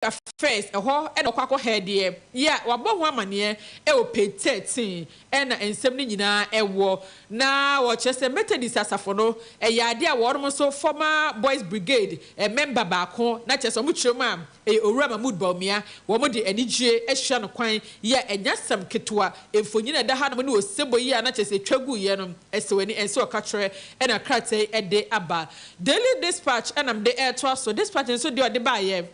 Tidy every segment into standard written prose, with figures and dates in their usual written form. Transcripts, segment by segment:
Affairs ɛhɔ ɛna ɔkɔ headie ya wabɔ ho amane ɛwɔ page 13 ɛna nsɛm no nyinaa ɛwɔ na wɔkyerɛ sɛ Methodist asafo no ɛyɛ ade a wɔn so former boys brigade member baako na kyerɛ sɛ ɔmo kyerɛ mu a Owura Mahmood Bawumia wɔn de anigye ahyia no kwan yɛ ɛnyasɛm ketewa mfonyin ɛda ha no ne osebo yi a na kyerɛ sɛ twagu yɛ no ɛsɛ wani ɛsɛ ɔka kyerɛ ɛna krataa ɛde aba Daily Dispatch ɛnam de ɛɛtoa so Dispatch nso de ɔde baayɛ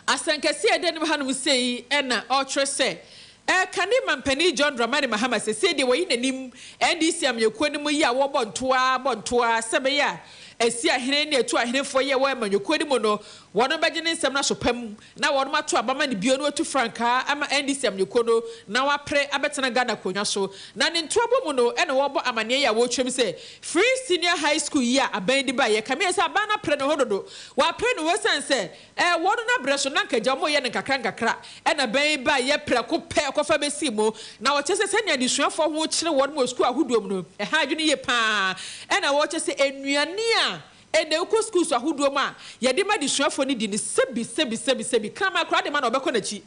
asankasi ɛde ne ha no sei ɛna ɔkyerɛ sɛ kane mampani John Dramani Mahama sɛ de wɔyi n'anim NDC amyɛkuo no mu yi a wɔbɔ ntoa sɛbɛyɛ a esi ahene ne etu ahenefo ye wo emanyekuo ni mu no wono beje ne nsem na sopam na wono mato abama ne bio no otu franka ama NDC amyekuo no na wapre abetena Ghana konwa so na ne ntoabo mu no ene wo bo amane ya wo twem se Free Senior High School yi a aban di ba ye kame se abana pre ne hododo wa pre ne wo sense wono na bre so na nkaja mo ye ne kakra ena ban ba ye pre ko pe kofa besi mu na wo chese se ne adesuafo ho kire wono mo school ahoduom no ha adwene ye pa ena wo chese enuane ene uko schools ahoduo ma ye de ma disuafo ni di ni sebi krama kra de ma na obekọ na chi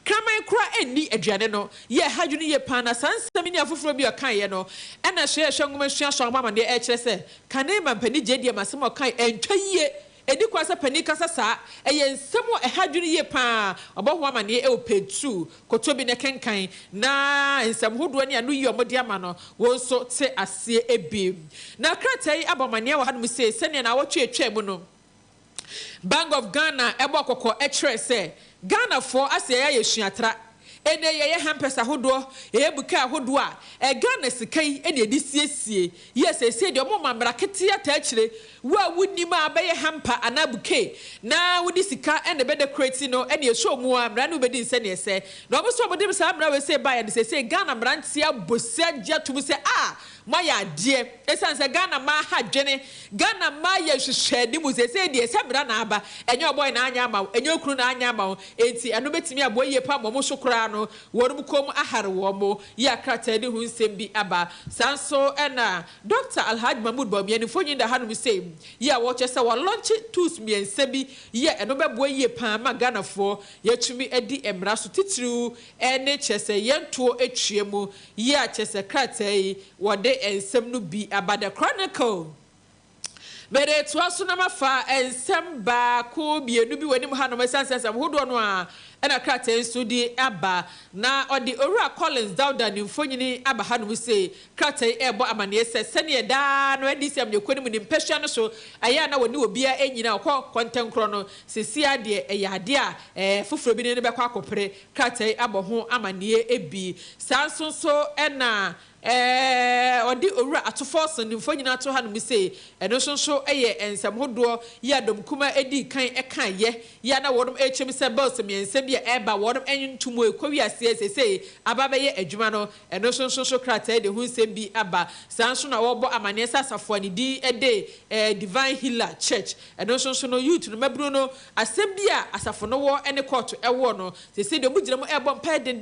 krama kra eni aduane no ye hadwene ye pa na sansam ni afoforo bi okan ye no ena hwe ngoma hwia so amama de e kire se kane mampani jedie masem okan entwa yie edi kwasa pani kasa sa eye nsemo ehadwene ye pa oboho amane e opetu kotobi ne kenkan na nsem hodo ne anu yi omode ama no wonso te ase ebi na kratai abamane wa hanum se sene na wotwe etwa mu no Bank of Ghana ebo kokko e kire se Ghana for ase ya yesuatra ene ye hampesa hodo e buka hodo a Ghana sikai ene edi siesie yes ese de omo mamra kete ata akire wa wunima abaye hampa anabuke na wudi sika ene be decorate no ene eso mu amra no be di nse ne ese na obo so obo de sa amra we say buy and say Ghana brantia bosia gya to say maya die esanse Ghana ma hadwene Ghana ma ya hwehwedi mu say de ese bra na aba enye oboy na anya ma enye okuru na anya ma enti eno betimi aboye pa mo so kura no worum kom ahare wo mo ya krata de hu nsem bi aba sanso ena Dr. Alhaji Mahmood Bawumia ni fonyin da hanu say ya wo chese wo launch tools miensa bi ye eno bebo ye pa ma Ghana fo ya tumi edi emra so titiru ene chese yentuo etwemu ya chese krata yi wo de ensem no bi aba the Chronicle Bere to aso na mafa ensem ba ko bienu bi wani mu hanom sansam hodo no a ena krata enso di aba na odi Owura Collins Dauda ni mfonyini aba hanom se krata ebo amane se sene da no adi siam ne kwani mu ni mpehwa no so aya na woni obia enyina okọ kontenkro no sesia de eyade a foforo bi ne be kwa akopre krata abo ho amane ebi sanso so ena odi Owura atofo ni mfonyina to hanom se eno so eye ensam hodo ya dom kuma edi kan ekan ye ya na wodom echem se boss miense bia eba wodom entumo ekwi asese ababa ye adwuma no eno so krata de hu nsem bi aba sanso na wobo amane sasafo ani di ede Divine Healer Church eno so no youth no mabru no asem bia asafo no wo ene court ewo no sese de mugire mo ebo mpa den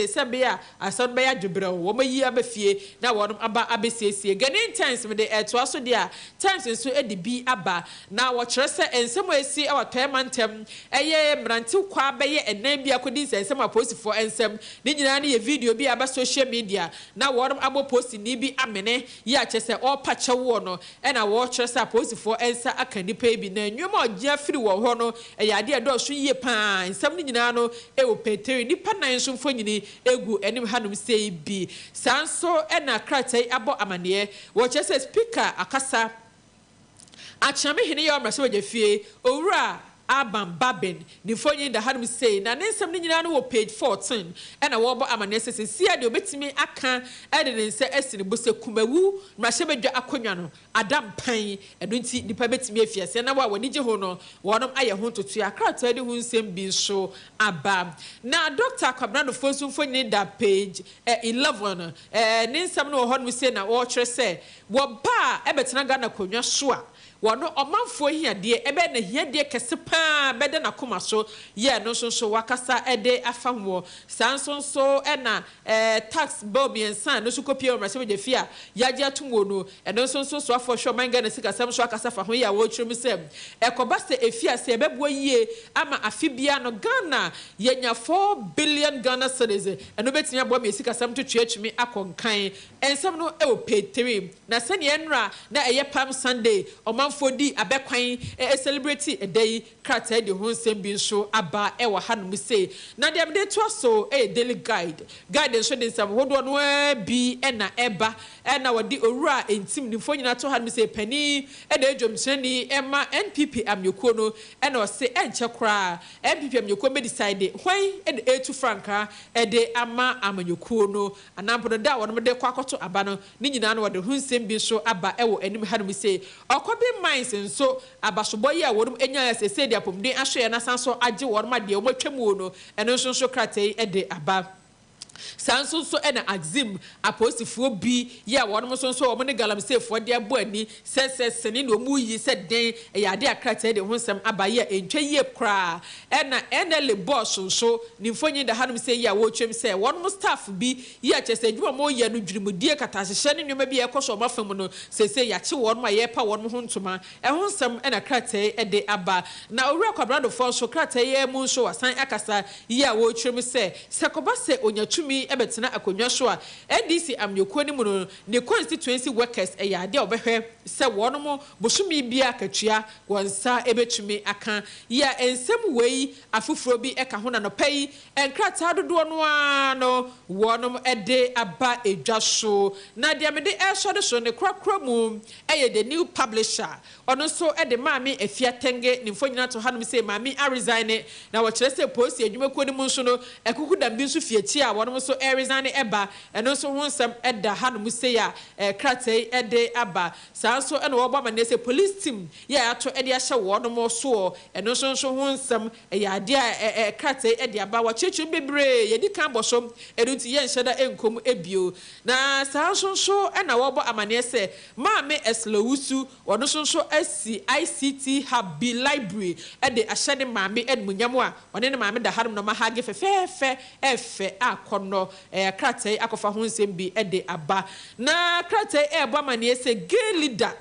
sebia asan be ya dwebra wo mayi abafie na wodom aba abesiesie ganin times me de eto aso dia times nso edi bi aba na wo kire se ensem esi awatoemantem eye mranti kwa beye enan bi akodi nsem aposifo ensem ni nyina na ye video bi aba social media na wodom abo post ni bi amene ye akese o pache wo no e na wo kire se aposifo ensa akani pa bi na nwoma ogya firi wo ho no eye ade do so ye pa ensem ni nyina no e wo peteri ni pa nan so mfonyini egu enim hanom sei bi sanso e na kratai abo amane wo kire se speaker akasa achame hene yo mrase wajefie Owura Abam Babin ni fonyin da hanum say na nensem ni nyina no wo page 14 ena wo bo amane sese sia de obetimi aka ede ne nse esini bose kumawu mrase bedwa akonwa no adam pan edo nti dipa betimi afiase na wa wani je ho no wonom aye ho totu akrata de hu nsem bi so aba na Dr. Kwabrando Fonsu fonyin da page 11 nensem no ho no say na wo kire say wo ba ebetena Ghana konwa so a wono omanfo hia de ebe na hia de kese pa bede na koma so ye no so wakasa ede afa ho sanso na tax bill biensan no so kopie o mrase de fia yaje atomo no eno so so afo hwe manga na sika sam so akasa fa ho ya wo twem sem ekoba se efia se ebebo yie ama afibia no Ghana yenya 4 billion Ghana cedis eno betimi abo me sika sam to twetwemi akonkan ensem no e o pay 3 na se ne enra na eye Palm Sunday omanfo di abekwan celebrate a day krata de ho nsem bi nso aba e wa hanom se na dem de to so daily guide so de nsem hodo no bi na eba na wodi owura entim ni fo nyina to hanom se pani e da adwomkyereni ema NPP amyekuo no na o se enche kra NPP amyekuo be decide hwan e de 2 franka e de ama amyekuo no anampo da wono de kwakoto aba no ni nyina no wode ho nsem bi nso aba e wo anim hanom se okobi mines nso abasoboy ya worum enya sese de apomden ahwe na sanso age worum ade o matwamu no eno nso kratai e de aba sanso so na axim aposifuo bi ya wonom so wo ne galamsefo de abo ani sesesene no mu yi se den ya de akrata de ho nsem abaye entwa yie kra na le boss so nimfonyi da hanom se ya wo twem se wonom staff bi ya chese adwuma mo ya no dwurimudie katahye ne nyoma bi ekoso mafam no sese ya che wonom aye pa wonom ho ntoma ho nsem na krata e de aba na owura kwabrado fo so krata ye mu so wasan akasa ya wo twem se koba se onyatumi ebetena akonwa so a NDC amyekuo ni mu no ne constituency workers ya de obehwe se wonom bosumi bia katua wonsa ebetumi aka ya ensem wei afufuro bi eka ho na no pai enkrata dodo no ano wonom ede aba edwa so na de amede ehso de so ne krakra mu the new publisher ono so ede maami Afiatenge ni mfonyina to hanom se maami a resign na wo kire se post adwumakuo ni mu nso no ekuku da bi nso fiachi a wonom so resign eba eno so ho nsem eda hanom se ya kratai ede aba sanso eno wo bama ne se police team ya ato ede ahye wonom so eno so ho nsem ya ade kratai ede aba wo chechu bebre ye di kan bosom enu ti ye nheda enkom ebio na sanso so ena wo bo amane se maami eslowusu wono so asi ICT hub bi library ede ahye ne maami edmunyam a one ne maami da hanom no ma hage fefefe efe akono kratai akofa ho nsem bi ede aba na kratai ebo amane se gay leader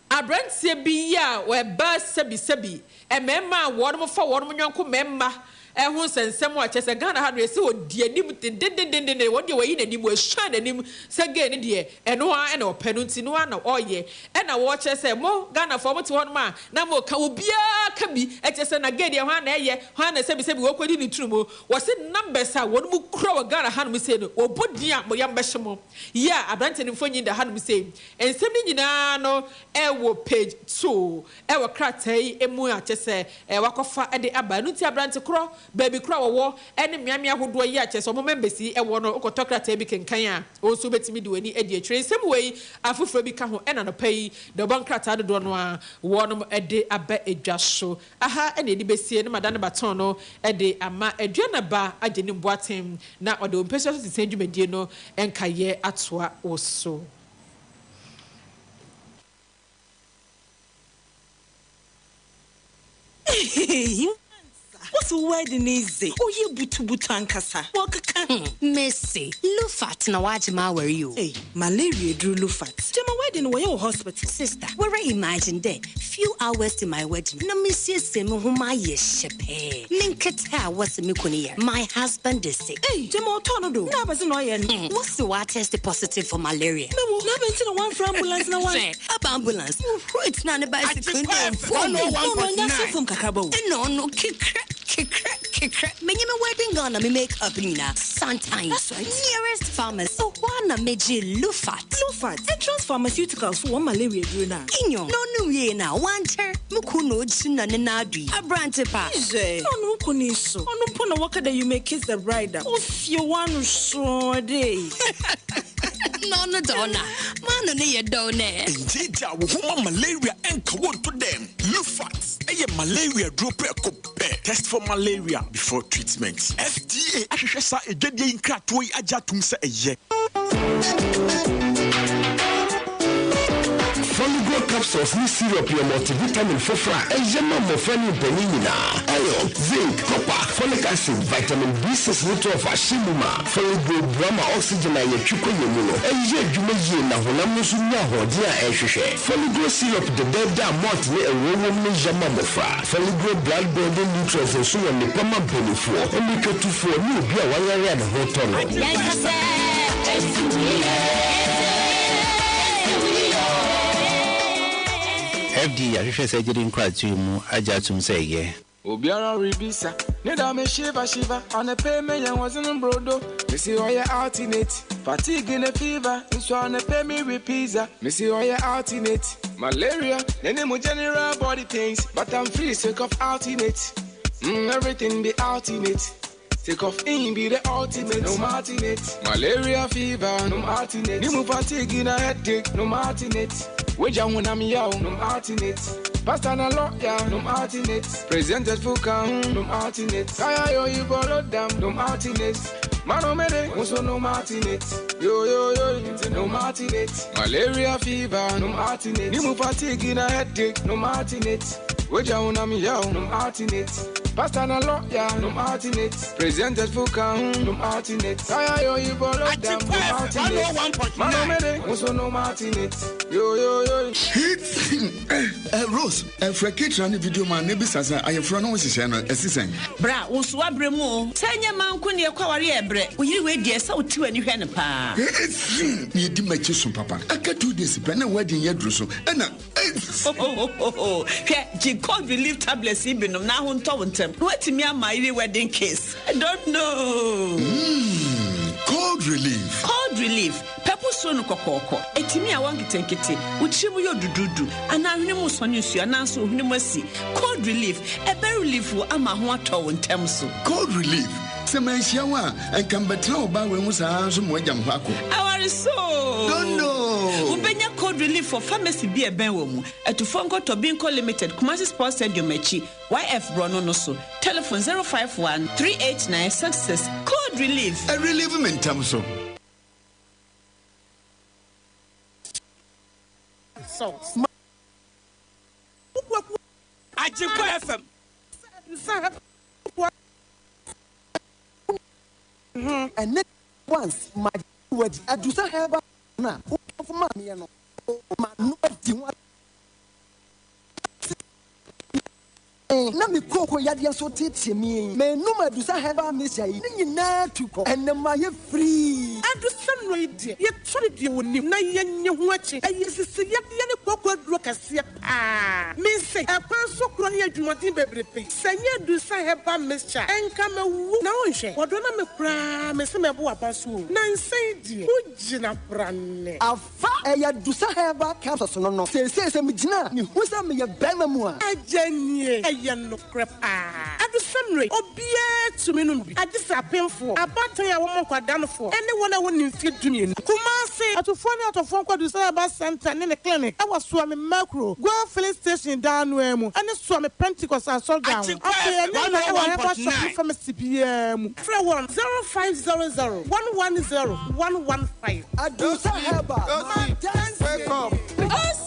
abrantie bi ya we ba sebi emema wonom fa wonom nyanko memma ehun sensem wa chese Ghana ha do ese odi anim dendendende wodi wayi nanim ahwa nanim se ge ne de eno ha na openu nti no na oye na wo chese mo Ghana fo mo ti hon ma na mo ka obia ka bi chese na ge de ha na eye ha na sebi wo kwadi ni turumo wo se numbers a won mu kura wa Ghana ha no se no obodi a mo yam behye mo ya abrante ni fonyi da ha no se ensem ni nyina no wo page 2 wo kratai emu a chese wakofa de aba no ti abrante kro baby kra wo ene miamia hodo yi a chese mo members yi wo no okotokrata bi kenkan a o so betimi de wani edi atwere nsem wei afoforo bi ka ho ena no pai de bankrata do no a wo no ede aba edwa so aha ene edi besie ne madane baton no ede ama edwa na ba ageni mboatem na ode ompese so tisen dwumadie no enkaye atoa oso. What's the wedding easy? Oh, you butu ankasa. Wakaka. Messi, Lufat na wajima where you? Hey, malaria drew Lufat. Jama wedding where your hospital. Sister, where I imagine there. Few hours to my wedding. No Messi semu huma yeshepe. Linketa was me kuniya. My husband is sick. Hey, Jama tornado. Na bazi no yen. What's the water test positive for malaria? No, na benti na one for ambulance na one. Up ambulance. It's not about second. No, kick. Many my wedding gonna me make up nina. Sometimes. That's right. Nearest pharmacy. So one meji Lufat. Entrance pharmaceuticals for one malaria druna. Inyo. No ye na. One ter. Mukuno china nenadi. A brante pa. Ije. No kuniso. No pona waka that you may kiss the bride. If you want to show day. No donna. Mano ne ye done. Injija wo malaria enka won to them. Lufat. Eye malaria drop test for malaria before treatment. FDA ahwehwe sa edwade nkrato yi agyatum se eye. Foligo capsules ni syrup your multivitamin fofra. Ejema mo fani benina. Iron, zinc, copper, folic acid, vitamin B6, B12, ashimuma. Foligo Brahma oxygen na yechuko yemuno. Eje jumeji na honam so nya hodi a ehwehwe. Foligo syrup de beda malt ne ewowo ne jama mofra. Foligo blood building nutrients so won ne pama benefo. Omiketufo ni obi a wayare na hotono. FD ahwehwe surgery nkratu mu ajatum seye Obiara ribisa neda me shiva on a payment and wasn't brodo missy oya alternate fatigue in a fever so on a pay me repisa missy oya alternate malaria any more general body pains but I'm free sick of alternate everything be alternate take off in be the ultimate no martinate malaria fever no martinate nimu fatigue in a headache no martinate Weja when I'm young, no martinate. Pastor na lawyer, no martinate. Presented for count, no martinate. Kaya yo you borrow them, no martinate. Mano mede, also no martinate. Yo, no martinate. Malaria fever, no martinate. Nimu fatigue in a headache, no martinate. Weja when I'm young, no martinate. Pastor na lawyer, no martinate. Presented for count, no martinate. Kaya yo you borrow them, no martinate. Mano mede, also no martinate. Yo. Rose, Frekitra video man, maybe Sasa, I am from Ocean, assistant. Bra, Uswa Bremo, Tanya Mankuni, a Kawari Ebre, will you wait, dear, so 2 and you can pa? You did my children, Papa. I got 2 days, plan a wedding yet, Russo, and G-Code relief tablets, even now on Taunton. What to me, my wedding case? I don't know. Cold relief. Cold relief. Pepper sono kokoko. Etimi a wangi tenkete. Uchimu yo dududu. Ana hunimu sonyusu anansu hunimasi. Cold relief. Ebe relief wo ama huato wontemsu. Cold relief. Semensiawa and Cambetra ba we musa anso mo agam hako. Awari so. Don't know. Ubenya cold relief for pharmacy bi eben wo mu. Etufongo Tobinco Limited Kumasi Sports Stadium Mechi. YF Brono no so. Telephone 051 389 success. Cold relief. A relief mentamso. Ajiko FM. And next once my word I do say have na for mommy no ma no di one na me koko yade so tete me no ma do say have me say ni nyina tuko and ma ye free Adu san no ide ye tori de woni na ye nye ho achi ayesisi ye ne koko aduro kase me say akwan so kro ne adwumaden bebrepe sanye do say have mixture enka ma wu na onhwe wodo na me kra me se me bo abaso na nsan die ugina prane afa ya do say have capsules no say me gina ni hu say me ye bema mu a ajanie ye no crap adu sanre obia tumi no bi adisa penfo abatan ya wo monkwada no fo anyone a woni mfi dumie Kumasi atofo ni atofo kwadu say ba center ne clinic e was so me macro go filling station down no emu ene so me Pentecost asol down okay na e wa have shop pharmacy pm 0500110 115 adusa heba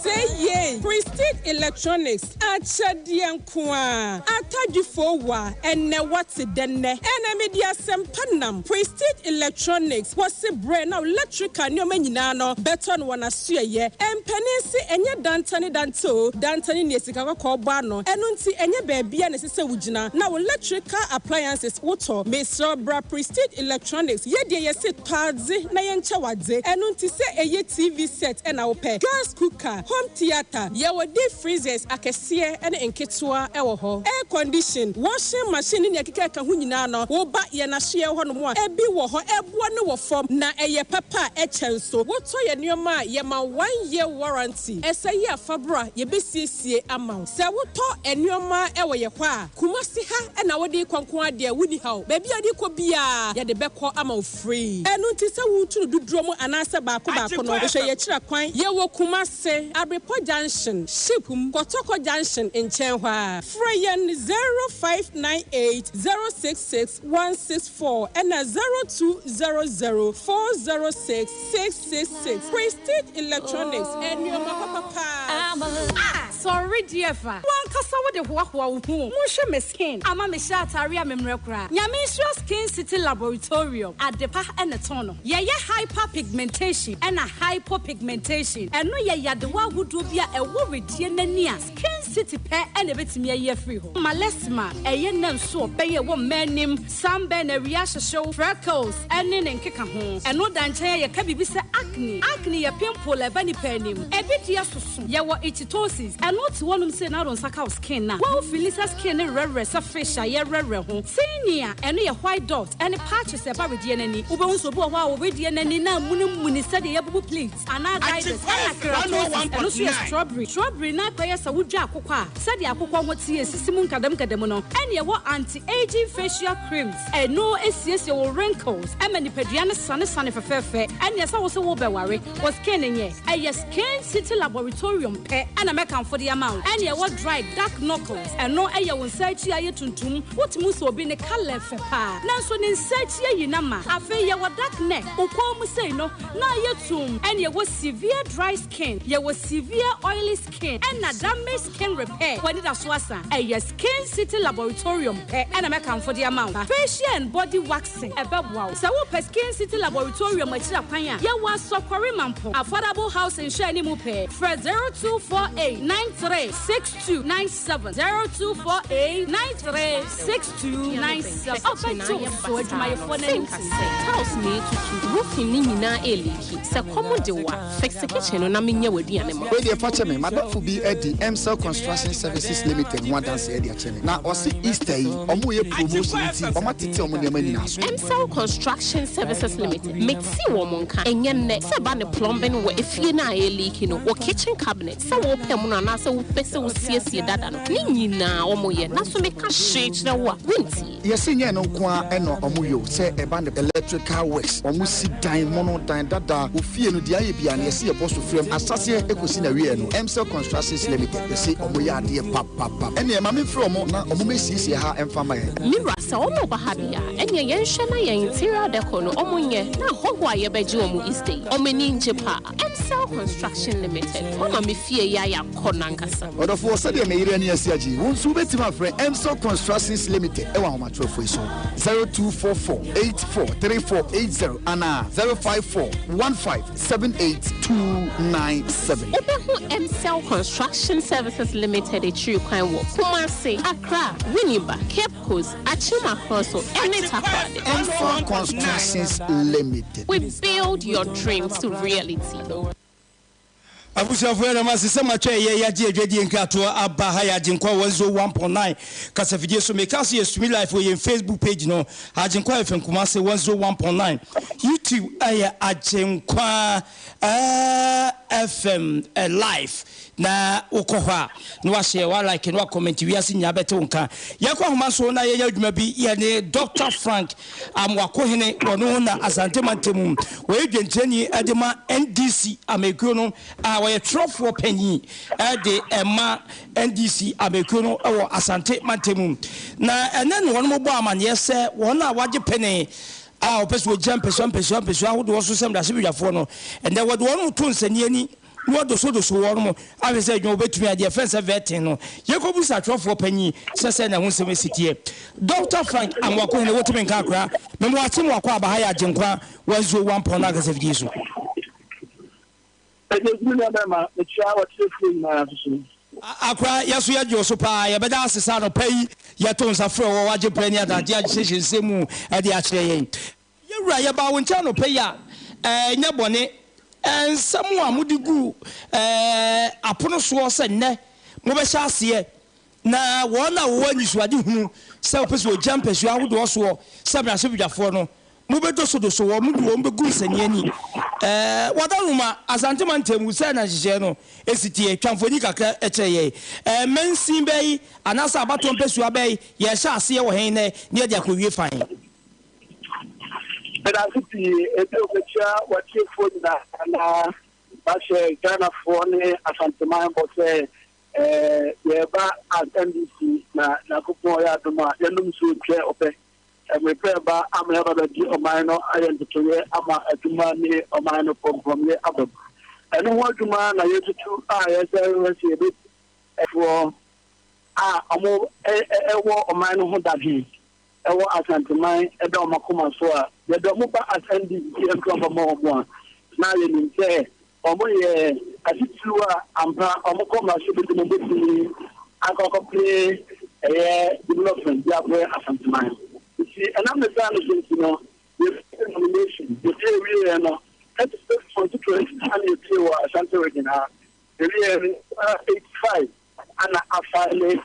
say ye Prestige Electronics achadiankwa atadifo wa ene wati denne ene media sempanam Prestige Electronics was a brand now electrical nyoma nyina no beton wana suye empenisi enye dantani ne sika ko ba no eno nti enye baabia ne sese wugina na electrical appliances woto Mr. Bra Prestige Electronics ye de ye se tadze na ye ncha wadze eno nti se eye TV set ena wo pe gas cooker home theater ye wo deep freezers akese ene enketua ewo ho air condition washing machine ne akeka ka ho nyina no wo ba ye na hye ho no mo a ebi wo ho ebo ne wo form na eye papa echenso woto ye nioma ye ma 1 year warranty ese ye afabra ye besiesie amount se woto enioma ewo ye ho a Kumasi ha na wo de kwankwan ade wuni ha o ba bia de ko bia ye de beko ama free enu nti se wuturu duduro mu anase baako no hwe ye kira kwan ye wo Kumasi Abrepo Junction Shipum Kotoko Junction in Chenhwa Freyen 0598 066 164 and 0200 406 066 Prestige Electronics and your papa. Sorry, dear fa. One kasa with the Huahua who Musha me skin. Ama me shataria memrekra. Yamisha Skin City Laboratorium at the pa and the tono. Yaya hyperpigmentation and a hypopigmentation. And no ya the one who do via a war with Yenania. Skin City pair and a bit me a free home. Malesma, a yen so pay a woman named Sam Ben a reaction show freckles and in kika home. And no danche ya kabi bisa acne. Acne a pimple a bunny penny. A bit yasu. Yawa ititosis. And what one say now on Saka skin now. Well, Felisa skin a rare facial, ya rare home. Senior and a white dot and a patches about with DNA. Ubon so wow with DNA now, Muni said the abu please. And I died and also strawberry. Strawberry now players a wood jack. Said the Aqua what see a Simon Kadam Kademono. And ya what anti-aging facial creams. And no SCS your wrinkles. And many pediana son of a fair. And yes, I was a worry was canning ye. A yes, Skin City Laboratorium pet and a mecan for the amount. And ya what dry dark knuckles. And no aya will say to ya tuntum. What must have been a color for pa. Now so in search ye nama. I feel ya what dark neck. Uko say no. Now ya tomb. And ya was severe dry skin. Ya was severe oily skin. And a damaged skin repair. When it was wasa. A yes, Skin City Laboratorium pet and a mecan for the amount. Facial and body waxing. A bab wow. So what Skin City Laboratorium machina panya. Ya was so Mampo. Affordable house in Shani Mupe. For 0248 936297 0248 936297. Oh, so it's my phone. House me to roofing Nina Eliki. So come de wa. Fix the kitchen on Aminia with the animal. Where the father me, Madam Fubi at the MCell Construction Services Limited. One dance area channel. Now, or see Easter, Omuye promotion, Omatiti Omunia. MCell Construction Services Limited. Make see womanka. And yet, Sabana plumbing where if you na leaking or kitchen cabinet. So open and answer with Pesa will see dada. Nina Omoye. Not to make a shade the wa. Winty. Yes, no qua and no Omuyo. Say a band of electrical works. Omusi dine mono dine dada. Who fear no diabian. Yes, see a post of frame. Assassin Ecosina Riano. MCell Constructions Limited. You see Omoya dear papa. And your mammy from Omumesi ha and family. Mirasa Omo Bahabia. And your Yenshana interior decono Omonye. Now Hogwaya Bejumu East. Omeni Jepa. MCell Construction Limited. Oma mi fie yaya konangasa. Odo for said the Iranian Siaji. Won subeti my friend MCell Constructions Limited. Ewa homa trofo so 0244843480 ana 054157827. Obehu MCell Construction Services Limited echi kwan wo. Kumasi, Accra, Winneba, Cape Coast, Achima Crosso, and Takoradi. MCell Constructions Limited. We build your dreams to reality. Abusia fuera masisa macho ya jedie nkato aba ha ya jinkwa 101.9 kasafidie so mekasi yesumi live on Facebook page no ajinkwa FM Kumasi 101.9 YouTube aya ajinkwa FM live na ukohwa no wa share wa like no wa comment wi ase nya bete wonka yakwa homa so na ye adwuma bi ye ne Dr. Frank amwakohene wono na asante mantemu we dwentreni adema NDC amekuno we trofo panyi de ema NDC amekuno ewo asante mantemu na ene no wono bo amane se wona waje pene opeso jump peso ahodo so sem da se bidwafo no and then wono to nsani ani no do so wormo avese dwo betumi ade fence vetin no yekobu sa trofo panyi sese na hunsem esitie Dr. Frank amwako ne wotumi nka akra memo atim wakwa aba ha ya agenkwa 101.9 kasafidi so akra yaso ya jo so pa ya beda asesa no pai ya to nsafre wo waje prani adade agye semu ade a kire yen yewura ya ba woncha no pai ya nya bone ensamu amudigu apono so se ne mo be sha ase na wona wo anyisuade hunu se opeso jampesu ahodo so se bra se bidafo no mo be do so wo mo du wo be gu nsaniani wadaruma asante mantemu se na hye no esitie twamfoni kakra ekeye mensin bei anasa abato mpesu abai ye sha ase wo hen ne ne dia ko wie fan But city ebecha wachefo na bashe Ghana phone asantema bote yeba at NDC na kupo ya doma yenum so twe ope Remember, I'm never the minor identity. I'm a money or minor from the other. I don't want to man. I used to a bit for a more a minor who that he. I want to send to mine a domakuma soa. The domuba attending the club more one. Now you say, or as it's true, I'm Omokoma should be the I can play a development that way as a mine. See, and I'm the kind of things, the nomination, the day we are at the constituency, and you see what Santa Regina, the year 85, and I finally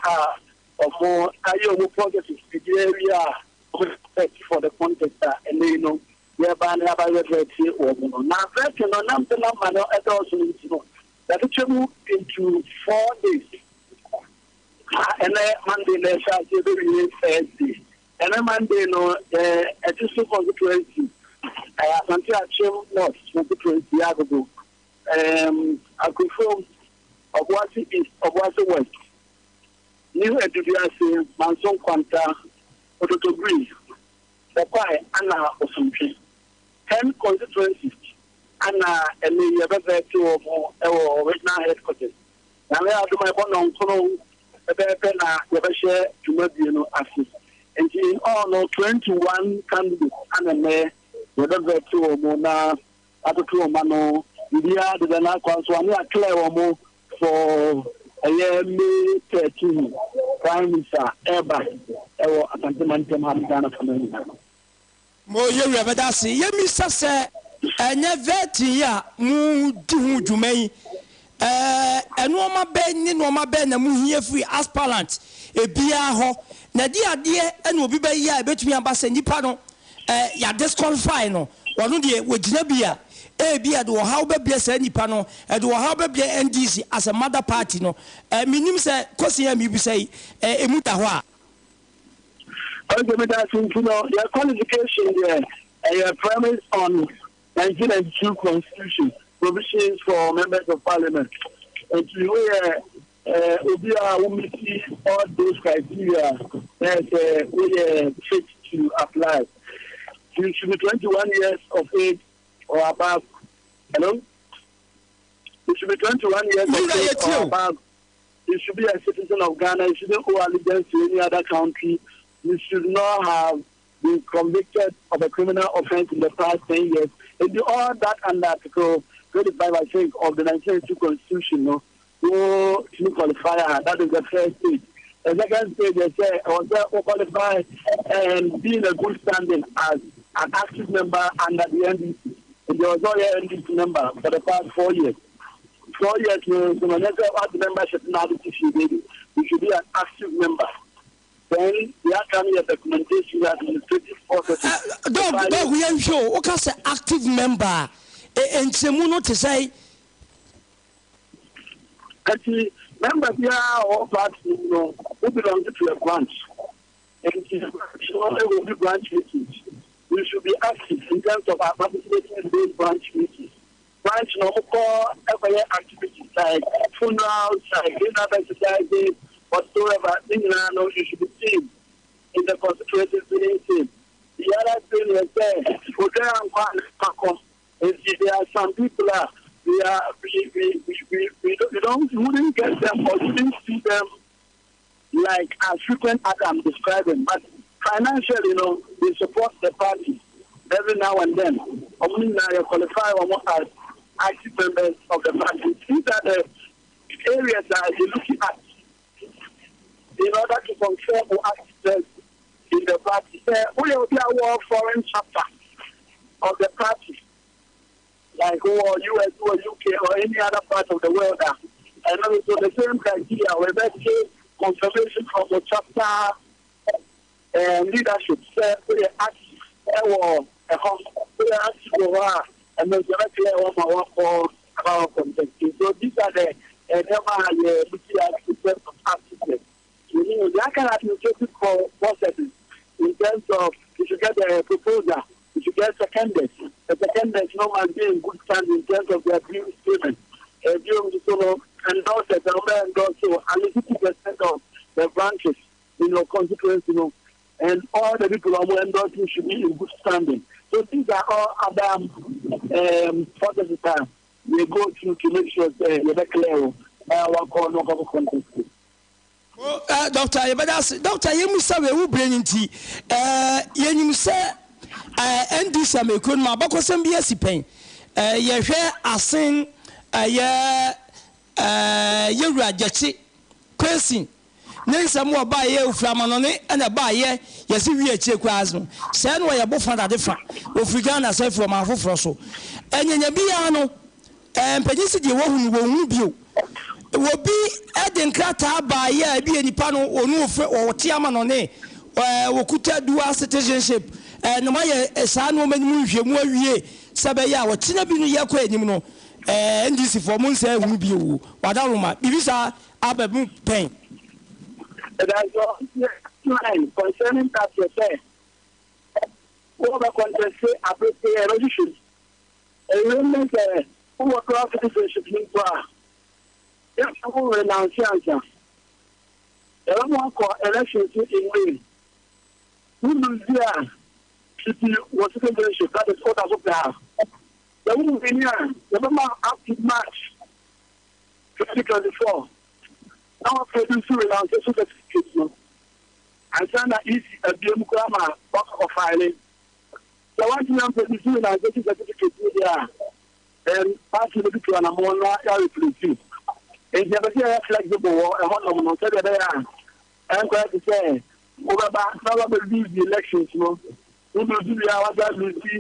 or more, I will progress the area for the context, and they whereby never read here or more. Now, that can not the number at all, that it move into 4 days. And then Monday, they shall give it Thursday. And then Monday, at this constituency, I have until I change not 2020 years ago. I confirm of what it is, of what it was. New education, Manson Quanta, Ototobree, the Pai, Anna, or something. 10 constituencies, Anna, and the other two or regional headquarters. Now, I do my one on Kono, the Pena, the share to Mabino assist. And in all, 21 candidates, and a mayor, whatever two or more now, other two or mano, the other than I call one, I clear or more for a year, May 13, Prime Minister, Airbus, or a sentimental Habitan of America. Mo ye rebedasi ye misa se enye veti ya mu di hu dwumai eno ma be ni no ma be na mu hie free aspirant ebia ho na di ade ena obi be ya betumi ambasa nipa no ya disqualify no wono de wogina bia bia de wo how be bia sa nipa no de wo how be bia NDC as a mother party no minim se kosi ya mi bi sai emuta ho a their qualification there, premise on 1992 Constitution, provisions for members of Parliament. And to where all those criteria that we fit to apply. You should be 21 years of age or above. Hello? You should be 21 years of age or above. You should be a citizen of Ghana. You shouldn't owe allegiance to any other country. You should not have been convicted of a criminal offense in the past 10 years. And do all that under Article 25, I think, of the 1992 Constitution, to qualify. That is the first stage. The second stage, they say, qualify and be in a good standing as an active member under the NDC. And there was no NDC member for the past 4 years. 4 years, so whenever the membership now, you should be an active member. Then there can be a documentation that administrative process. Dog, we are sure. What can say active member? And Semuno to say, actually, members here or parties, who belong to a branch. And will be branch meetings. We should be active in terms of our participating in those branch meetings. Branch call every activities like funerals, like dinner exercises, whatsoever, you should be seen in the constituency meeting. The other thing is that there are some people we wouldn't get them or wouldn't see them like as frequent as I'm describing, but financially, they support the party every now and then. Only now you qualify almost as active members of the party. These are the areas that you're looking at in order to confirm or active in the party. We will be our foreign chapter of the party, like US or UK or any other part of the world. And also the same criteria, we get confirmation from the chapter leadership. We are active, and then about so these are the activeness. That kind of administrative processes in terms of you should get a proposal, you should get seconded. The seconded normally be in good standing in terms of their previous payment. And also, and 50% of the branches in your constituency, and all the people who are endorsing should be in good standing. So these are all other processes that we go through to make sure that we are clear what no contest. Doctor, Doctor, you must have a brain inti. You say, and this I may come back with some BS pain. You hear a sing, you rajati, question. Then some more buy you from Manone and a buy ye, yes, we are check wasm. Send where you both are different. If we can say from our frosso. And in a piano, and pedicity won't be. Will be adding crata by ye be any panel or no or Tiamanone or Kuta dual citizenship and my son woman move you more ye Sabaya or Tinabino Yako anymore and this for months will be you. Wadaruma, Ibisa Ababu pain. Concerning that you say, over contest, I prepare a resolution. A woman who are cross citizenship in Prague. Yes, I will renounce the answer. Everyone called elections in May. Who will there? City was citizenship, that is what I would have. The woman in here, the woman up to March 2024. Now, I'm producing renouncing certificates. And send that easy a BM grammar box of filing. The one thing I'm producing renouncing certificates here, and passing it to an ammonia, I replace. It's never flexible and one of them said that I'm going to say, over now will be the elections, we will do the hours that we see,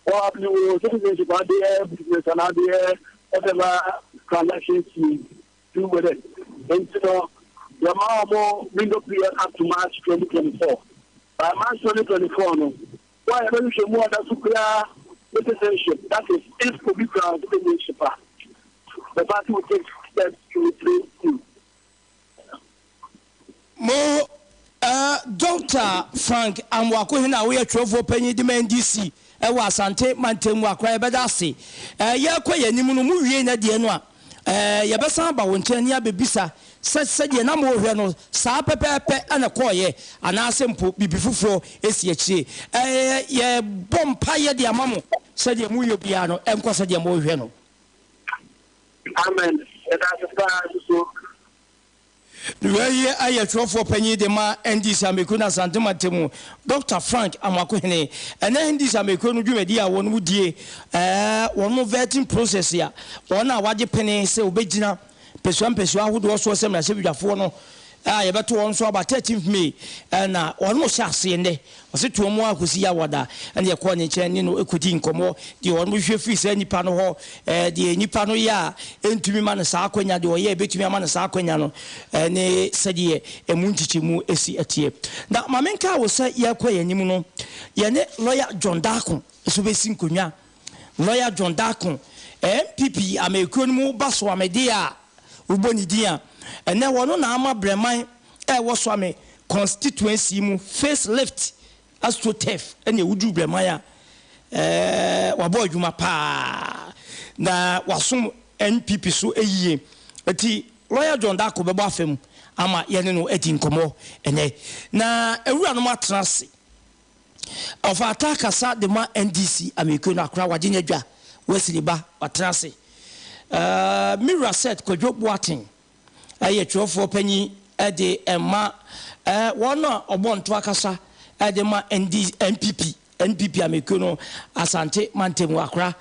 or you citizenship out there, business and out there, whatever transactions you do with it. And so, the more window period up to March 2024. By March 2024, why I don't show more than clear citizenship, that is, if we become citizenship, the party will take steps to replace you. More Dr. Frank Amwakuhina, we are 12 penny demand DC. I was Sante Mantemwa Crabadasi. Yakway, Nimumu, Yena Dianoa. Yabasamba, when Chenia Bebisa said, your number of Reno, Sapepe, and a coye, and I simple before SHC. Ye bomb paya diamamo, said your Muyo piano, and Cosadia Moreno. Amen. Where I have 12 penny de ma and this Amekuna Santa Matemu, Dr. Frank Amakuhene, and then this Amekunu Jumedia one would ye, one more vetting process here, one hour penny, say Obejina, Peswan Pesua, who also send a civil for I better one so about 13th May, and one more shall see in there. Was it to more who see Awada and the Aquani Chen, you know, equity in Como, the one which you face any panel, the Nipano ya, into me man Saquena, do ye bet me a man Saquenano, and they said ye, a muntichimu esi atie. Now, Mamenka will say Yakwe and Nimuno, Yane lawyer John Darkon, Subesing Kunya, lawyer John Darkon, MPP, American Baswa Media, Uboni dia. And now one on Ama Breman, was swami constituency mu facelift as to TEF, and you would do Bremaya, Waboy Jumapa, na wasum NPP so a ye, but he lawyer John Darko Babafem, Ama Yanino etin Como, and na a run matrasi of attack as the ma NDC, American Accra, Virginia, Wesley Ba, or Trasi. Mira said, could you watching? I 12 penny a day and ma one or one to Akasa at the ma NPP Americano Asante Mantemu Accra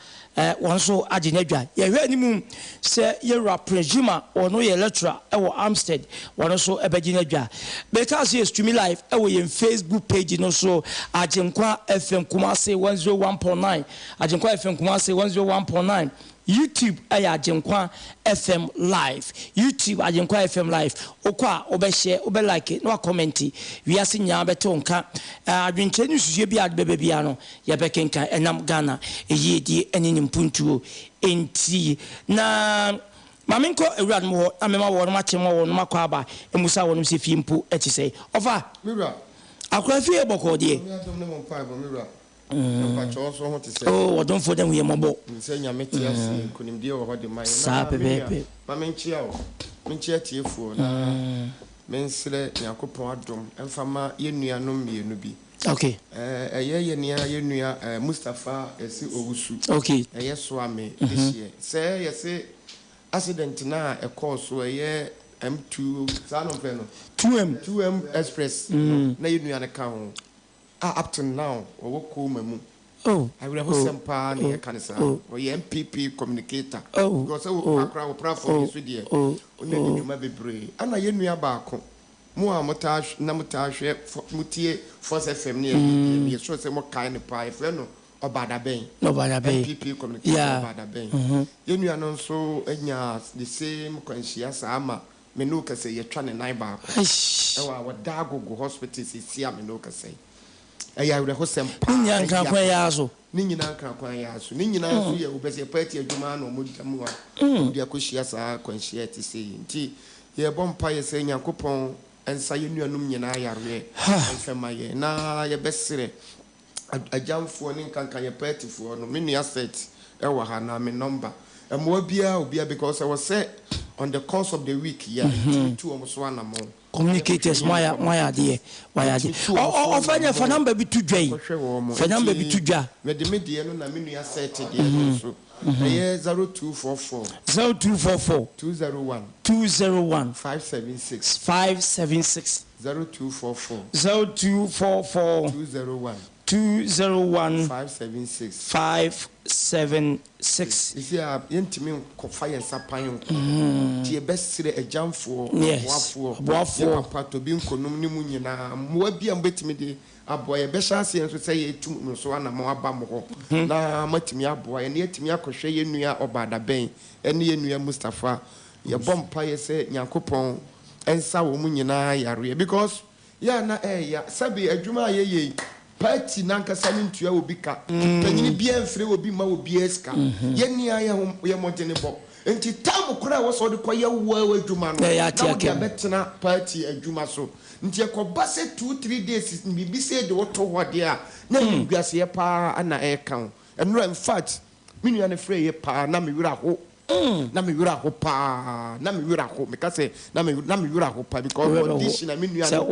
one so Adinedra. You heard him say you're a presumer or no lecturer or Armstead one also a Badinedra. Because he is to me live away in Facebook page and also Ajenkwa FM Kumase 101.9 Ajenkwa FM Kumase 101.9 YouTube Ajenkwa FM Live. YouTube Ajenkwa FM Live. Okwa obe share, obe like, no comment. We are seeing ya betonka. Adwinchenu suye bi adbebe biano. Ya bekenka enam Ghana. Eye di eni mpuntu enti na maminko ewrad mo amema wo ma chemo wo ma kwaba emusa wo se fimpu eti say. Ofa. Mira. Akwa fie boko die. Oh, don't for them we are mobile. Say your materials, couldn't deal with the mind. Sape, Mamma Chia, Minchia, for mensere Yakopon adom emfama yenua no mienu bi. Okay. Eye yenua Mustafa esi owusu. Okay. Eye swame this year. Say yesi accident na e cause so eye M2 Sanofeno 2M Express na yenua ne ka ho. Up to now owoko mamu. Oh, I will have some pan here, Canisa, or MPP communicator. Oh, because I will craft for this with you. Oh, you may be brave. And I knew about more montage, Namutage, Mutier, Force FM near me, so some more kind of pie, Feno, or Bada Bay. No, Bada Bay. MPP communicator, Bada Bay. You knew also the same conscious ama. Menuka say you're trying to naiba. Oh, our Dago hospital is here, Menuka say. I would have some Ninyan Yazo. Ninyan Yazo. Ninyan, you be a party of Juman or Mutamua. Dear Cushiasa, consciety saying, Tea, ye bompire saying a coupon and Sayunia Numiana, and from my na your best city. A jump for an income can your party for no many assets. Ewahana, my number. And more beer because I was set on the course of the week. Yeah, 2 almost 1 more. Communicators, my idea. Oh, find for number be to Jay. For number be to Ja. With the median, I mean, you said, 0244 0244 201 576 0244 201 576. If you are intimate, fire sapine, the best city a jump for Waffle to be Konumunina, Mobi and Betty, a boy, a best chance to say to Muswana more bambo. Now, Matimia boy, and yet Mia Crochet Nuya or Bada Bay, and near Mustafa, your bomb pie say Yankopon, and Sawomunina, Yaria, because Yana, Sabi, a Juma ye. Party nanka sanin tuya obika panyini bia mfre obi ma obi eska yeni aya ye montene bo enti tam kura wo so de koye wo adwuma no na wo betena party adwuma so nti ekoba se 2-3 days bibi se de woto hode a na miguase ye pa ana e kan enro in fact minu ya ne frɛ ye pa na me wura ho na me wura ho pa na me wura ho because say na me wura ho pa because audition na me nua no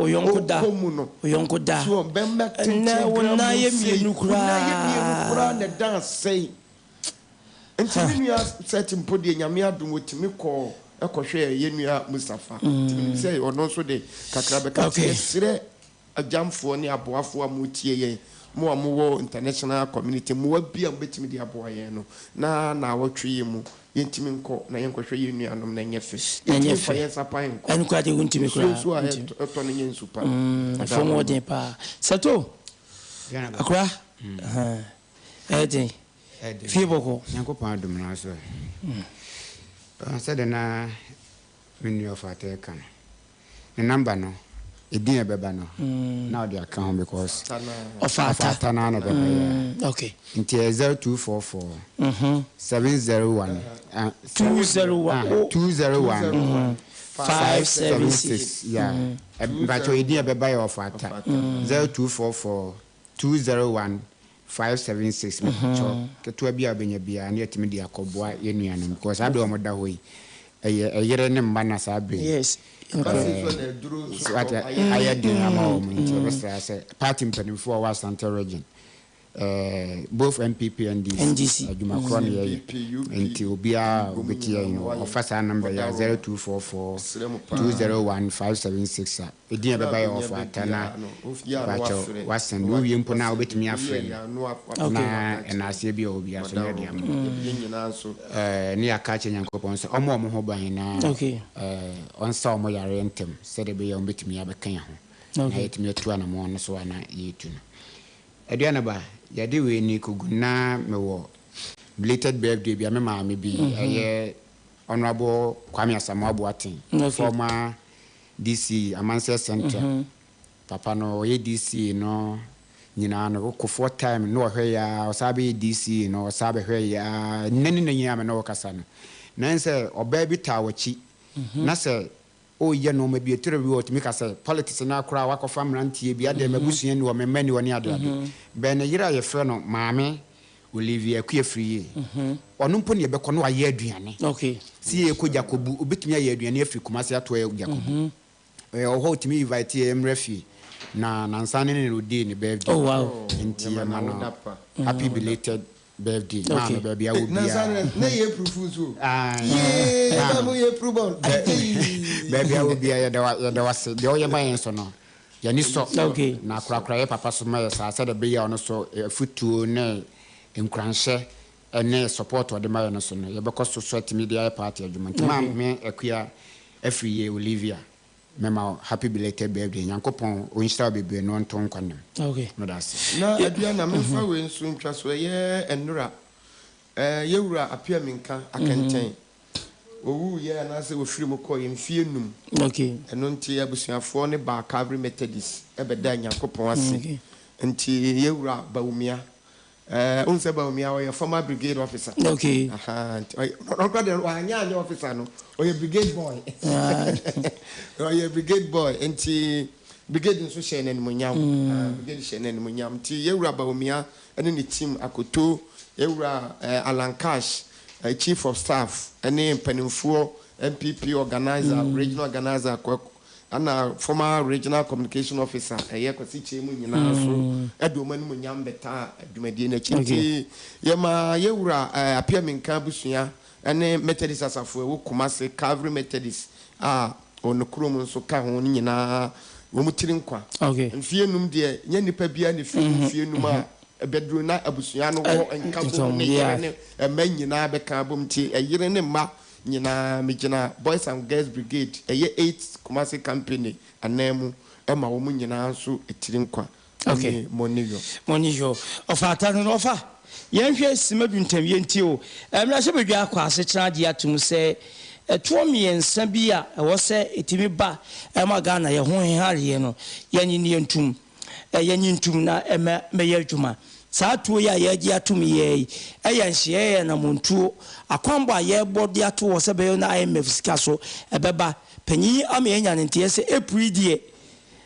oyonko da so bemma na wona ye mienu kura na dance say enti me nua set mpodi nyame adom otimi ko ekohwe ye nua Mustafa timi say ono so de kakra be ka sire ajamfo ni aboafo amutie ye mo amuwo international community mo bia mbetimi di aboa ye no na wotwe mu yentimi nko na yenkohwe ye nuanom na nyefe fa yensapan nko enu kwa de wuntimi kura so to ne nyensupa from odin pa seto akura edi fieboko Yankopon adom na so said na menu of attack the number no edin ebeba no now they account because of atana no beba okay into 0244 701 201 576 yeah but edin ebeba ya of ata 0244 201 576 so keto bia benya bia na yetimi dia koboa yenuanom because abe o moda hoyi yere ne mba na sabe yes what I did party mpanimfo wa Santa region both MPP and NDC aduma kron ye enti obia obetia offer number ya 0244 201 576 edin beba ya offer atana bacho wasen no wie mpo na obetimi afre na ase bia obia so ne dia ni akache Nyankopon so omo ho ban na onsa omo yare ntem se de be ya obetimi abekan ho na yetimi atu ana mo no so ana yetu no aduana ba yade we ni kuguna mewo belated birthday bi me ma me bi eye honorable Kwame Asamoah Boateng former DC Amansia Center papa no ye DC no nyina no ko for time no hwe ya osabe DC no osabe hwe ya nani na nyama no kasa no nanse oba bi tawachi na se o ye no ma bi etere bi otimi kasa politics na akura wakofa mrantie bi ade mabusua ni wo memani woni ade be na yira ye fre no maame Olivia Kuefrie ono mpo ne ye beko no aye aduane okay si ye ko Jacobu obetumi aye aduane afri Kumasi ato ye Jacobu ho timi invite emrefi na nansane ne rodi ne birthday. Oh wow. Nti mano happy belated birthday. Okay. Baby I will be. Nansane na ye proof so. Yeah. Na ye proof on. Baby I will be there was the oye buy so no. Yani so. Okay. Na kura ye papa so ma sa said the be ya no so futuo na nkranhye ene support o de ma no so no. Ye be ko society media party adwuma. Ma me akua every year Olivia. Mema happy belated birthday. Nyankopon onhyira bebe no nton kwanem. Okay. No that's. Na adua na memfa we nso ntwa so ye enura. Yewura apia minka akenten. Owu ye na se ofiri mu ko ye mfie num. Okay. Eno nti abusuafo ne ba Calvary Methodist ebeda Nyankopon ase. Nti yewura Baumia. Unse Baumia we former brigade officer. Okay. Aha. Onkwade wa anya officer no. Oye brigade boy. Oye brigade boy. Nti brigade nso share na nimunyam. Brigade share na nimunyam. Nti yewura Baumia ene ni team akoto yewura Alan Cash, chief of staff ene mpanimfo MPP organizer, regional organizer ana former regional communication officer eye kwasi chemu nyina so edoma no munyam beta adumadi na chiti yema yewura apia minka busua ene Methodist asafo ewo Kumasi Calvary Methodist onokrom nso ka ho nyina wo mutiri nkwa mfie num de nya nipa bia ne fie num a bedru na abusua no wo enka ne yere ne emanyina beka bomti eyere ne ma nyina mejina Boys and Girls Brigade eye 8 Kumasi company anemu ema wo nyina nso etiri nkwa. Okay. Moniyo ofata no ofa yenhwe simadu ntam yenti o emra hye bedwa akwa ase kira de atum se etuo miensa bi a ewo se etimi ba ema Ghana ye ho hehare no yanyi ne ntum yanyi ntum na ema meye adwuma saa tuo ya ye atum ye eya nhye na montuo akwambo a ye bode ato wo se be na IMF sika so ebeba panyi ama enya ne ntie se epridie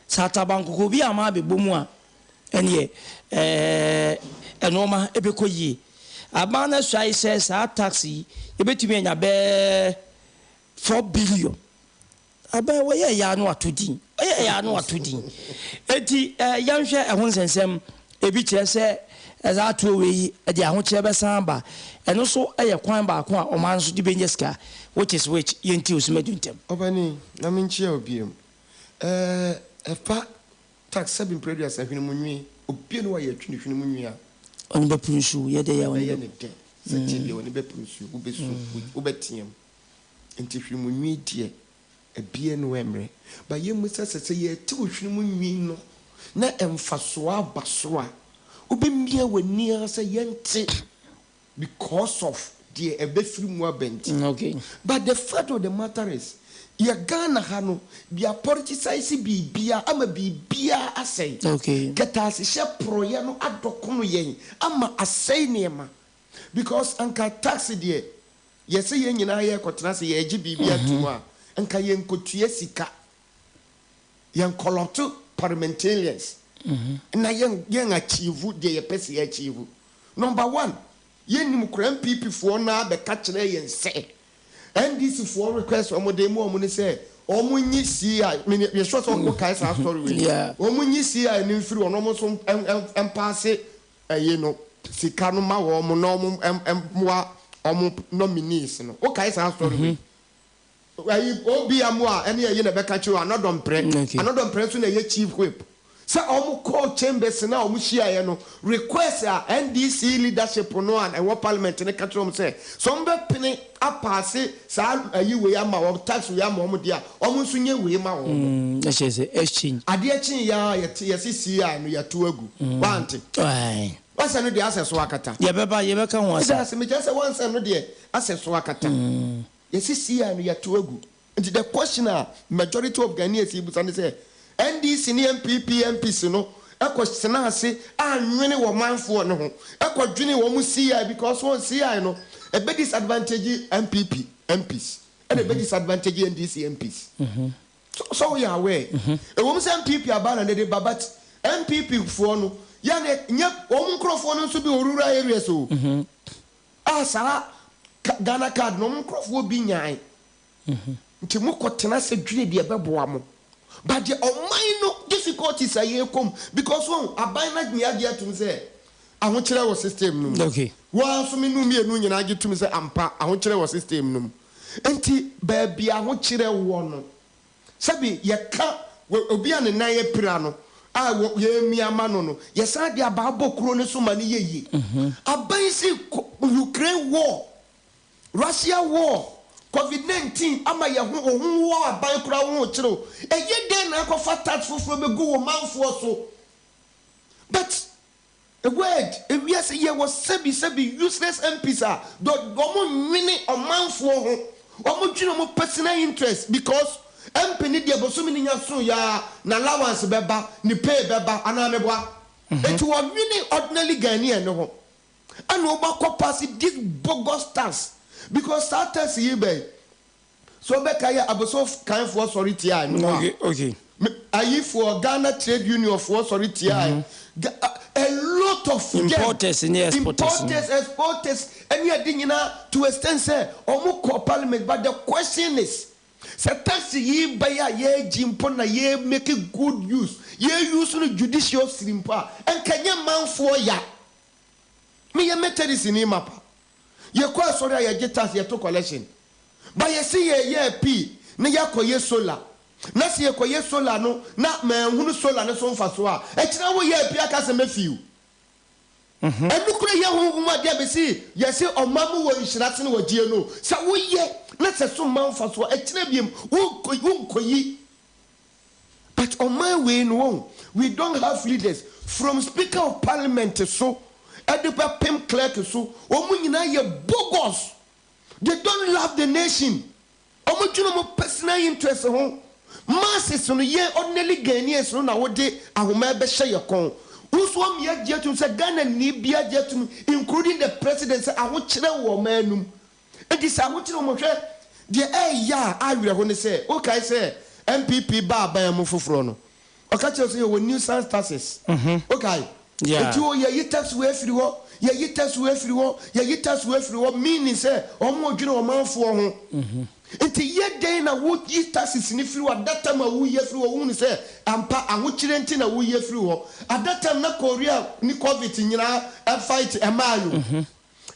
saa tabanko bi ama bebomu a ene enoma ebekoyi abana swai se saa taxi ebetumi enya be 4 billion aba wo ye ya no atodi eti yanhwe ehon sensem ebi kire se eza to we de ahokye be samba eno so eye kwan ba ko a oman so de benyeska which yenti osmeduntem obani na minchie obiem efa tax sabin produce ahwene munwi obie no ye twini hwene munwi a oni be punsu ye de ya oni be de se tibi oni be punsu ubesu ubetiem enti hwene munwi die ebie no emre ba ye musa sese ye ti hwene munwi no na emfaso abaso a ubemia wania se yente because of the ebefiri mu abenti. Okay. But the fact of the matter is ya Ghana hano bia politicize bibia ama bibia asay. Okay. Keta se proye no adokono yen ama asay nema because anka tax de yese yen nyina ye kotena se ye gi bibia tumu a anka yen kotue sika yen koloto parliamentarians na yen achieve de ye pese ye achieve. Number 1 yen nim kran PP fo na be ka kire yen se NDC for request omodemu omu ne se omunyi CI me ye sure so ko kai sa story we omunyi CI ni mfiri onomo so empase ye no sika no ma wo mo no mo emwa omo nominees no o kai sa story we ayi obi amu a ene ye na be ka kire anodom pre so na ye chief whip sa omu call chambers na omu shia no request a NDC leadership no and parliament ne catch them say some be pini apase sa ayi we ama o tax we ama omu dia omu nso nye we ma wo exchange ade chin ya yesi CI no ya to agu wanti wasa no de access wakata ye beka ho asa se me just say once no de access wakata yesi CI no ya to agu and the question majority of Ghanaians ibu say NDC ni MPs no ekosena ase anwene wo manfo ne ho ekodwene wo mu CI because one CI no a big disadvantage MPs and a big disadvantage NDC MPs so we are aware e wo mu say MPP abana ne de babat MPP fo no ya ne nya wo mu nkrofo no so bi rural areas so asa Ghana card no mu nkrofo bi nyan nti mu kotena se dwene de beboa mo but the no difficulties are here come because one aban na me ade atum say ahokere wo system no okay wa so me no me enu nyina age tum say ampa ahokere wo system no enti ba bia ahokere wo no sabi ye ka obi an na ye pira no a ye miama no ye sa de ababo kuro ne so mane ye aban si Ukraine war Russia war COVID-19 ama ye ho war aban kura ho kire eye den na ko fatat foforo be go wo manfo so but a word if yes ye was sebi useless MPs are do mo nwini o manfo ho o mo dwino mo personal interest because MP ni de bosomi ni nyaso ya na allowance beba ni pay beba ana meboa it was really ordinary Ghanaian no ho and oba ko pass this bogus stance because starters yi be so be kaya aboso kan for sorry tia no okay ayi for Ghana Trade Union for sorry tia a lot of importers and exporters and you are to extend say omo parliament but the question is taxi ye buy ye jimpo na ye make good use ye use no judicial simpa and kanya man for ya me ye methodist in mapa ye kwa sorry ya get tax ye to collection but ye see ye p na ya koye solar na see ye koye solar no na manhunu solar no so mfa so a e kira wo ye p aka se mafiu edukure ye hu ma dia be see ye see omamu wo insurance no wodie no sa wo ye na se so manfa so e kira biem wo koyi but on my way no we don't have leaders from speaker of parliament so edipa pem clerk so omu nyina ye bogus they don't love the nation omu tuno mo personal interest ho masses no ye ordinary Ghanaians no na wo de ahoma be hye ye kon whoso me agiatum say Ghana ni bia agiatum including the president say ahokere wo manum enti say ahokere mo hwe de ya awere ho ne say okay say MPP ba ban mo foforo no okay say wo new sans taxes okay yeah enti o ye tax we afiri ho ye tax we afiri ho ye tax we afiri ho meaning say omo dwene o manfo ho enti ye den na wo yi taxes ni firi wa data ma wo ye firi wo hu say ampa ahokire enti na wo ye firi ho adata na Korea ni COVID nyina fight emayo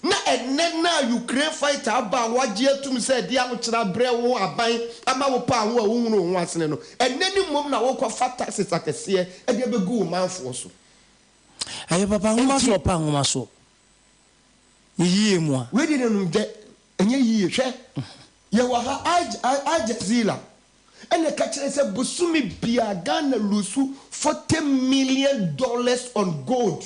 na enne na Ukraine fight aba waje atum say dia ahokira bre wo aban ama wo pa ho a wo hunu ho asene no enne ni mom na wo kwa taxes akese e de begu manfo so ayo papa homa so pa homa so yiye mu a we didn't know de enye yiye hwe ye wa ha Aljazeera ene ka kire se busumi bia Ghana lusu $40 million on gold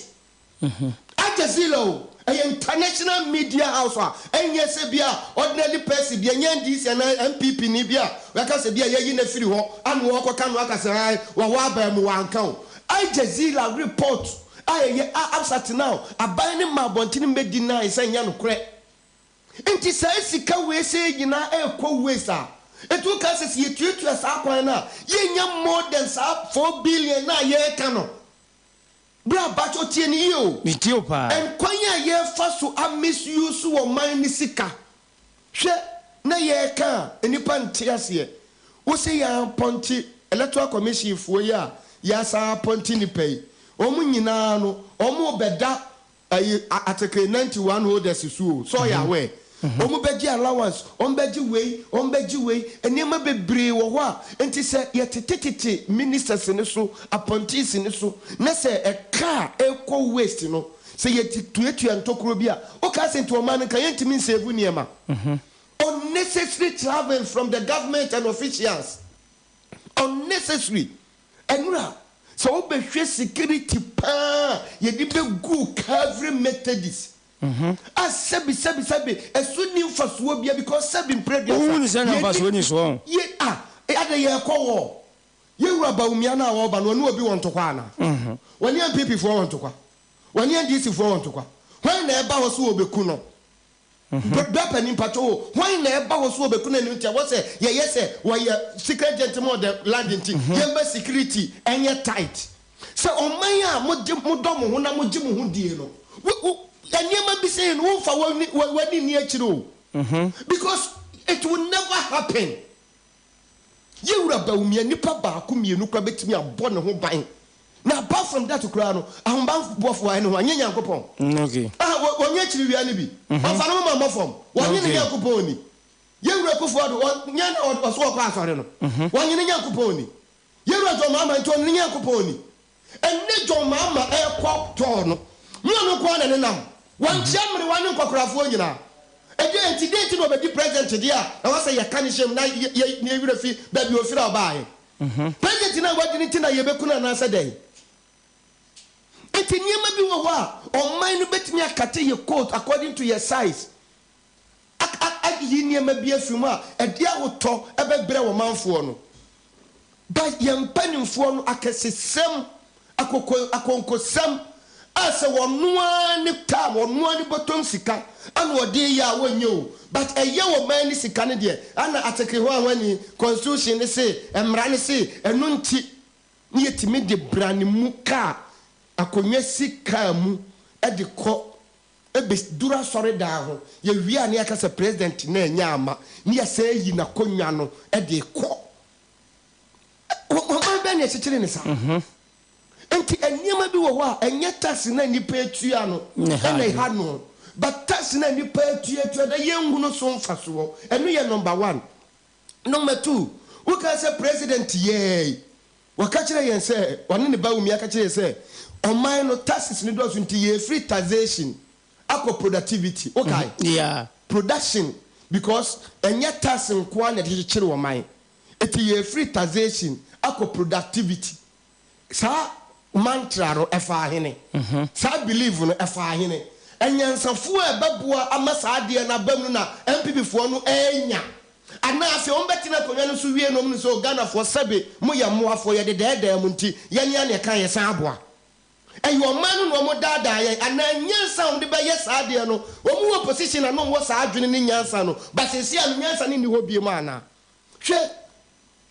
Aljazeera an international media house enye se bia ordinary person bia nya DC na MPP ni bia we ka se bia ye na firi ho anu wo ka no aka se wa wa ba mu wanka o Aljazeera report aye upset now aban ni mabonti ni medi na isa nya no kure enti sa sika we se nyina ekọ wesa etu ka se ye tutu sa kwan na ye nya more than 4 billion na ye ka no bra ba cho tie ni yo mi tie pa en kwanya ye fa so a misuse wo man ni sika hwe na ye ka enipa ntiase wo se ya ponti electoral commission fo ya sa ponti ni pay omu nyina no omu beda article 91 holders so ya we omu beji allowance ombeji we enema bebre wo ho a enti se yetetete ministers ne so appointees ne so na se e car equal waste no se yetuetua ntokoro bi a o ka se nto man kan yentimi save niema unnecessary travel from the government and officials unnecessary enura so obehwe security pa ye di be go every methodist sebi esu ni mfaso bia because sebi mpredia who ni sana mfaso ni so ye ade ye kowo ye wura ba umia na wo ba no nu obi won tokwa na woni MPP fo won tokwa woni NDC fo won tokwa when na eba wo so obeku no Bapa ni pato when na eba wo so obeku na ni ntia wo se ye se wo ye secret gentleman the landing team ye security enye tight so oman a mo dom ho na mo gi mo ho die no Anyama be saying, "Oh, for one in near because it will never happen." yewura bawumia nipa baako mienu kra betimi abɔ ne ho ban na apart from that kra no ahomban bɔfo wa ne ho anya Nyankopɔn okay wonye chiri wia ne bi ɔfa no ma mɔfom wonye ne Nyankopɔn ni yewura kofo do nya na ɔso ɔkɔ asɔre no wonye ne Nyankopɔn ni yewura jo mama nto ne Nyankopɔn ni enne jo mama ɛkɔ tɔ no no ko na ne nam wan chamre wan nkɔkrafo nyina ede enti no be di president dia na wasa ye kan shem na ye wura fi ba bi ofira obaaye president na wadi ni tina ye bekuna na asa den enti niema bi wo ho a ɔman no betimi akate ye coat according to your size yi niema bi afimu a ede ahotɔ ebebrɛ wo manfo no ba ye mpanimfo no akesesem akonkosem ase wonoa ni tam wonoa ni bottom sika ana ode ya wonyo but eye wo man ni sika ne de ana ateke ho anwani constitution ne se emra ne se enu nti ni yetimi de brane mu ka akonwa sika mu e de kɔ ebe dura sɔre da ho ye wi ani aka se president na enya ama ni ya se yi na konwa no e de kɔ wo ba ne chikire ne sa enti eniema bi wo ho a enye tax na nipa etua no na ha no but tax na nipa etua da yengu no so mfa so enu ye number 1 number 2 who can say president ye waka kire yen say one ne ba umi aka kire say oman no taxes ni do so nti ye free taxation akọ productivity okay yeah production because enye tax nko na de kire oman eti ye free taxation akọ productivity sa mantra no efa ahene sa believe no efa ahene enyansafo ebeboa amasade na bamnu na MPP fo no enya ana afi on betina konwa no so wie no mu so Ghana fo sebe mo ye moafo ye de mu nti ye nya ne kan ye san aboa eyo man no mo dada ye ana nyansa on de be ye saade no o mu opposition na no wo sa adwene ni nyansa no but se sia nyansa ni ho bie mu ana hwe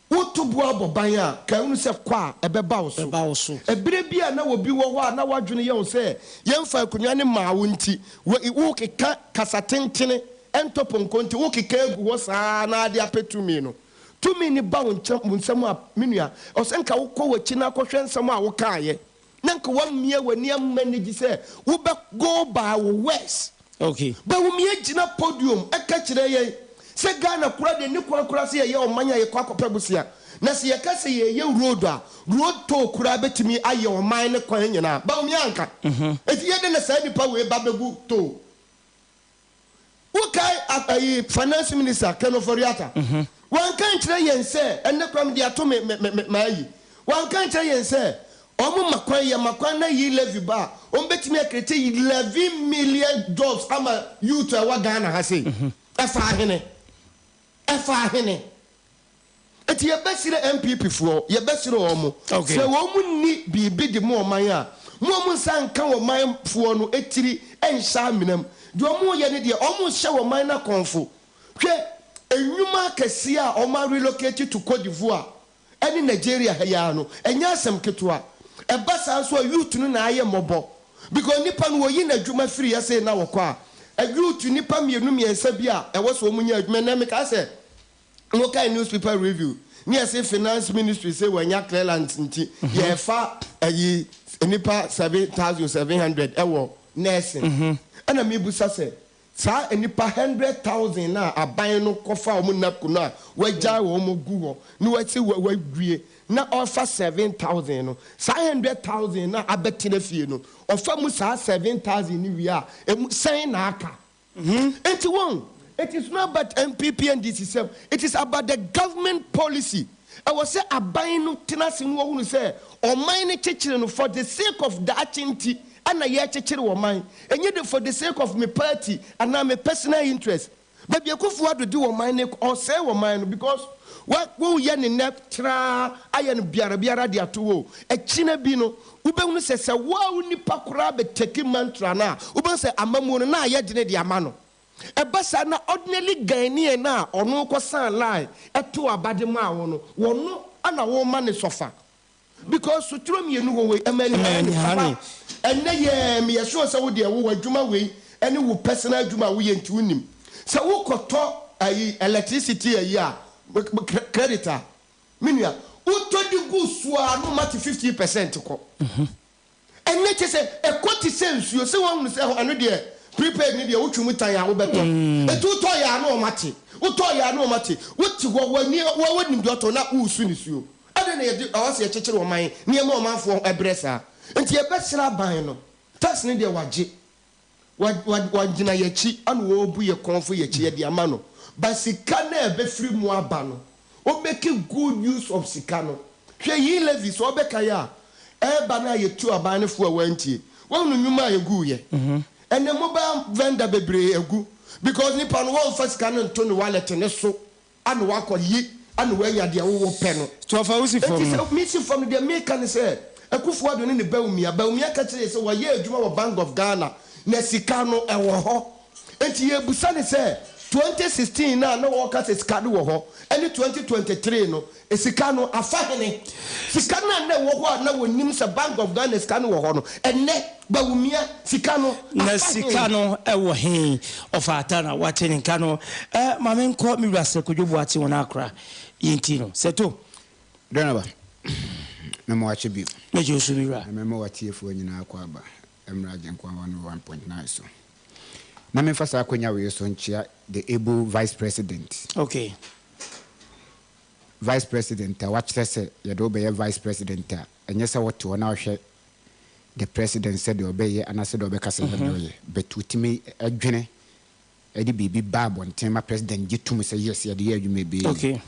wotubu aboban a ka unu se kwa ebeba wo so ebire bia na wobi wo ho a na wadwene ye wo se yemfa akunwa ne ma wo nti wo keka kasatentene entoponko nti wo keka egu wo saa na ade apetumi no tumi ni ba wo nsam a menua o se nka wo kɔ wachi na kɔhwɛ nsam a wo kaaye na nka wo mie wani amanigi se wo be go by wo west okay ba wo mie gina podium eka kire ye se Ghana kura de ni kura se ye omanya ye kwa kopebusia na se ye kase ye road a road to kura betimi aye oman ne kwan nyina ba umi anka eti ye de na sa nipa we ba begu to ukai finance minister Keno Foriata wan kan kire yen se enne kwam de ato me yi wan kan kire yen se omo makwan na yi levy ba on betimi akrete $11 million ama youth wa Ghana ha se efa hene eti ye besire MPP fo ye besire omo se wo mu ni bibi de mo man a mo sanka wo man fo no etiri enhya menam de omo ye ne de omo hye wo man na konfo hwe enwuma kase a omo relocate to Cote d'Ivoire eni Nigeria ya no enya asem ketwa ebasa so youth no na aye mobo because nipa no yi na adwuma free ya say na wo kwa youth nipa mienu miensa bi a ewo so omunya adwuma na me ka say no kind newspaper review near say finance ministry say wanya clearance nti ye fa ayi nipa 7,700 ewo nursing ana me busa say sa nipa 100,000 na aban no kofa o mu napku no a wagya wo mo gu ho ni wati wagwie na offer 7,000 no sa 100,000 na abetina fie no offer mu sa 7,000 ni wi a sen na aka enti won. It is not about MPP and DCSM. It is about the government policy. I was say abayin no tenasi no who say o mine chechire no for the sake of that chinti ana ye chechire o mine enye for the sake of my party and my personal interest. But be akufu ado do o mine or say o mine because what wo ye ne neptra aye no biara de ato e chine bi no ubehunu se wo nipa kora be take mantra na ubehunu se amamu no na ye de ne de amano ebasa na ordinarily Ghanaian na ono kosan line eto abade ma wono wono ana wo ma ne sofa because suturo mienu wo we emani enne ye me yeso se wo de wo adwuma we ene wo personal adwuma wo ye nti unim se wo koto ayi electricity ayi a creditor Minua, uto di go swa no mati 50% ko. And let us say a quantity sense you say one say anu de prepared ni de utwu mutan ya wo beto. Etu to ya no mati. Uto ya no mati. Wuti wo ni wo nim de to na usu ni suo. Ade na ye awase ye chekere wo man ni ema o manfo ebresa. Enti ye besra ban no. Tas ni de waje. Wajina ye chi anu wo bu ye konfo ye chi ye de ama no. Ba sika na ebe free mu aba no. O make good use of sika no. Hwe yi levi so obeka ya. Eba na ye tu aban ne fo awantie. Wonu nwuma ye gu ye. Ene mobile vendor bebre egu because nipa no won first can nto no wallet ne so anu wakoyi anu wanya de wo pe no. To fa usi from. It is me si from the make can say Akufo Addo ne baumia ka kire say waye adwuma wo Bank of Ghana na sika no ewo ho. Enti ye busa ne say 2016 na wo ka sika do wo ho ene 2023 no esika no afahene sika na wo ho na wonim se Bank of Ghana sika no wo ho no ene baumia sika no na sika no ewo he ofata na wate ni nka no mame nko mi wase kodwobu ate wona akra yenti no seto Donaba na mo ache bi na je osumira na me wate efu nyina akwa aba emra je nkwa 1.9 so na me fasa akonya we so nchia the able vice president. Okay. Vice president watch say you do be vice president and yes what to na hwe the president said obey and I said obeka say no but utimi adwene edi bibi bab on tema president gitum say yes ya de adwuma be. Okay.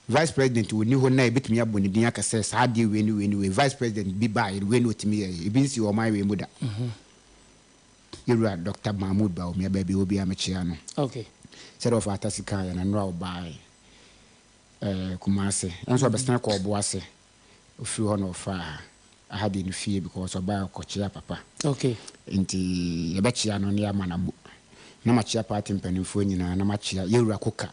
Vice president we ni ho na ebetumi aboni din aka say sa de we vice president bi ba we no timi e bi nsi o man we muda. Yura Dr. Mahmoud Ba me baby obi amechia no. Okay. Said of atasika ya na nra obai Kumase enso abestan ko oboase ofiri ho no fa ahadi no fie because obai kochia papa. Okay. Nti yebechia no ne amanabu na machia party mpanimfo nyina na machia yewura koka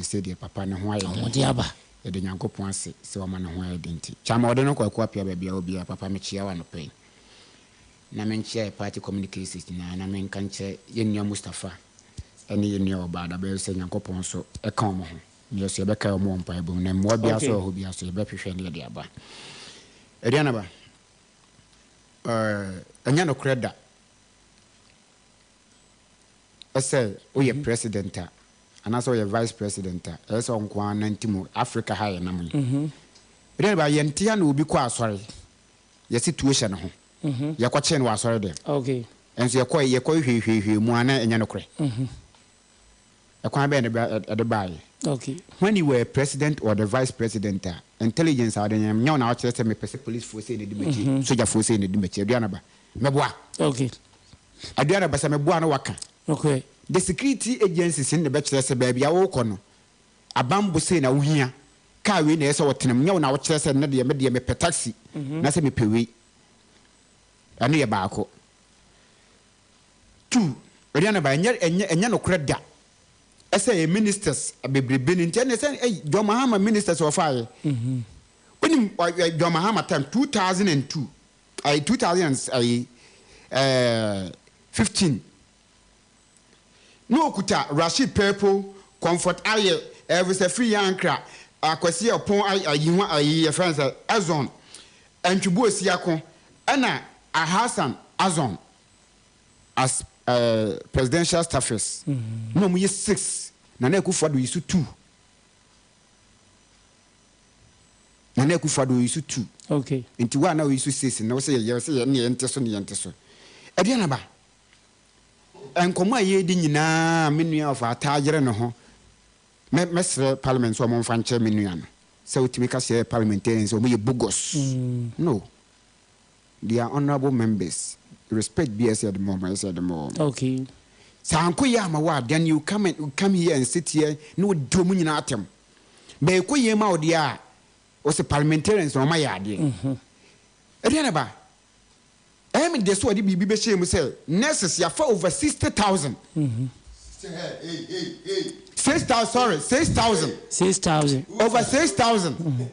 se de papa ne ho aye odi aba ye de nyankopon ase se o ma ne ho aye de nti chama ode no kwa pia ba bia obi papa mechia wa no pen na menchia party communications na menkanche yenua Mustafa ene yenua Obada be se nyankopon so e kan mo ho yes ye be ka mo mpa ebom na mo bia so ho bia so ye be hwehwe ne de aba eriana ba anya no kreda ese o ye president and also ye vice president ese on kwa nantimo Africa high na mo eriana ba ye ntia na obi kwa asore ye situation ho ya kwa chen wa asore dem. Okay. Enso ye kwa hwehwehwe mu ana enya no kre ekwan be ne de bae. Okay. When you were president or the vice president, intelligence are the name na watch say me police force in the mechi, soldier force in the mechi. Aduana ba. Meboa. Okay. Aduana ba say meboa no waka. Okay. The security agencies in the bachelor say baby awoko no. Abambo say na wuhia. Ka we na say wotenem nya na watch say na de me pe taxi. Na say me pewe. Anu ye baako. 2. Aduana ba enya no kreda. I say ministers bebrebe ni ntia say John Mahama ministers of fire when John Mahama time 2002 2015 no kuta Rashid Purple Comfort aye every say free yankra akwasi opon ayiwa ayi friends Azon antwubo siako ana Hassan Azon as presidential staffers no mu 6 na Akufo Addo yisu 2 na Akufo Addo yisu 2 okay nti wa na yisu 6 na wo say ye ne yente so e dia na ba enkomo aye di nyina menua of atagere no ho mesre parliament so mo mfa nche menua no say utimi ka say parliamentarians o mo ye bogus no they are honorable members. Respect BS at the moment, Okay. Sanko Yama, then you come here and sit here, no domin atom. Beko Yama, dear, was a parliamentarian on my idea. Renaba. I mean, that's what the BB shame say. Necessary for over 60,000. 6,000, sorry, 6,000. 6,000. Over 6,000.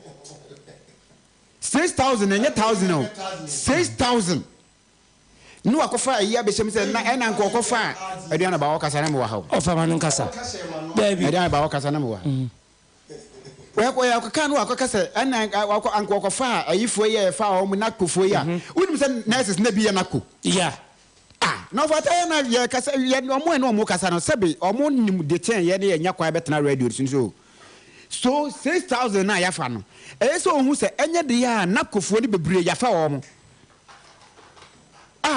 6,000 and 1,000. 6,000. No akofa iya be shem say na ena nko akofa aduana ba wakasa na me wa ha ofa manu kasa baby aduana ba wakasa na me wa ya ko kan wa ko kase ana anko ko fa ayifo ye fa o mu nakofo ya unim se nurses na bi ya nako yeah no fata ya na ye kase ye no mo kasa no sebe o mo nim de ten ye ne ye nya kwa betena radio so 6,000 na ya fa no so hu se enye de ya nakofo ni bebre ya fa o mo I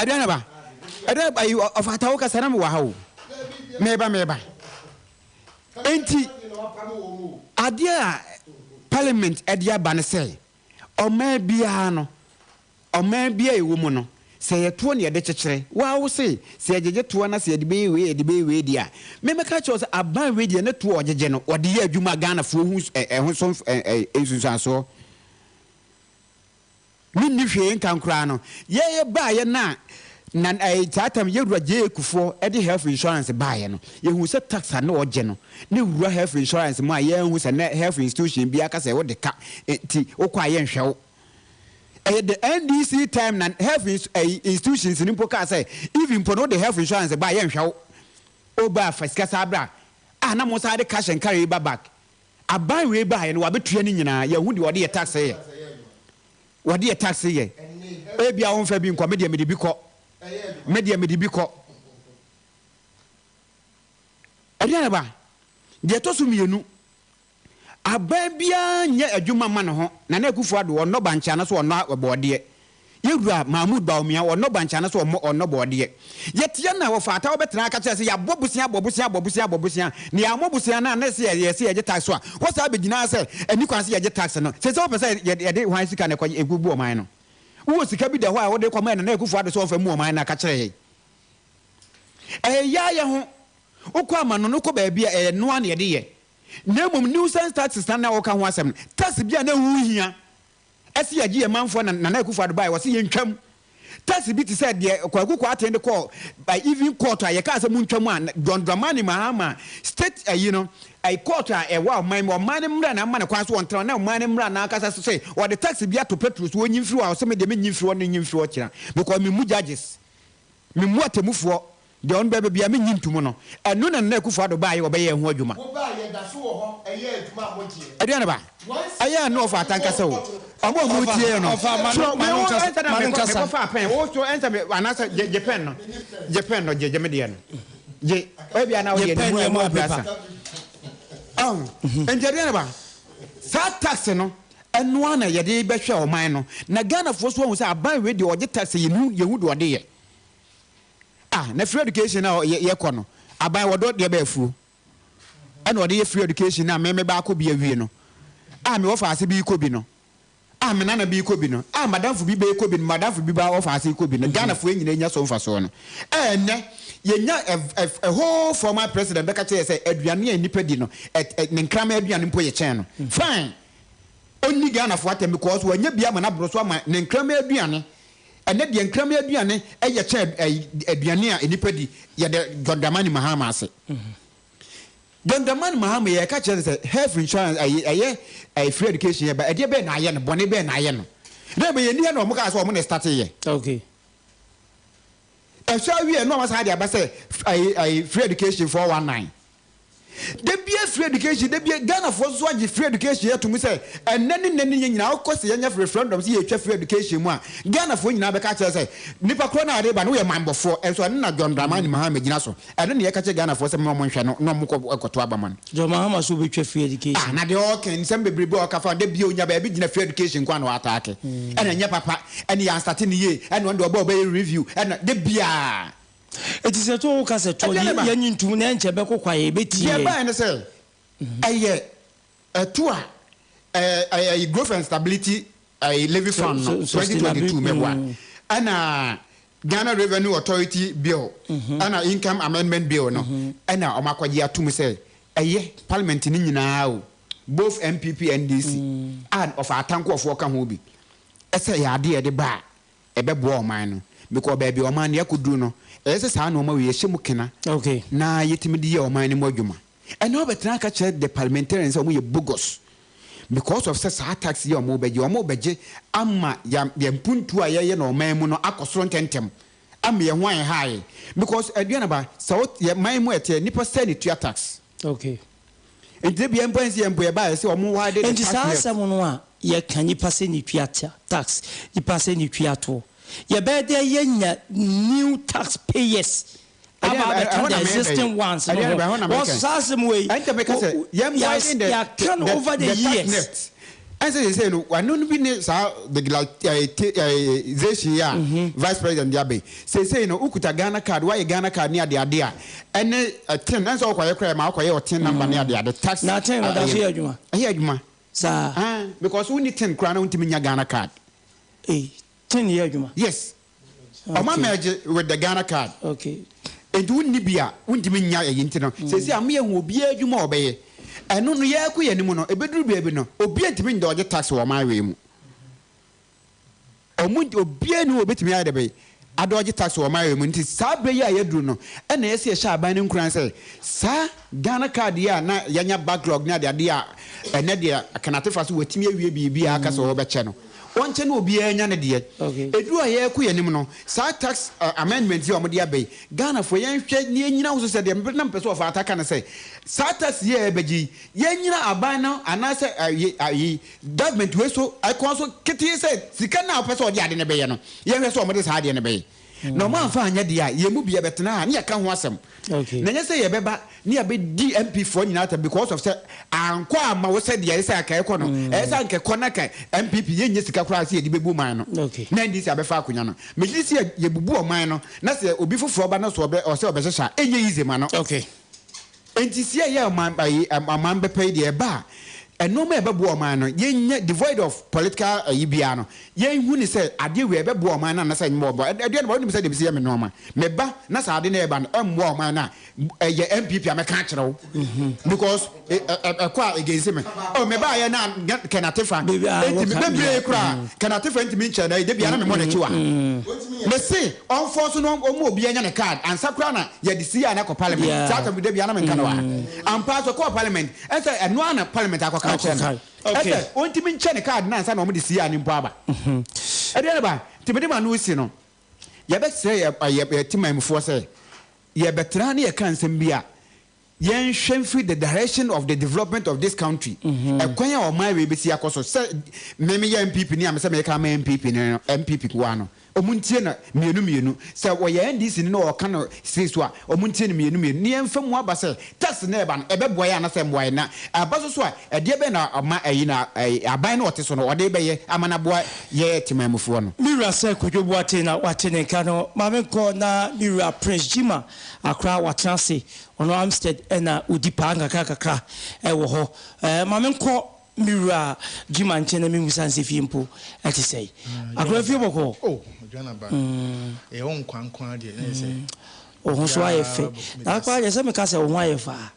don't know. Of Atauka Sanam Wahoo. Meba. Enti Adia Parliament Adia Banase. Or maybe ano. Or maybe a woman. Say a 20 a deche. Wow, say a jet one as the bay dear. Member catchers are by radio network general or dear Juma Ghana for who's a so. Minni hwe nkan kra no ye ba ye na tatam ye wura je ekufo e de health insurance ba ye no ye hu se tax na oje no ne wura health insurance ma ye hu se na health institution bi aka se wo de ka ti okwa ye nhwewo the NDC time na health institutions ni poka say even for no the health insurance ba ye nhwewo oba fasika sabra na mo sa de cash and carry back aban we ba ye no wa betua ni nyina ye hu de wo de tax ye what a taxi ye? Maybe I won't be in comedy medibico. Media medibico. Adiaba, the Tosumi, a baby, a Juma Manaho, Nanakufa, or no banchanas or not a body. You grab Mahmoud Baumia or no banchanas or no body. Yet Yana of Fata Betraka says, Ya Bobusia, Nia Mobusiana, Nessia, yes, a taxwa. What's I begin to say? And you can see a taxano. Says over said, yet, why is can a good woman? Who was the cabinet while they command and echo for the sofa more minor catche? A ya, Okama, no baby, a no one idea. No nuisance taxes stand now, can was some. Taxi be no here. As a man for Nanaku for the buy was seeing come. Taxi bit said, the Kwaku attend the call by even quarter, a casa munchaman, Don Dramani Mahama, state, a quarter, a wow, my more money run, a man across one town, now money run, as to say, or the taxi be to Petrus when you through our some of the men you through one in future, because me judges. Me what to move for. Don't baby, I mean to mono, and none and neck for the buy or bay and Wajuma. I know for a tanker so. I won't move here. No, also answer me and answer Japan or Jamedian. Maybe I know more better. And Janaba, that taxino, and one a day better or minor. Nagana first one was a buy radio or the taxi you would or dear. Na free education na ye kono aban wodo de ba fu ana wode ye free education na me ba ko bi awie no me wo fa ase bi ko bi no me nana bi ko bi no madam fu bi be ko bi no madam fu bi ba wo fa ase ko bi no Ghana fu enyina nya so mfa so no ne ye nya a whole former president be ka che say aduane anipa di no ne nkrama aduane mpo ye chen no fine onni Ghana fu atem because wo nya bia ma na bro so ma ne nkrama aduane and then the encrame aduane eye che aduane a enipa di ye de Gondamani Mahama ase Gondamani Mahama ye ka che say health insurance aye free education ye ba e de be na aye no bone be na aye no na be ye ni na o mo ka so o mo na start ye okay e so wi no ma sa de aba say aye free education 419 de bia free education de bia Ghana for so age free education ya to me say enani nyina akose yanya referendum say ye free education mu a Ghana for nyina be ka che say nipa kro na ade ba no ye mambofo enso na John Dramani Mahama gina so ade ne ye ka che Ghana for say mo nhwe no mo koto abaman John Mahama so be free education na de okay nsem bebrebe o ka fa de bia onya ba bi gina free education kwa no atake ena nya papa ena ya start ni ye ena won de oba review ena de bia it is a to case to yanyin tu na enche be kokwa ye beti ye ba na say aye to a growth and stability a levy fund 2022 mebwa ana Ghana Revenue Authority bill ana income amendment bill no ana o makwaji atum say aye parliament ni nyina o both MPP and DC and of atanko of work ho bi ese ya de de ba e be bo o man no because baby o man ya kudu no ese sa na o ma we yehemu kena okay na yetimi di ye o man ni mo adwuma and no betra ka che the parliamentarians o mo ye bogus because of sa tax ye o mo beje ama ya mpuntu a ye no man mu no akosoro ntentem ama ye hwan high because aduana ba so ye man mu ete nipa send to tax okay enti bi empansi empo ba say omo wide the tax enti sa no a ye kan nipa se ni tuata tax nipa se ni tuato ye be de ye nya new taxpayers about the existing ones was sasem way enti make say ye widen the over the years. And say no, one no be the like ya vice president Diabe. Say no, ukuta Ghana card, why Ghana card near the idea. And a 10 and so quite crime, or 10 number near the tax. Not 10, that's here, Juma. Here, Juma. Sir, because we need 10 crown to mean your Ghana card. 10 years, Juma. Yes. A man with the Ghana card. Okay. And wouldn't be a wouldn't mean ya internal. Says, I'm here will be a Juma obey. And no ya ku ye nimu no ebeduru baby no obi antimi ndo oje tax wo man we mu obi ani obetimi ade be ado oje tax wo man we mu nti sa be ya yaduru no e na yesi sha aban ne nkuran say sa Ghana card ya na yanya backlog na de a ene de kanate fa so watimi awie bibia aka so wo be che no onche na obi anya ne de edu a ye ku ye nimu no sa tax amendment ye omde abai Ghana fo yen hwe ne nyina wo so se de na mpeso of ataka na say sa tax ye ebeji yen nyina aban na anase government we so icon so kiti say sika na opeso ode ade ne be ye no ye hwe so omde sa ade ne be no man fa anya de a ye mu bia betena ne ka ho asem na nya say ye beba ne ya be DMP for nyina ta because of say anko ama wo say de ye say aka ekọ no e say anke kọ ka MPP ye nye sika kura say ye di bebu man no na ndi say abefa akonya no me di say ye bubu o man no na say obi foforo ba na so obe o say obehyeha enye easy man no enti say ye man be pay de ba no me be bo man no ye devoid of political ibia no ye hu ni say ade we be bo man na say mo bo ade no be say de be say me no ma me ba na say ade na e ba no mo man na ye MPP ameka kire because kwa against me me ba ye na Kenatefa enti me bebre kura Kenatefa enti me nche na de bia na me mo na chiwa me say on force no mo obi anya ne card ansa kura na ye de see na ko parliament sa ka de bia na me nka no wa am pass ko parliament e say eno na parliament akwa okay ontimi nche ne card na nsa na mo de see ani mpo aba e de ba timede ma no si no ye be say ye timamfo say ye betra na ye kan sem bia yen hwemfi the direction of the development of this country ekwan ya o man we be si akoso say me ye MPP ni am say me ka ma MPP ni MPP kwa no omuntie na mienu say wo ye NDC ni no o kan say so a omuntie ni mienu ni emfa mu aba say tax na eba no ebeboa ya na say mboa na abaso so a ede be na ama ayi na aban na ote so no ode be ye amana boa ye timamfo no mira say kodwobu ate na wate ne ka no mame ko na mira Prince Jima akra watrase ono Amstead na odipa kakaka ewo ho mame ko mira Jima nchene mi musanse fiempo ati say akra fie boko Joanna ba e won kwankwan de na say o ho so ayefe na kwa je se me ka se o ho ayefa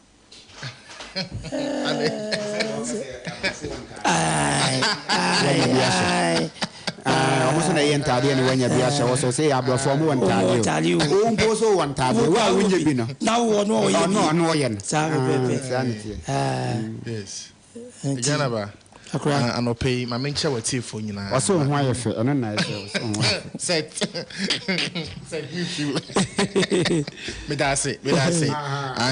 almost na yen tade ne wanya bia sha so say abrofo mo wantade o mpo so wantade wa wunye bi no na wo no ye no ye no sa pepe yes Joanna ba anope ma mencha wati fo nyina waso ho ayefe eno na set me da say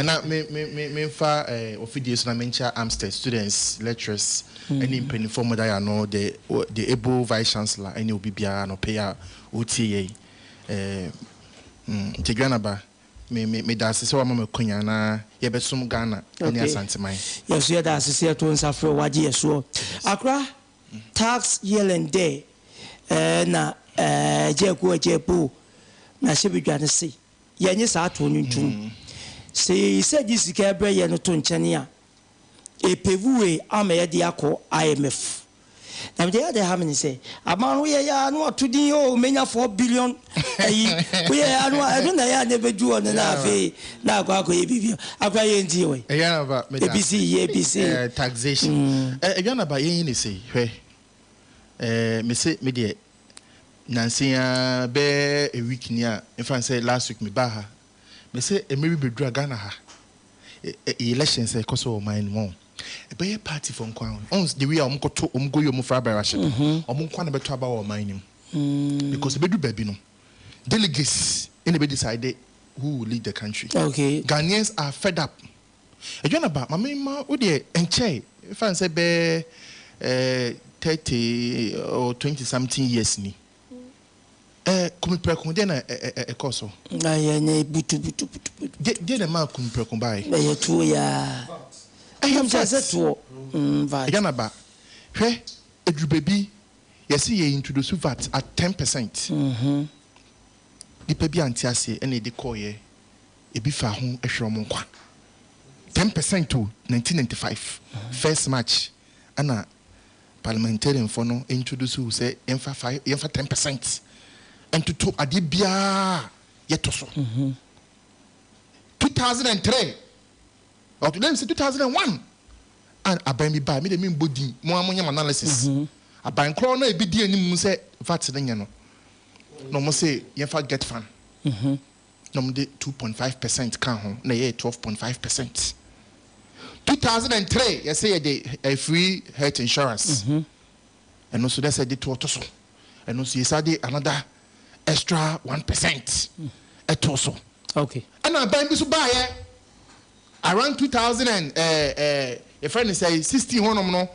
na me fa offidies na mencha Amstead students lecturers any penny form that you know the able vice chancellor any obibia anope ya OTA Ghana ba me da say so mama konya na ye besum Ghana any asanteman yes ye da say to nsafre waje yeso akra tax year and day na jepo na shebidwane se ye nyi sa to nwuntum se jisika bre ye no to nchene a epevuwe ameye de akọ IMF na me dey ha me say amanu ye ya no atudin o menya 4 billion ayi we ya no edu na ya ne bedu on na afi na akọ ye bibio akwa ye nti we e yana ba me ABC taxation e yana ba ye ni say hwe me say me dey nansia be a week ni a in fact say last week me ba ha me say e me bi bedu Ghana ha election say koso o mine mo e be party for nkwan on the way am koto go yo mu fra baraship am nkwan na beto aba o mine because be do baby no delegates in be decide who will lead the country. Okay, Ghanaians are fed up Again about Mamma, would ye enche if I say be 30 or 20 something years ni. Kumi prekun de na ekoso. Na ye ne butu. De na ma kumi prekun bai. Na ye tu ya. Ayam just to. Again about. Hwe edru baby. Yes, ye introduce VAT at 10%. The baby antiase and the coye a bifa home a shroom 10% to 1995. First match, and parliamentarian for no introduce who say for 10%. And to Adibia yetoso. 2003 or to them say 2001. And I buy me by me the mean body more analysis. A bank corner be dear ni say VAT no. No mo say yefa get fan. No mo de 2.5% can home na ye 12.5%. 2003 you say a free health insurance. And also they said the two so. And also you said another extra 1% at also. Okay. And I buy me so buy around 2000 and a friend say 60 no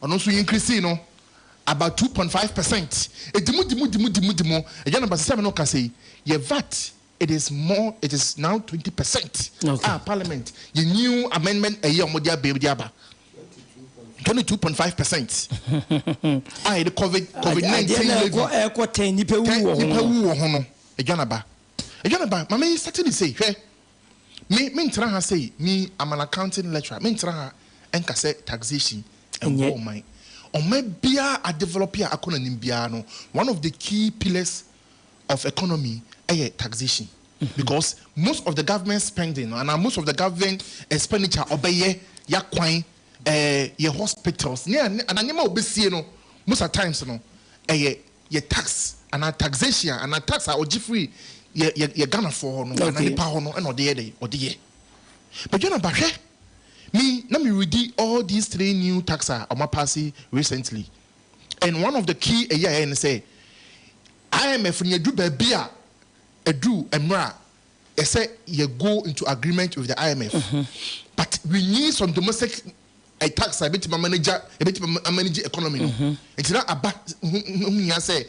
and also increase no about 2.5%. Dimu. Again, about 7 no can say your VAT. It is now 20%. Okay. Parliament. Your new amendment a year modia baby diaba. 22.5%. The COVID-19. Again about. Mama started to say, hey, me intraha say me I'm an accounting lecturer. Me intraha enka say taxation and all my. Or maybe a developer economy. One of the key pillars of economy is taxation. Because most of the government spending and most of the government expenditure obey ya coin your hospitals. And most of the times your tax and a taxation and a tax are free you gonna for no and power no and or the but you know about let me read all these 3 new taxes on my passing recently. And one of the key and say IMF when you do baby a do emra say you go into agreement with the IMF. But we need some domestic tax a bit manager manage economy. It's not about say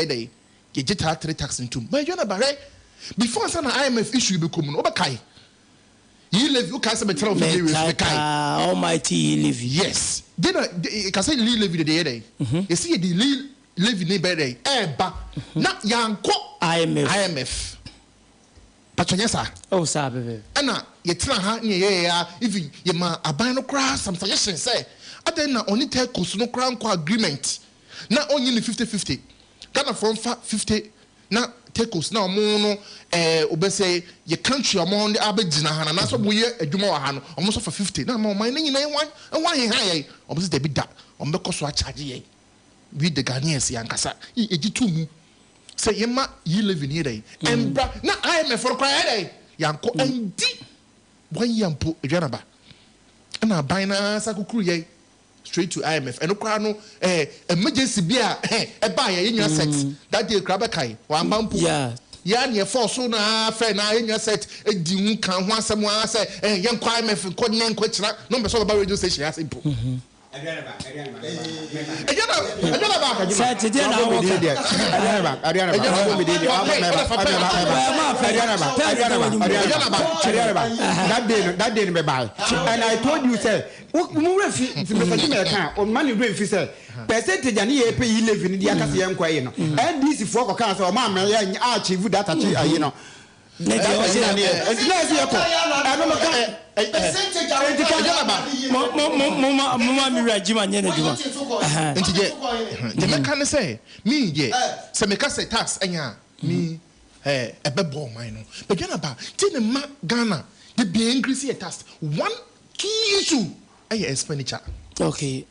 day you get 3 tax into. But you know about before some IMF issue become overkai. You live, you can't say better of the almighty live. Yes. Then you can say live the day. You see the live in the day. Not young IMF. But yes, sir. Oh, sir, baby. Anna, you tell her, if you ma a buy no cross, some suggestions say. I then only take no crown agreement. Not only 50-50. Ghana from 50. Now take us now mono obese your country among the abegina hana na so boye adwuma wa ha no almost for 50 na ma man ni nan wan he high obese dey be da on be koso a charge ye we the Ghanaians yankasa eji tu mu say yema yi living here and na IMF for cry dey yanko endi wan yampo adwanaba na bina sakukuru ye straight to IMF and no emergency bia e ba ye nya set that day crab kai wan bampo ya ne force na fe na nya set e di hu kan ho asem wa say ye nkwa IMF ko ne nkwa kira no be so ba radio station ya simple Adriana that day me buy and I told you say money percentage ani ye pay you live in the akase ye nkwa ye no NDC for ko kan say o ma me ye achieve that achieve you know Mama Mirajima Yeneduma. The mechanic say, me, ye, Semeka say tax, anya, me, a bebo mine. But Ganaba, Tina Ghana, the be increasing a tax. One key issue, expenditure. Okay.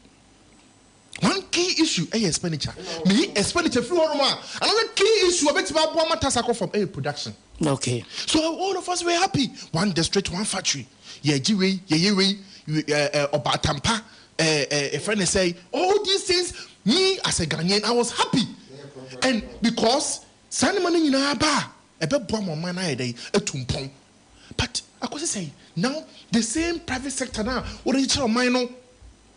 One key issue, expenditure. Me, expenditure through another key issue, a bit about one task from a production. Okay. So all of us were happy. One district, one factory. Yejiwe, Obatampa, a friend say, all these things, me as a Ghanaian, I was happy. And because Sandy money in our bar, a bit bomb on my day, a tumpong. But I say now the same private sector now, what are you minor?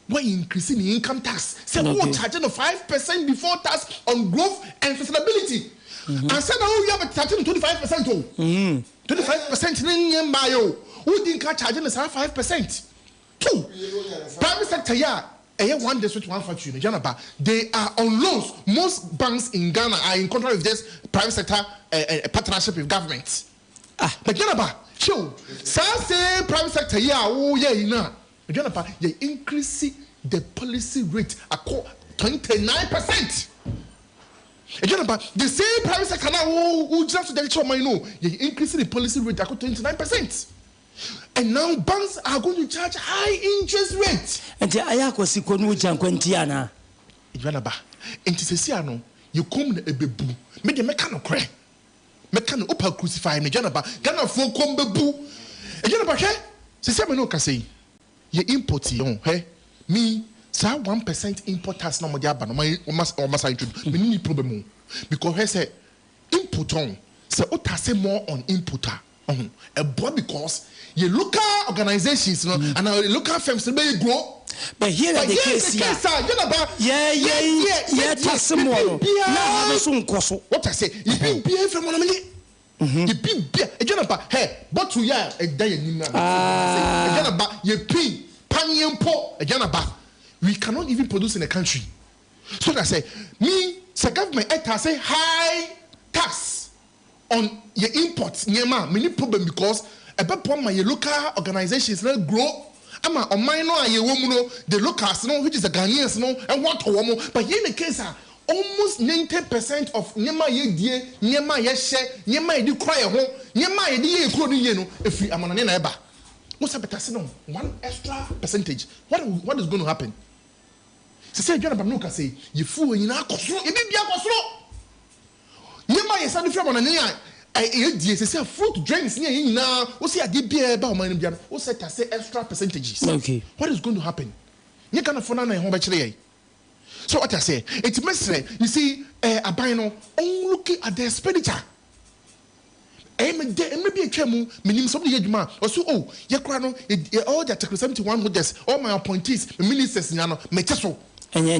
We're increasing the income tax. Say we're charging 5% before tax on growth and sustainability. And said now we have a charging 25%. 25% in bio. Who didn't charging us 5%? 2. Private sector, yeah. One district, one factory. They are on loans. Most banks in Ghana are in contract with this private sector partnership with government. But Janaba, show. Say private sector, yeah, oh yeah, you know. Janaba, they increase the policy rate at 29%. Janaba, the same private sector now who just the actual money know, they increase the policy rate at 29%. And now banks are going to charge high interest rates. And the Ayako Sikonu Janquentiana. Janaba, and Tisiano, you come a bebu, make a mechanic cray. Mechanic upper crucify me, Janaba, Ghana for come bebu. And Janaba, Sissamano can say, ye import yon, hey, me, sir, 1% import tax no more, my almost introduce me problem. Because he said, input on, so what I say more on inputter. A boy because your local organizations, you know, and our local firms may grow. But here the case, yeah, that's more. Now, what I say, you been beer from one minute. You been beer, a general, hey, but to ya a day in a general, you pin, panion po, a general. We cannot even produce in a country. So I say, me, the government, I say high tax on your imports, many problem because a bad point my local organizations let grow. I'm on mine no a woman, the locals no, which is the Ghanaians no, and what a woman. But here in the case, almost 90% of Nema ye dear, Nema ye share, Nema ye do cry a home, Nema ye dear, no, if we am on an neighbor. What's up, no? 1 extra percentage. What is going to happen? So say, John Banuka say, you fool in our cost, you be a cost. Nema ye sadi from on a near. Say fruit drinks near now. What's the idea about my name? What's that? I say extra percentages. Okay. What is going to happen? You can't afford na home actually. So what I say, it's messy. You see, a bino only looking at the expenditure. Maybe a chemu, meaning somebody yedma, or so, oh, Yakrano, all the 71 models, all my appointees, ministers, Nano, Meteso. I will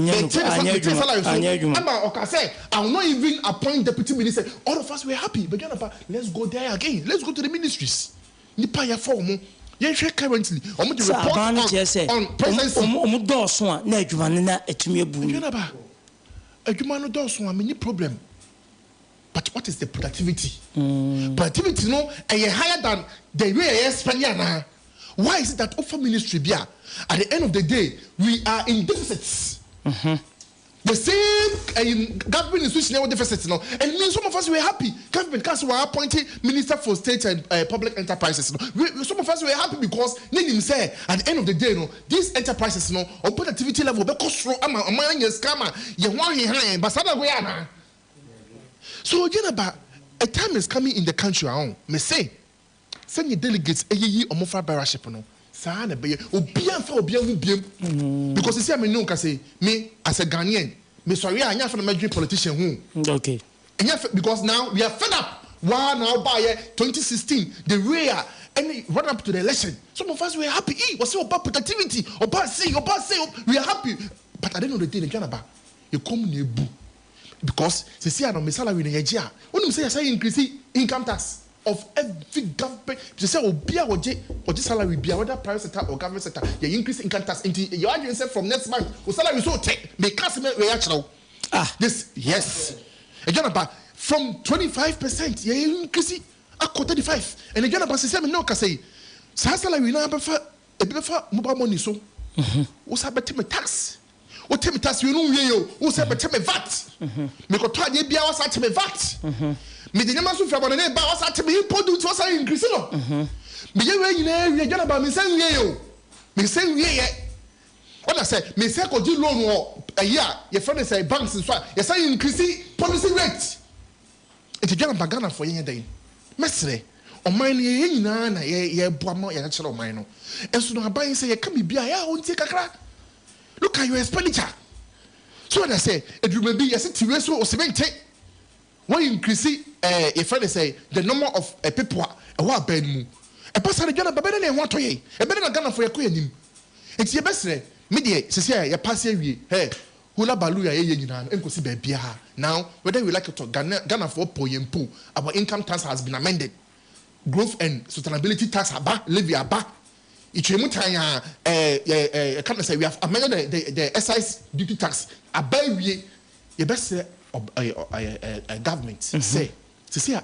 not even appoint deputy minister. All of us were happy. But let's go there again. Let's go to the ministries. Nipaya form. Currently, on presidency. Problem. But what is the productivity? Productivity, no, higher than the way I spend now. Why is it that offer ministry at the end of the day we are in deficits? The same government institution deficits now, and some of us were happy. Government council were appointing minister for state and public enterprises. Some of us were happy because Nidim say at the end of the day, these enterprises, or productivity level, because so a time is coming in the country. I say, send your delegates a year or more for barraship. Because you see, I mean, no, say me as a Ghanaian, me sorry, I'm not from a major politician who. Okay. Because now we are fed up. Why now by 2016, the rear and run up to the election. Some of us were happy. Was about productivity, about say, we are happy. But at the end of the day, the Canada, you come near boo. Because you see, I don't miss salary in a year. When you say I say increase income tax of every government, you say Obia or salary be whether private sector or government sector, you increase income tax into your argument say from next month, or salary so take may customer reaction. This yes. Again about from 25%, you increase it at 35. And again about system no can say salary now prefer mobile money so. What's happening tax? What time tax you know you? Who say but me VAT? Me ko to ade bia wasa me VAT. Me de nyama so fi abon na ba wasa me import duty wasa increase no. Me ye we nyina we gana ba me say we yo. Me say we ye. What I say me say ko di loan wo a year your friend say banks so you say increase policy rate. It gana ba Ghana for ye dey. Mesre o man ye nyina na ye boa ma ye kire o man no. Enso no aban say ye ka me bia ya o ntie kakra. Look at your expenditure. So when I say, it will be yes, it's so or 70. When you increase, if I say the number of people who are bad, e pasa de Ghana babere na ho atoye e be na Ghana fo yakọ yanim enti ye besre me de sese ya pass awie hula balu ya ye nyina enkosi ba bia now whether we like it or Ghana for poyempo our income tax has been amended growth and sustainability tax aba levy aba itwemu tan ya can say we have amended the excise duty tax aba wie ye besre government say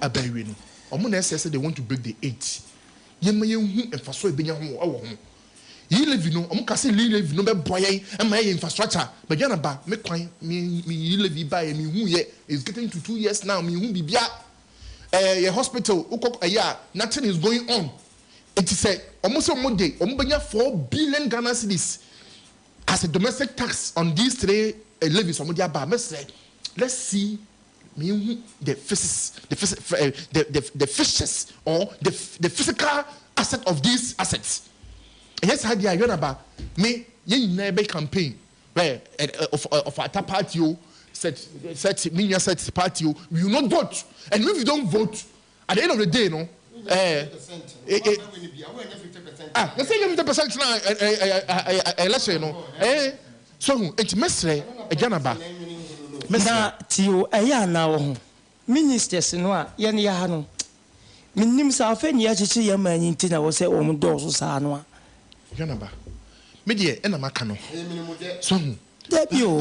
aba wie no omo na say they want to break the 8 ye ma ye hu enfaso ebenya ho ewo ho yi levy no omo ka say levy no be boyen e ma ye infrastructure but Ghana ba me kwan me yi levy ba ye me hu ye is getting to 2 years now me hu bibia your hospital nothing is going on it is almost a day benya 4 billion Ghana cedis as a domestic tax on these 3 levies let's see the fishes or the physical asset of these assets. Yes, I had about me never campaign where of a party set media set party we will not vote, and if you don't vote at the end of the day they say 50% now election so it's mesre Ghana ba na tio eya na wo ministers no a ye ne ya no minnim sa afa ni ya chichi ya manyi ntina wo se o mu do so sa no a Ghana ba me de e na maka no so Debio,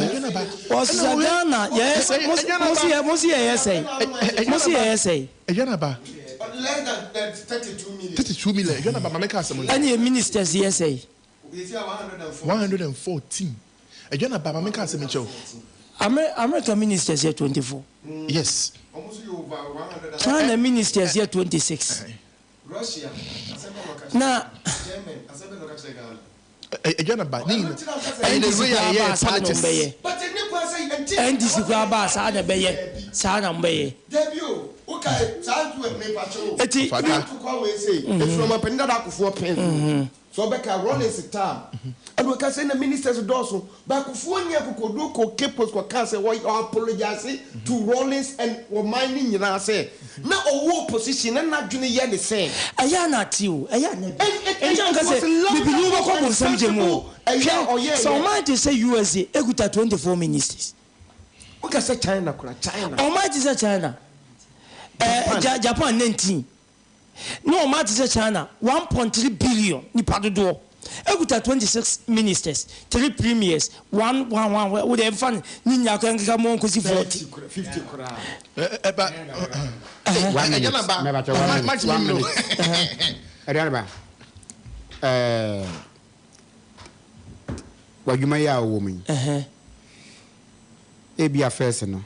was Ghana, yes, Mosi, Janaba. Less than 32 million. 32 million. Janaba, make us some. Any ministers, yes, 114. Janaba, make us some. American ministers here 24. Yes. China ministers here 26. Russia. Now. Janaba, and this is about Sana Baye, Sana Baye. Debut, okay, child with me, Pacho. It's from a pendant for pen. So back a rolling time. And we can send the ministers of Dawson back for one year to do capos for cancer. Why you apologize to Rollins and were mining, you know, say. Now a war position and not junior the same. I am not you. I am not. And young say, we believe a couple of some more. So might say USA, Eguta 24 ministers. We can say China, China. Or might say China. Japan 19. No, might say China 1.3 billion. Nipadodo. Eguta 26 ministers, 3 premiers, one with a fun. Ninya can come on 50 what you may a woman. Be a first no.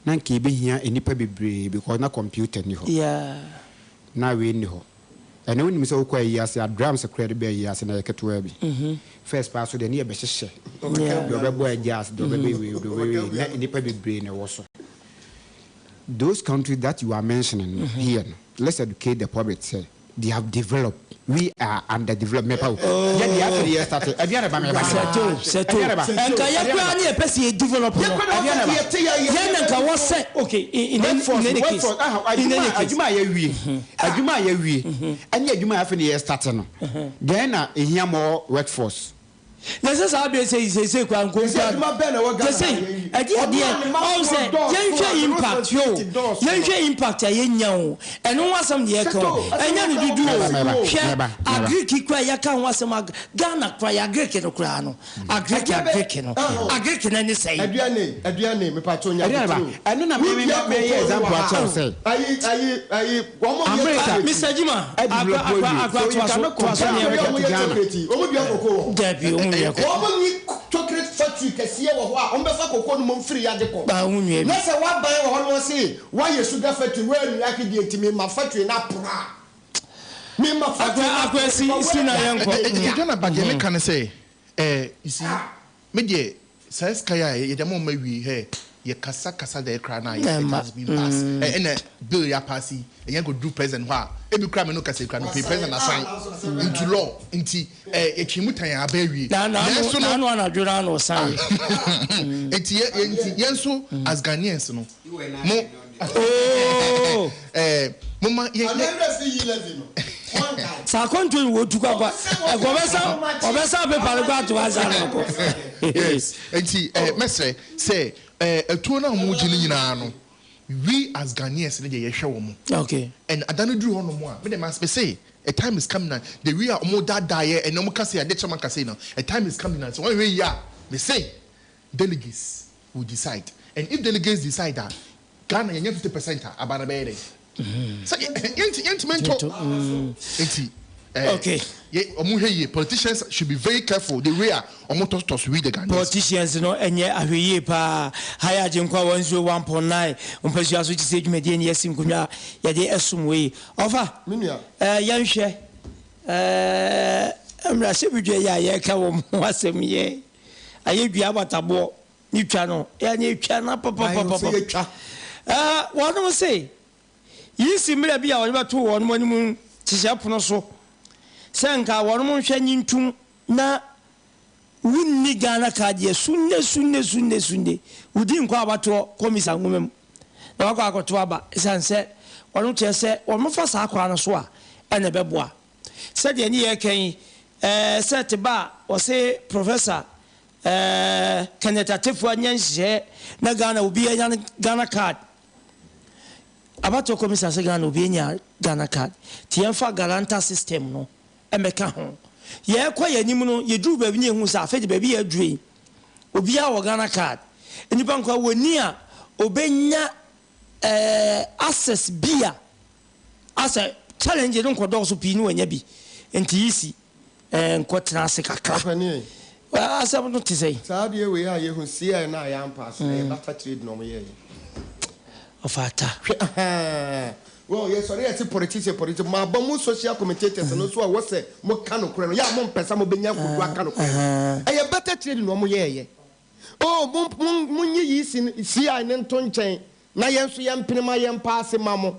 Nanki be here any paper because na computer ni ho. Yeah. Na we ni ho. And when you say okay, yes, a drums a credit be yes and I get to be. First pass with the near best. The boy jazz, the baby, any paper brain also. Those countries that you are mentioning here, let's educate the public. Say they have developed. We are underdeveloped. Yeah, started. And more workforce. This is how they say impact impact and no one some year and do agree ya can was some Ghana cry agree no crano agree any say aduane me patonya and no me example at say America Mr. Jima chocolate factory kesiye wo ho a ombefa kokko no mfiri ya deko ba hunwe na se wa ban wo ho no se wa ye sugar factory we nu akidi entimi ma factory na pra me ma factory akwesi na yanko Ghana bagye me kan say you see me de size kaya ye de mo ma wi he ye kasa de kra na ye has been passed and bill ya passi e yan go do president ho a e bi kra me no kasa kra no president assign into law into e twimu tan aba wi na no adwira no sign enti yenso as Ghanaians no mo mama ye sa control wo tu kwa obesa be pare kwa to azara ko yes enti mesre say etuo na mo gini nyina no we as Ghanaians dey ye hwe wo mo okay and adano duru ho no mo a me dem must say a time is coming now the we are more that die and no mo can say a chairman can say no a time is coming now so when we ya me say delegates will decide and if delegates decide that Ghana you 50% about a so okay politicians should be very careful the way to read the Ghanaians politicians no enye ahweye pa haya jinkwa 101.9 umpesua so chise dwumade ne yasim kunwa ya de esumwe ofa yanhwe amra sebudwe ya ka wo mo asem ye ayedua abatabo ni twa no ya ne twa na papa wonu say yisi mira bia wonu bato wonu manimu tihya pono so senka wonu mo hwa nyintum na wunni Ghana kaje sunne udi nkwa abato komisa ngumem na wakwa akoto aba sanse wonu chese wonu fa sa akwa no so a ene beboa se de ni ye kan set ba o se professor Kenneth Atefu anyanhye na Ghana obi anya Ghana card abato komisa se Ghana obi anya Ghana card tiemfa guarantor system no emeka ho ye kwa yanim no ye duru ba bi ne hu sa afedi ba bi ya dure obi a wo Ghana card enipa nkwa woni a obenya access bia asa challenge no nkodo so pi ni wanya bi enti yisi nkotena se kakra asa no tise saade we ya ye hu sia na ya pass e bata trade no mo ye ofata well yes sorry ati politician ma ba mu social commentators no so a wo se mo ka no kure no ya mo mpesa mo benya kudu aka no kure e ye bata trade no mo ye oh mo nyi yi sia ne nto nchen na ye nso ye mpinima ye pass mamo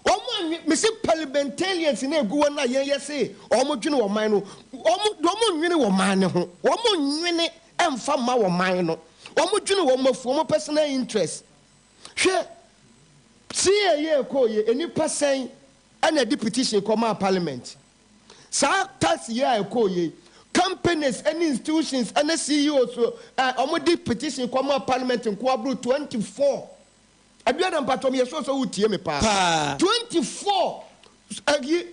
omo mesi parliamentarians na eguwo na ye say omo dwene wo man no omo nwene wo man ne ho omo nwene emfa ma wo man no omo dwene wo mafu omo personal interest hwe see ye ko ye eni person ana deputation come parliament sa tax ye ko ye companies and institutions and CEOs omo deputation come parliament nko abro 24 abiada mpatom ye so utie me pa 24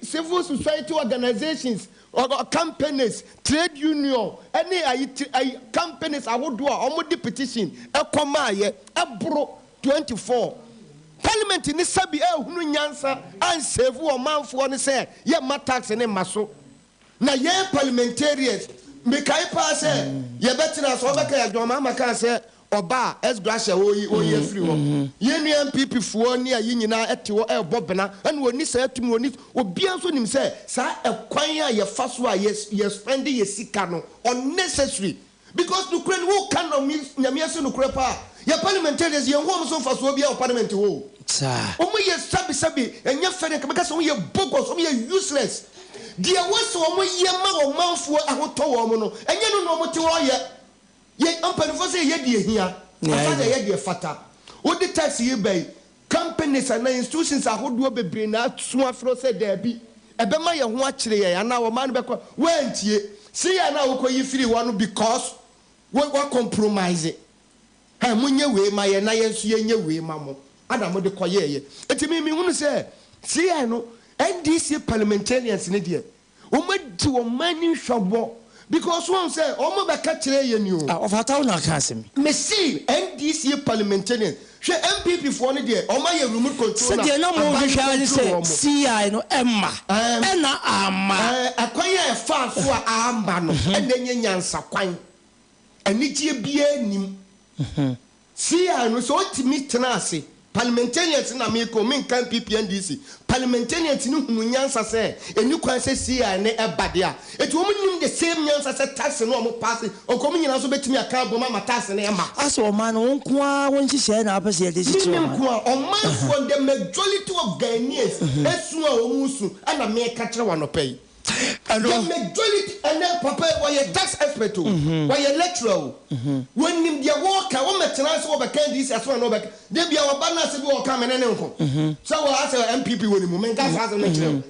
civil society organizations or companies trade union any companies awodo a omo petition e koma ye ebro 24 parliament ni sabi hunu nyansa an save o manfo ne say ye ma tax ne maso na ye parliamentarians me kai pa say ye betina so obeka ya dwoma maka say oba esgrasha oyi free ho ye nu MPP fuo ni ayi nyina etewo bobena ene woni sa atum woni obia so nim say sa ekwan a ye fa so a ye spend ye sika no unnecessary because the Ukraine who can no nyame so no kure pa ye parliamentarians ye hom so fa so obia o parliament wo sa omo ye sabi enya fere ka because omo ye bogus omo ye useless dia wose omo ye ma o manfo ahoto wo mo no enya no omo te wo ye ampanfo say ye die hia afada ye die fata wo the tax ye bay companies and institutions ahodo bebre na so afro say there bi ebe ma ye ho akire ye na wo man be ko wantie see ya na wo ko yi free one because we compromise ha munye we ma ye na ye so ye nye we ma mo adamo de ko ye etimi mi hunu say see ya no NDC parliamentarians ne die o ma di o mani hwabo because one say omo be ka kire ye ni o of hataw na ka asem me see NDC parliamentarians hwe MPP for ne de omo ye remote control na se de na mo hwe ani say CI no emma na ama akwan ye fa so a amba no na nyansa kwan anitie bia nim CI no so otimi tena ase parliamentarians na me ko men kan PPNDC parliamentarians ni hunu nyansa se eni kwan se CI ne ebade a eti wo nim the same nyansa se tax no mo pass o ko nyina so betimi aka bo ma tax ne ema aso man wonko a wonhihye na apese de chichi wonko a o man for the majority of Ghanaians esu a o musu ana me ka kire wano pay majority and then papa why tax expert why a lecturer when him dia worker when maintenance over candies as well no back they be our banner say we come and so I say MPP when him men has a lecturer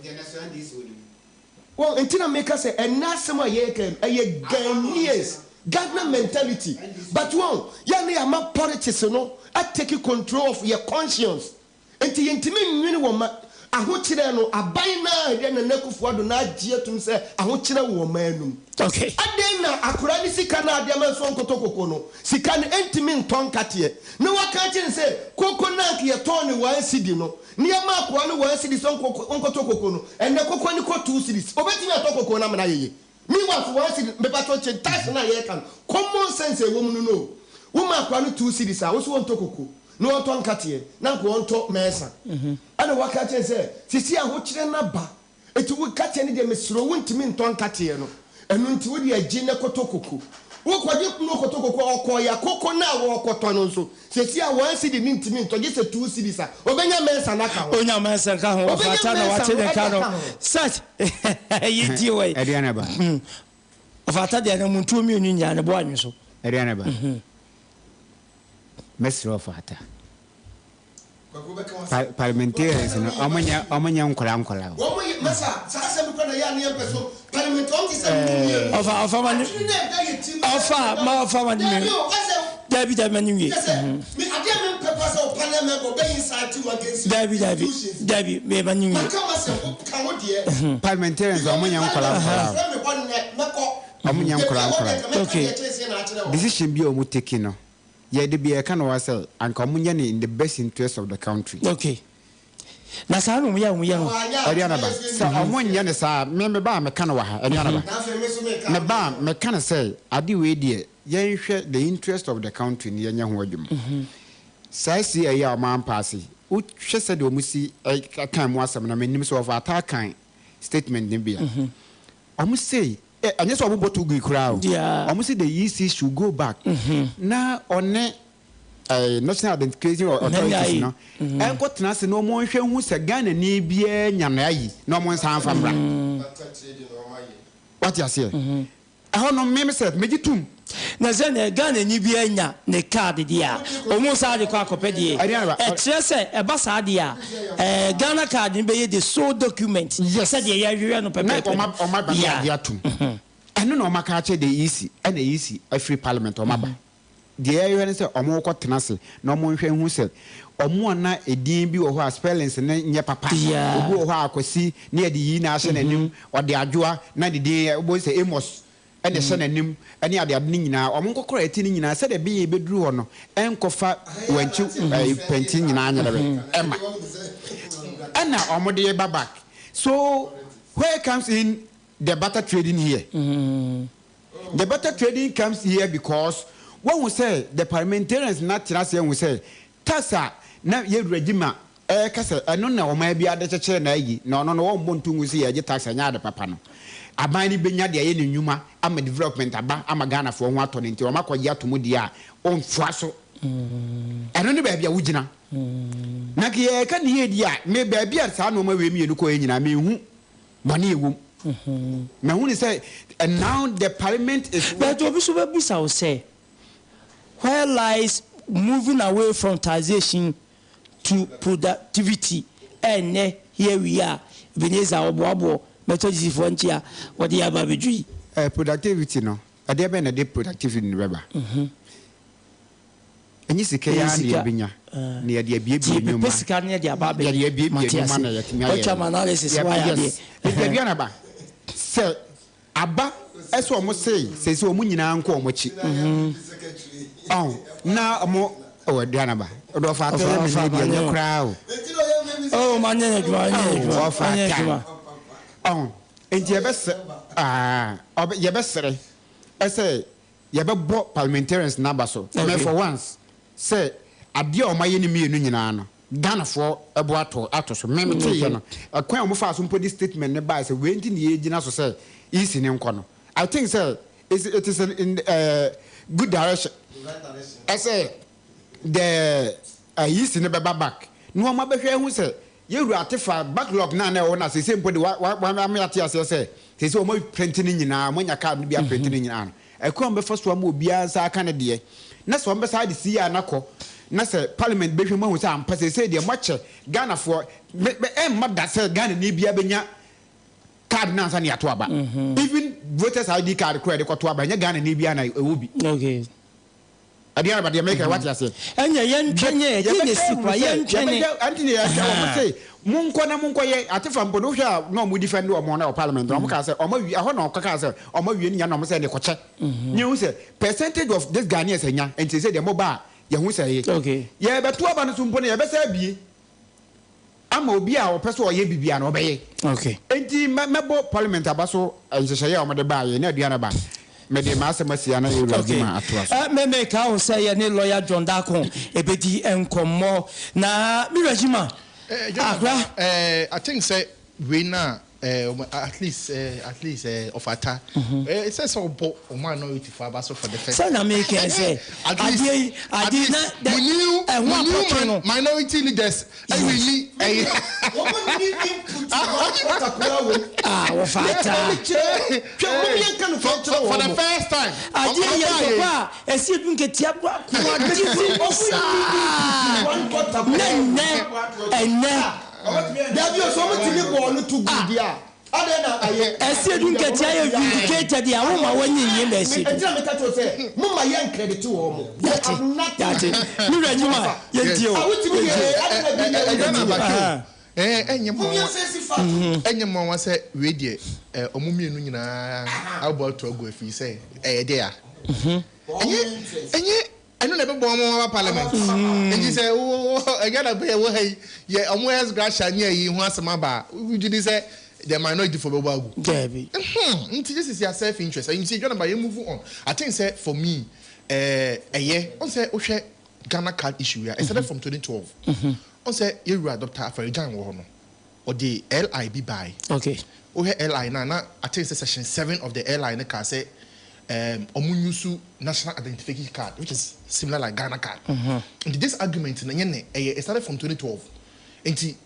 well until make us say and now some year can a Ghanaians Ghana mentality but one ya na ma politics no I take control of your conscience until intimi nwini wo ma ahokyere no aban na de na nakufo do na agye tum se ahokyere wo manum okay aden na akura ni sika na ade ma so nkotokoko no sika ne entimi nton kate na waka kire se coconut ye ton ni 1 cedi no niam akwa no 1 cedi so nkotokoko no enne kokko ni ko 2 cedis obetimi atokoko na mena yeye me wa 1 cedi me pato che tax na ye kan common sense e wo mu no wo ma akwa no 2 cedis a wo so ntokoko no on katie na ko on to mesa ana waka che se sisi ahokyere na ba etu wo katie ne de mesro wontimi nton katie no enu nti wo de agi ne kotokoko wo kwaje no kotokoko okoya koko na wo koto no so sisi a 1 cedi ni ntimi nto je se 2 cedis a obenya mesa na ka ho onya mesa ka ho ofata na wate de ka no such yiti we Ariana ba ofata de na muntu mi onyu nya ne bo anyu so Ariana ba Mesro fata parliamentarians no amanya nkola wo masa sasa mi kwa na ya ne peso parliament on ti se ofa mani ofa mani David mani wi mi adia me pepper so parliament go be inside to against David me mani wi kan wo de parliamentarians amanya nkola okay decision bi o mu take no yeah, the be a kind of say and come in the best interest of the country. Okay. Na sa no ya Ariana ba. So omonya ne sa me ba me kan wa ha Ariana ba. Me ba me kan say ade we die yen hwe the interest of the country ne yen ho adwum. Sai si e ya man pass. U hwe se de omusi kan mu asem na menim so of attack kan statement ne bia. Omu say and yes, we bought to go crowd. Yeah. Almost the EC should go back. Now on national identification authorities no. And got to no more who said Ghana ni bia nyanayi no more san famra. What you say? I no me said mejitum. Na zene Ghana ni bia nya ne card dia. Omo sa de kwa kopedie. E kire se e ba sa dia. Ghana card ni be the sole document. Said ye ya no pepe. O ma ba dia tum. Eno no maka che the EC and the EC free parliament o maba. The area say omo ko tenase na omo hwe hu se omo na edin bi wo ho spellings ne nye papa. Obu wo ho akosi na ye de yi na ahye nanim o de adwoa na de din obo say Amos and the son nanim ani ade ade nyina omo kokora eti ni nyina se de be beduru ho no enkofa wanchu penti nyina anyere ema. Ana omo de back. So where comes in the butter trading here? The butter trading comes here because when we say the parliamentarians not say we say tasa na ye regime kasa eno na o ma bia de cheche na yi no wo mbontu ngu si ye tax anya de papa no aban ni benya de ye ne nyuma ama development aba ama Ghana fo ho ato ne nti o makoye atomo di a on fua so eno ne ba bia wugina na ke ye ka ne ye di a me ba bia sa no ma we mienu ko nyina me hu bani ewum. Now when he say, and now the parliament is. But Obisuba will say, where lies moving away from taxation to productivity? And here we are, Veneza or Bobo, Methodist Frontier, what the Ababijui. Productivity, no. I dare been a deep productivity in the river. And you see, Kaya, near the baby, near the Ababi, analysis. Why? Say aba eso mo say so mo nyina nko mo chi na mo o diana ba do fa ta me ni dia kra o manya juma enti ye besere say ye be bo parliamentarians number so for once say ade o maye ni mienu nyina no Ghana for ebo ato so me te ye no akwan o mo fa so mpodi statement ne ba say we nti ne ye gina so say isi ne nko no I think say it is in good direction. I say the isi ne beba back no ma be hwe hu say you Atifa backlog na ona say simple de wa me ate ase say say o mo printing nyina mo nya card bia printing nyina e ko am be first one mo bia sa aka ne de na so be sa de si ya nakọ na say parliament be hwe mo hu say am pese say de mo che Ghana for ma da say Ghana ni bia benya card na sa ne ato aba even voters ID card ko de ko to aba nya Ghana ni bia na e wo bi okay Adiana ba de make what you say enya yen twanye yen sikwa yen twanye antini ya say munko na munko ye Atifa mpo no hwa na mo defend o mo na parliament o mo ka say o ma wi aho na o ka say o ma wi ni ya na mo say ne ko che nyu say percentage of this Ghanaians enya enti say de mo ba ye hu say okay ye beto aba no so mpo ne ye be say bie ama obi a o peso o ye bibia na o be ye okay enti mebo parliament abaso nhyehyeye o mo de ba ye na Adiana ba Mede masia na Eurozima atwa. Me make how say any lawyer John Dakon ebedi enkomo na Eurozima. I think say we na at least ofata. It says so o man no it for abaso for the first. So na make say adi na minority leaders we need for the first time. Enye mo wan say we dey omumienu nyina about to go fi say there enye enu na be bo mo parliament enye say agana be wo hey ye omo es grasha nya yi hu asema ba we did say the minority for Bebagu. This is your self interest. And you see, Ghana, you move on. I think, say for me, a year, on say, Ghana card issue here. It started from 2012. On say, you adopt for a Ghana or the LIB buy. Okay. LI now, I think it's section 7 of the LI. Can say, Omunyusu national identification card, which is similar like Ghana card. And this argument, it started from 2012. And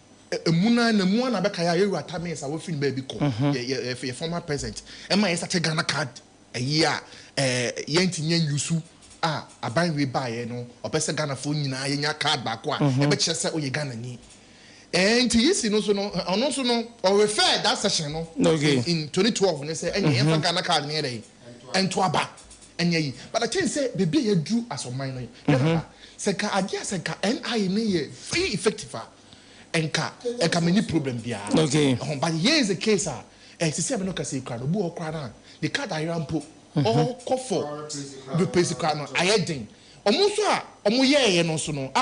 Muna na mua na beka ya yeru atame sa we fin baby ko ye former president e ma yesa Ghana card year yenti nyen yusu aban we buy no opese Ghana fo nyina ye nya card ba ko e be kire se oye Ghana ni enti yesi no so no ono so no o refer that session no in 2012 ne say enye fa Ghana card ne dey ento aba enye yi but I think say baby ye drew as o mine no se ka adia se ka NI ne ye very effective Enka many problem there. Okay. But here is the case. See, I'm not going to say, the card I ran po all call for the basic card. I had thing. Almost a year and also no.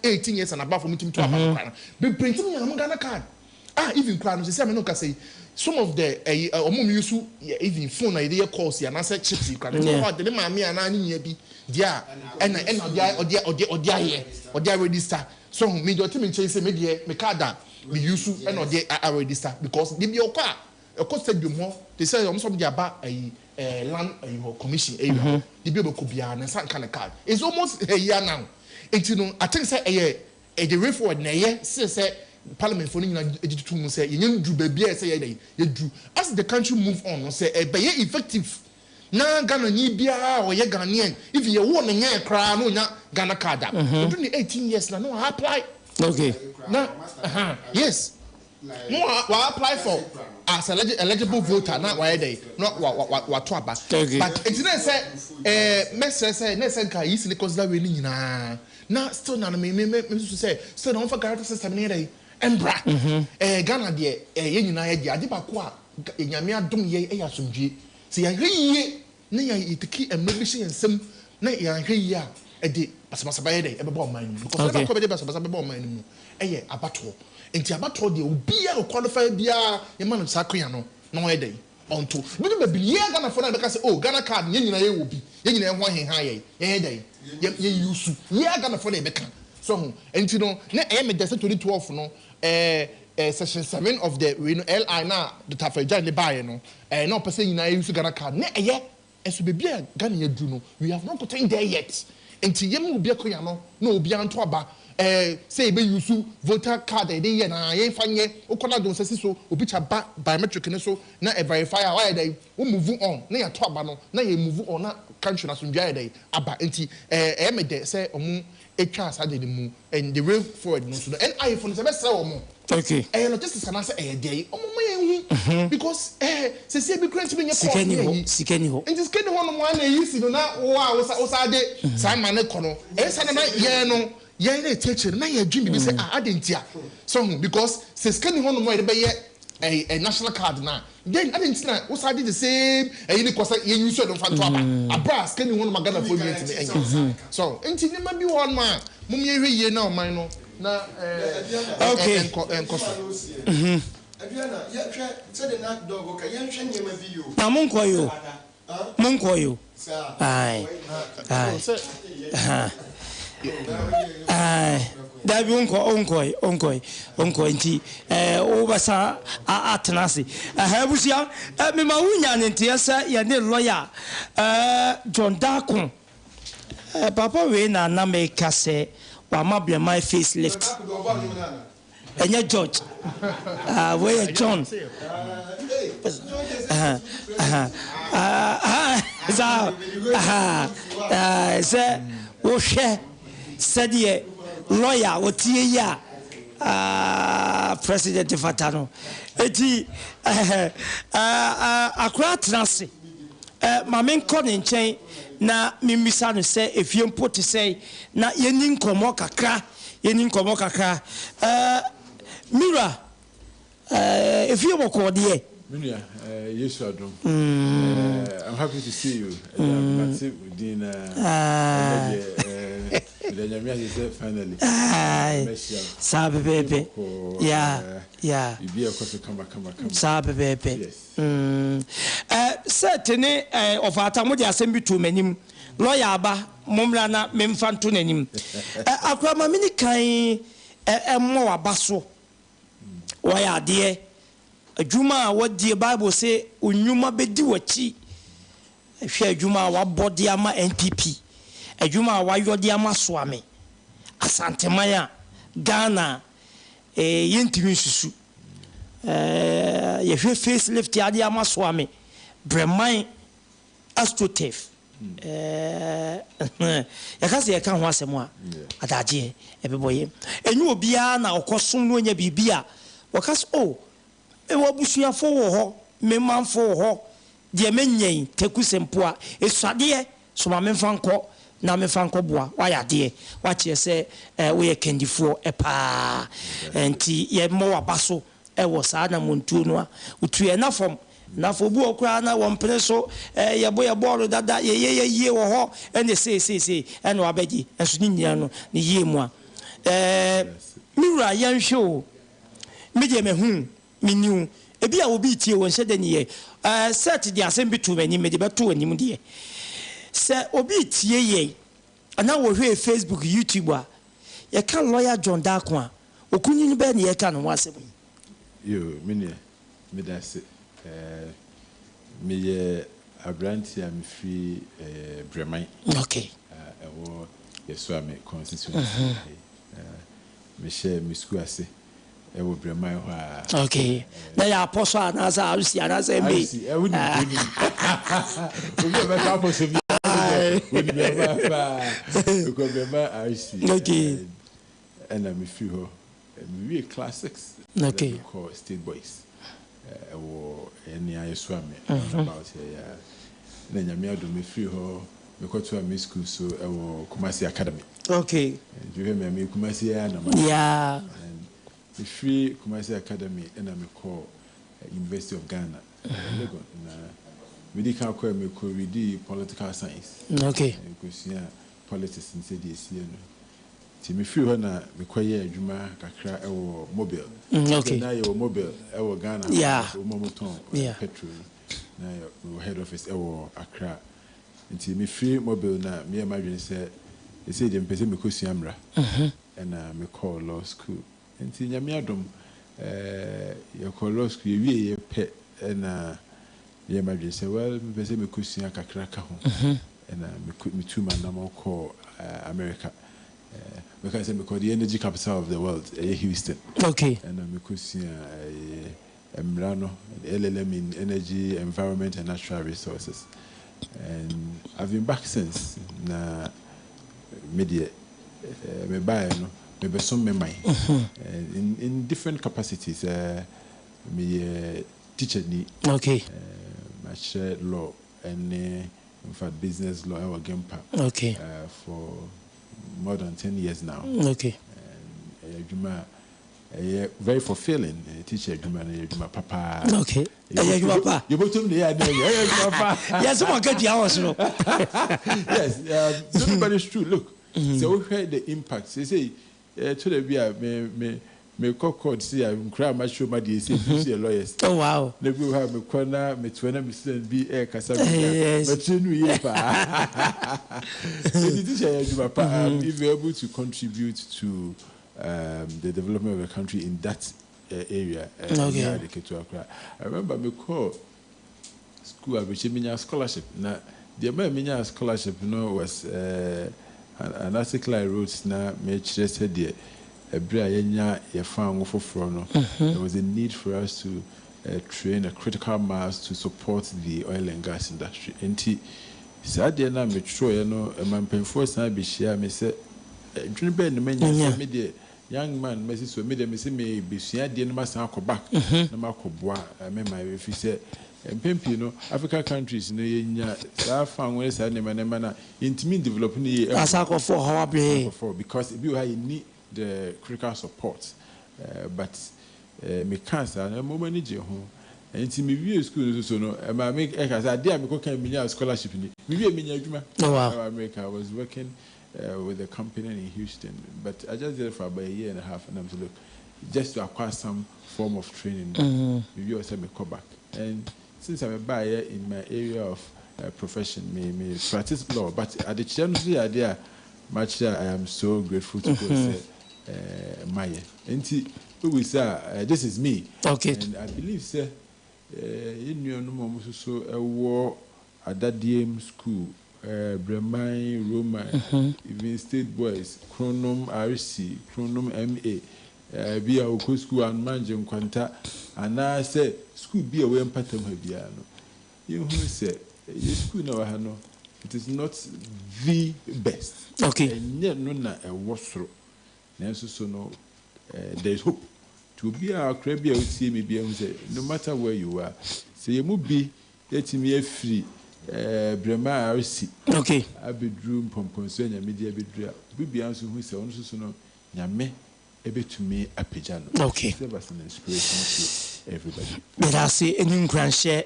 18 years and above for me to have but printing me a Ghana card. Even crowd, say, I'm not going to say some of the used to even phone idea calls here and I said chipsy card. The mammy and I need dear and or register. So me do team say me dey me card me use and or dey register because dey be your car e cost the more they say some dey aba land commission dey be ko bia na san kind card it's almost a year now it you know I think say the way forward na say parliament for nyina ejitu mu say yen dru ba bia say ye dru as the country move on say be effective na Ghana ni bia o ye Ghanaian if you won na kra no nya Ghana card do 18 years na no apply okay na yes no wa apply for as eligible voter na wa dey no wa to aba but it na say message say na say ka yisi consider we ni nyina na still na me so say still na for guarantee system ni dey embra Ghana de ye nyina ye ade ba ko a enyame adom ye asomdwe si ya hwiye na ya itiki emrebisi ensem na ya hwiye a ede basabasa ba ye dey e be bo man mu because na ko be dey basabasa be bo man mu eye abato enti abato de obi a qualify bia ye man sakoya no na ye dey onto bi be bi ye Ghana for na be ka say oh Ghana card ye nyina ye wo bi ye nyina ye ho henha ye dey ye yusu ye Ghana for na be ka so enti no na e me dey 2012 no section 7 of the LI na the tafaja ne buy no no person nyina use Ghana card na eye eso be bia Ghana ya du no we have not gotten there yet enti yem obi akoya no na obi anto aba say be use voter card e dey na ye fanye ukona don sesi so obi cha biometric ne so na e verify why dey we move on na ya to aba no na ye move on na country na so ndwa dey aba enti me de say omu etwa asade ne mu and the way forward no so and iPhone se be sere omu okay no just kana say dey omu ma because se be grant me sikeni ho enti sikeni ho no mo na yisi no na wo sa de sa ma ne kono sa na ye no ye na teacher na ye dream be say adentia so because se sikeni ho no mo de be ye a national card na then adentia wo sa de the same ni kosa ye use do fa to aba abra sikeni ho no magana for me enti so enti ni ma bi won ma mum ye hwe ye na o man no na okay Adriana, you said the not dog, okay, you shouldn't even be you. Munkoyo. Aye. Dabi onkoi nti obasa atenase ahabusia me ma wunya ne ntiesa ye ne lawyer John Darko papa we na make kase wa mabia my facelift enye George we John se wo hwe said lawyer wotie ya president Fatano eti akra transe ma men ko ne nchen na mimisa no se efie mpo te se na yeni nkomo kakra mira efie boko de Minia, yes, I'm happy to see you. I'm finally. Sabe bebe. Yeah. You be a course come back. Sabe bebe. Certainly, of Atamudi assembly to many lawyer ba Momlana memfanto nanim. Akrama mini kai mo abaso. Why dear? Juma what the Bible say unyuma bedi wachi hwe juma wa body ama NPP juma wa yodi ama swame asante maya Ghana yentimi susu ye hwe facelift ya di ama swame breman astrotef yakase ye kan ho asemo a adaje ebeboye enyu obia na okosom no nya bibia wakas ewo busuafo wo ho memmanfo wo ho de menyen tekusempoa esuade so ma memfanko na memfanko boa waya de wa che se wo ye kendifo epa enti ye mo wabaso ewo saa na montuo no a utue na fom na fo bu okra na wo mpere so ye bo dada ye wo ho ene se ene wabegi enso ni nyia no ni ye mu a miwura yanhwe o meje mehu miniu ebi a obi tie won hye de ne set di asem bi to mani me de beto anim de se obi tie ye ana wo hwe Facebook YouTube a ye kan lawyer John Darko a okunyi ni be ne ye kan no asem yo minia me da se me ye abranti am fi breman okay ewo yeso am constituency me share me school ase ewo breman ho okay na ya apostle na za arusi na za mbe e woni obi be ka apostle bi woni be ba ko be ba arusi okay and me free ho me classics okay call State Boys ewo eni ayeso am about ya na nyame ado me free ho me ko to am school so ewo Kumasi Academy okay you hear me Kumasi ya na yeah the free Kumasi Academy and I call University of Ghana. Legon na medical call me ko read political science. Okay. Because yeah politics in CDC no. Ti me free na me ko ye adwuma kakra e wo mobile. Okay. Na ye wo mobile e wo Ghana. Yeah. Wo momoton petrol. Na your head office e wo Accra. Nti me free mobile na me e madwene say e say dem pese me ko suamra. And me call law school. Nti nyame adom ye kolos ku ye ye pe na ye madwe se well me pese me kosua kakra ka ho na me tu man na mo call America because the energy capital of the world, Houston. Okay. And I'm Emrano, LLM in energy, environment, and natural resources. And I've been back since. Na media, me buy me be some me in different capacities. Me teacher ni. Okay. I share law and in fact business law. I work okay. For more than 10 years now. Okay. And very fulfilling teacher papa. Okay. Papa. You put him there. Yes, someone get the hours. Yes, so but it's true. Look, so we heard the impact. They say to the beer me cocord see I'm crying my show my day say lawyers. Oh wow. They will have me corner me 20 me be air kasa but you know pa. So the teacher papa if you're able to contribute to the development of the country in that area. Okay. I remember me call school which mean scholarship. Now the American scholarship was an article I wrote now me just said there there was a need for us to train a critical mass to support the oil and gas industry. And sadly now me try man penforce na be share me say dream be no media young man me so me dem say me be sua de no masan akoba na makoboa me my fi say empempi no African countries no yenya sa fa won say na intimi develop ni asako for how be because if you need the critical support but me cancer na mo mani je ho enti me wie school so no ma me e ka say dia me ko kan me scholarship ni me wie me nya adwuma America. I was working with a company in Houston, but I just did it for about a year and a half, and I'm to look just to acquire some form of training. Maybe also me come back. And since I'm a buyer in my area of profession, me practice law, but at the chance the idea, much I am so grateful to go say Maya. And we say this is me. Okay. And I believe sir, in your no so a war at that DM school. Bremai, Roma, even State Boys, Chronom RC, Chronom MA, be our school and managing Quanta, and I said, school be away and pattern Habiano. You who say, your school no, Hano, it is not the best. Okay. And yet, no, a wasro. Nancy, so no, there's hope. To be our crabby, I would see me be able to say, no matter where you are, say you will be, let me free. Brema RC. Okay. I be drew pomponso nya media be drew. Be answer who say onso so no nyame ebe to me apejano. Okay. Serve as an inspiration to everybody. But I say any grand share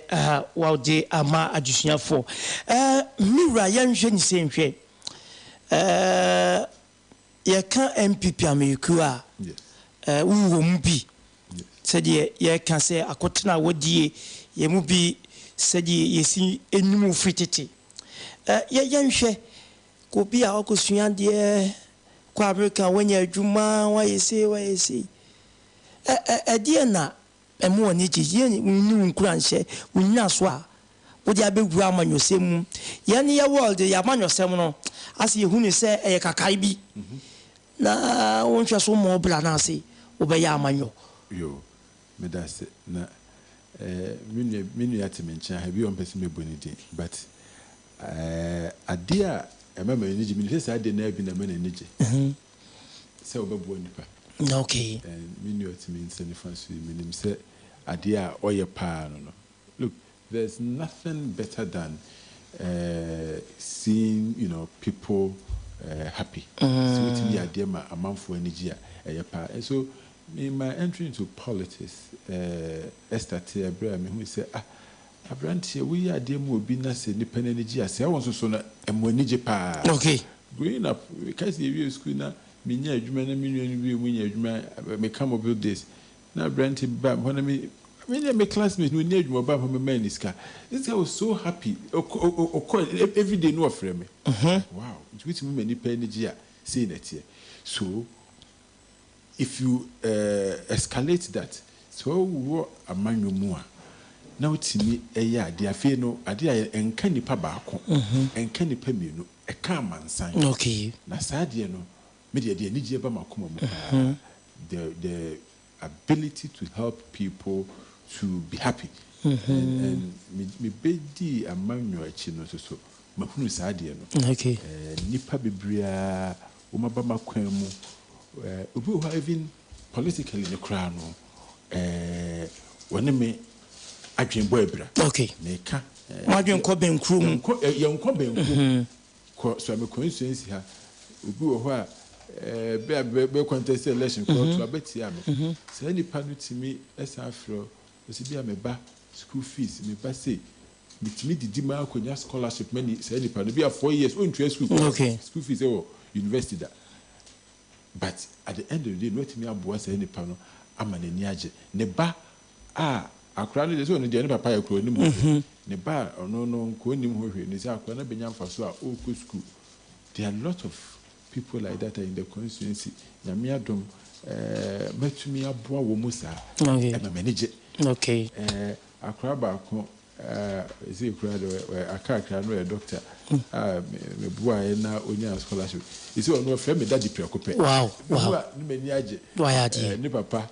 while they ama additional for Mira yanhwe ni se nhwe. Ya kan MPP ameku a. Yes. Wo mu bi. Said ye can say akotena wodie ye mu bi said ye see enu fritete ye yanhwe ko bi a okosua de kwa America wanya adwuma wa yesi de na emo oni gye ni nkura nhye unya so a wo de abegu amanyosem ye ne ye world ya amanyosem no ase ye hunu se eye kakai bi na wonhwe so mo bla na ase wo be ya amanyo yo me da se na minu ya temencha have you on person me bonidi but adia emama eniji minu say ade na bi na me na eniji say obabu onipa okay and minu ya temencha ni fancy minim say adia oye pa no look there's nothing better than seeing people happy so it be adia ma amanfo eniji a pa and so in my entry into politics, Esther Abraham, who said, Abrantia, we are dear more be nurse independent energy. I say, I want to so a money pa. Okay. Growing up, because you school now, Minya, Juman, may come about this. Now, Branty Bam, when I mean, my classmates who need more about my man is car. This guy was so happy. Every day, no frame. Wow, which many energy saying that here. So, if you escalate that, so what a man you more now to me a year, dear Feno, a dear and candy pabaco, and candy pemino, a calm man sign. Okay. Nasadia no, media the energy ba makoma mu the ability to help people to be happy and me bedi amanyo achi no so mahunu saade no okay nipa bebria wo maba makwan mu obi who even politically ne kra no wone me adwen boy bra okay me ka adwen ko benkru mu yenko benkru ko so me constituency ha obi wo ho a be contest election ko to abeti am say nipa no timi esa afro osibia me ba school fees me ba say mitimi didi ma akonya scholarship many say nipa no be 4 years on to school okay school fees university that but at the end of the day no timi aboa say nipa no ama nani age ne ba akra no so no de ne papa ya kro ni mu ne ba no ko nim ho hwe ne say akra na benya mfaso a o ko school. There are a lot of people like that in the constituency. Nyame adom metumi aboa wo mu sa okay e manage okay akra ba ko is it akra akra no a doctor me boa na onya scholarship is it no friend me daddy preoccupy wow ni mani age ni papa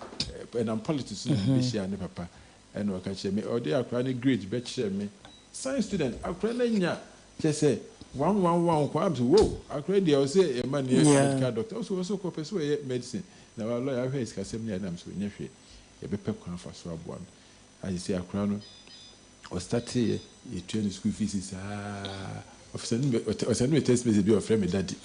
and I'm politics no be share ni papa and o ka che me o dey akra ni grade be che me science student akra na nya che say 111 kwa abso wo akra dia o say e man medical doctor also ko person e medicine na wa lawyer hwe iska sem ni adam so nya hwe e be pe kwa fa so aboa I say akra no o start e train school fees officer no test me be your friend me daddy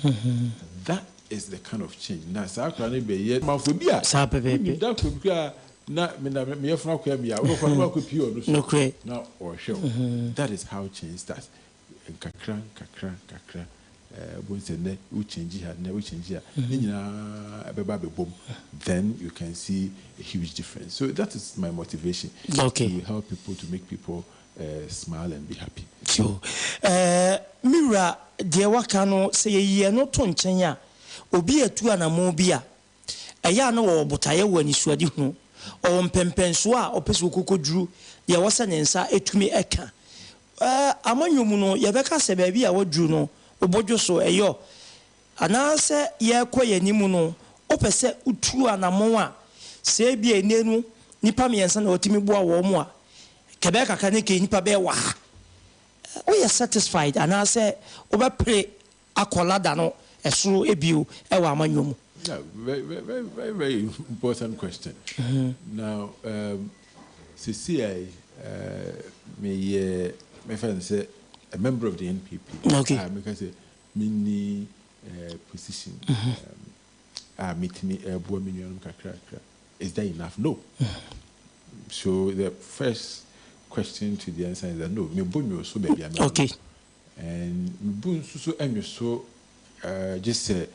that is the kind of change na sa akra no be ye manfobia sa pepe da ko bia na me yefra kwa bia wo kwa ko pio no so na o show that is how change starts kakra bon sene we change ha na we change ha ni nyina beba bebom then you can see a huge difference. So that is my motivation okay to help people, to make people smile and be happy. So mira de waka no say ye no to nchen a obi atu anamo bi a eya no wo botaye wani suadi hu o mpempenso a opeso kokoduru ye wose ne nsa etumi eka amanyomu no yebeka se baabi a woduru no obodwo so eyo anase ye koyanimu no opese utu anamo a se bia enenu nipa miensa na otimi boa wo mu a kebeka kane ke nipa be wa we are satisfied anase obepre akolada no esoro ebiu e wa amanyomu. Yeah, very important question. Now CCI my friend say a member of the NPP. Okay. Because mini position meet me is that enough? No. So the first question to the answer is that no. Me bonyo so baby. Okay. And me bon so enyo so just say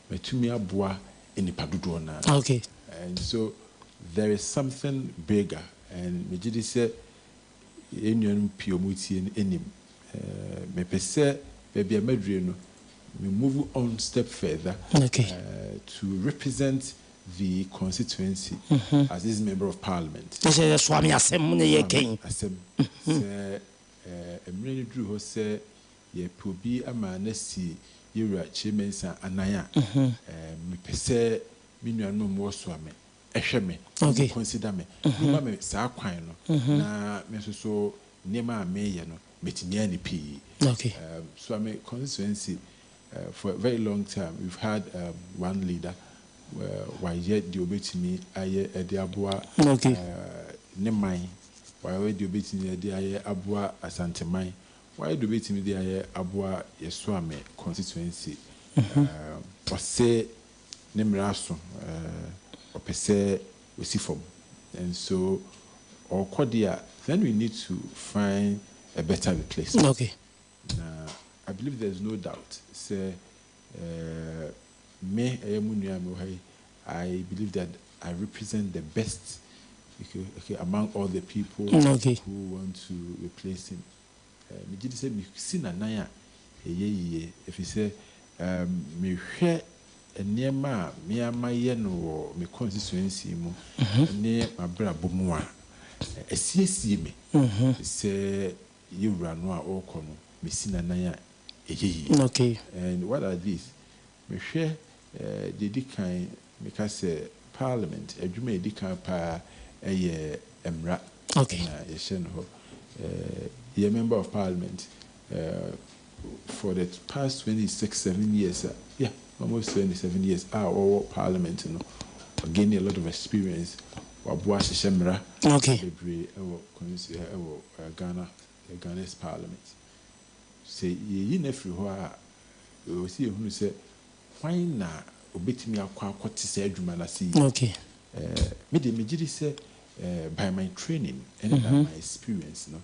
me tumi aboa in padudo na. Okay. And so there is something bigger, and me did say union piomuti enim me pese baby amadre no we move on step further to represent the constituency as this member of parliament. Say swami asem ne ye ken asem say emre dru ho say ye probi ama na si yewra chimensa anaya me pese me nuanom wo so ame ehwe me consider me no me sa kwan no na me so nema me ye no metini ani pi. So I mean constituency for a very long time we've had one leader why yet the obetimi aye ediaboa ne man why we the obetimi edi aye aboa asanteman why the obetimi di aye aboa yeso ame constituency say ne mraso opese osifom. And so or kodia then we need to find a better replacement. Okay. I believe there's no doubt. Say me I believe that I represent the best among all the people who want to replace him. Me did say me sinanaya if you say me share enema me amaye no me constituency mu ne mabra bomu a esiesie me say you run no okono me sinanaya okay. And what are these? Me share they did kind because Parliament, a Jume did kind pa a emra. Okay. You're a member of Parliament for the past 27 years. Yeah, almost 27 years. Our Parliament, you know, gaining a lot of experience. Okay. Ghana's Parliament. Say ye nephew who see who say, why na obit me a quite say Jumanasi. Okay. Me say by my training and my experience, no,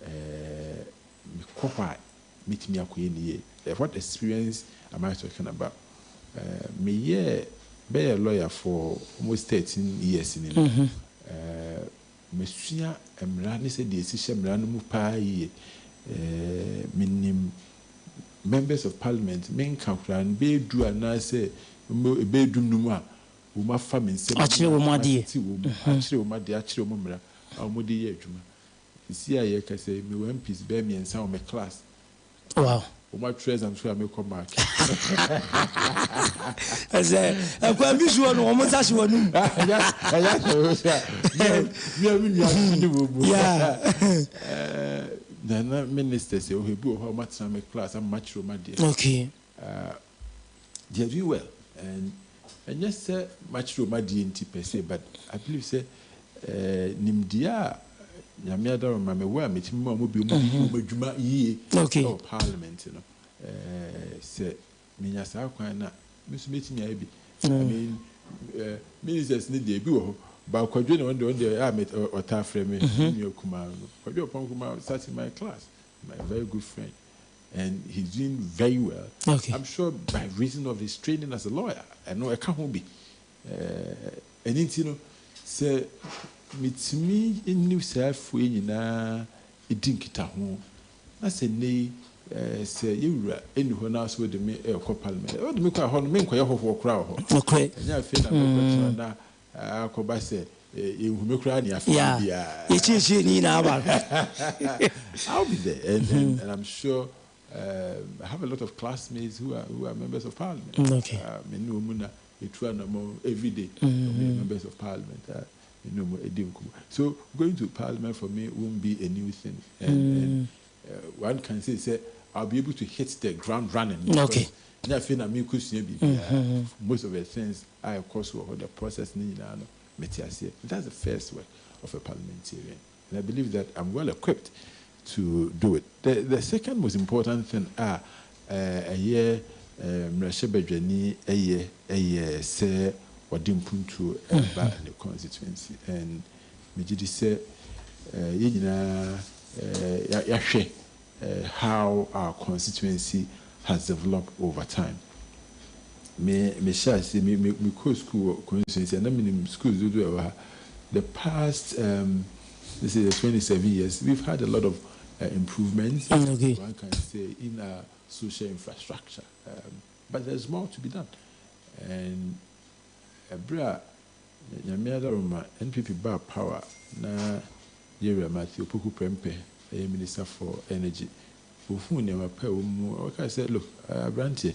me quite meet me a queen. What experience am I talking about? Me be a lawyer for almost 13 years in it. Monsieur Emrani said the decision Ranamu Pai minim members of parliament, men can be do and I say, bedroom numa, Uma famine, actually, Umadi, actually, Umadi, actually, Mumra, Almudi Yajuma. You see, I can say, me one piece, bear me and sound my class. Wow. My treasure, I'm sure I may come back. I said, I'm quite visual, almost as you want. Yeah. The minister say, "Oh, he bought how much time class? I'm much my dear." Okay. They do well, and yes, sir, much my dear per se. But I believe say, Nimdia. Yamiada or Mamma, where meet him, Mobile ye, okay, Parliament, you know. Say, Minyasa, Miss Meeting, I mean, ministers need debut, but Quadrino on the army or Tafreme, Kumar, Quadro Ponguma sat in my class, my very good friend, and he's doing very well. Okay. I'm sure by reason of his training as a lawyer, I know I can't be. And you know, say, meet me in New South Wayne, a dinkita home. I said, nay, say, you are anyone else with the parliament. Oh, the Mika Horn, make a whole crowd. Okay. And I feel that I could buy say, you make crying. Yeah, it is in our. I'll be there, and I'm sure I have a lot of classmates who are members of parliament. Okay. Every day, members of parliament. So going to parliament for me won't be a new thing, and one can say I'll be able to hit the ground running. Okay. Most of the things I of course will hold the process. That's the first work of a parliamentarian, and I believe that I'm well equipped to do it. The second most important thing a year Mrashebedwani a year say Wadimpuntu Eba and the constituency, and Mijidi say how our constituency has developed over time. Me shall say me school constituency, and I mean schools do the past this is 27 years. We've had a lot of improvements. Okay. One can say in our social infrastructure, but there's more to be done. And Ebra, Yamiada Roma, NPP bar power, na Yera Matthew Puku Prempe, a minister for energy. Who never pay more. I said, look, Branty,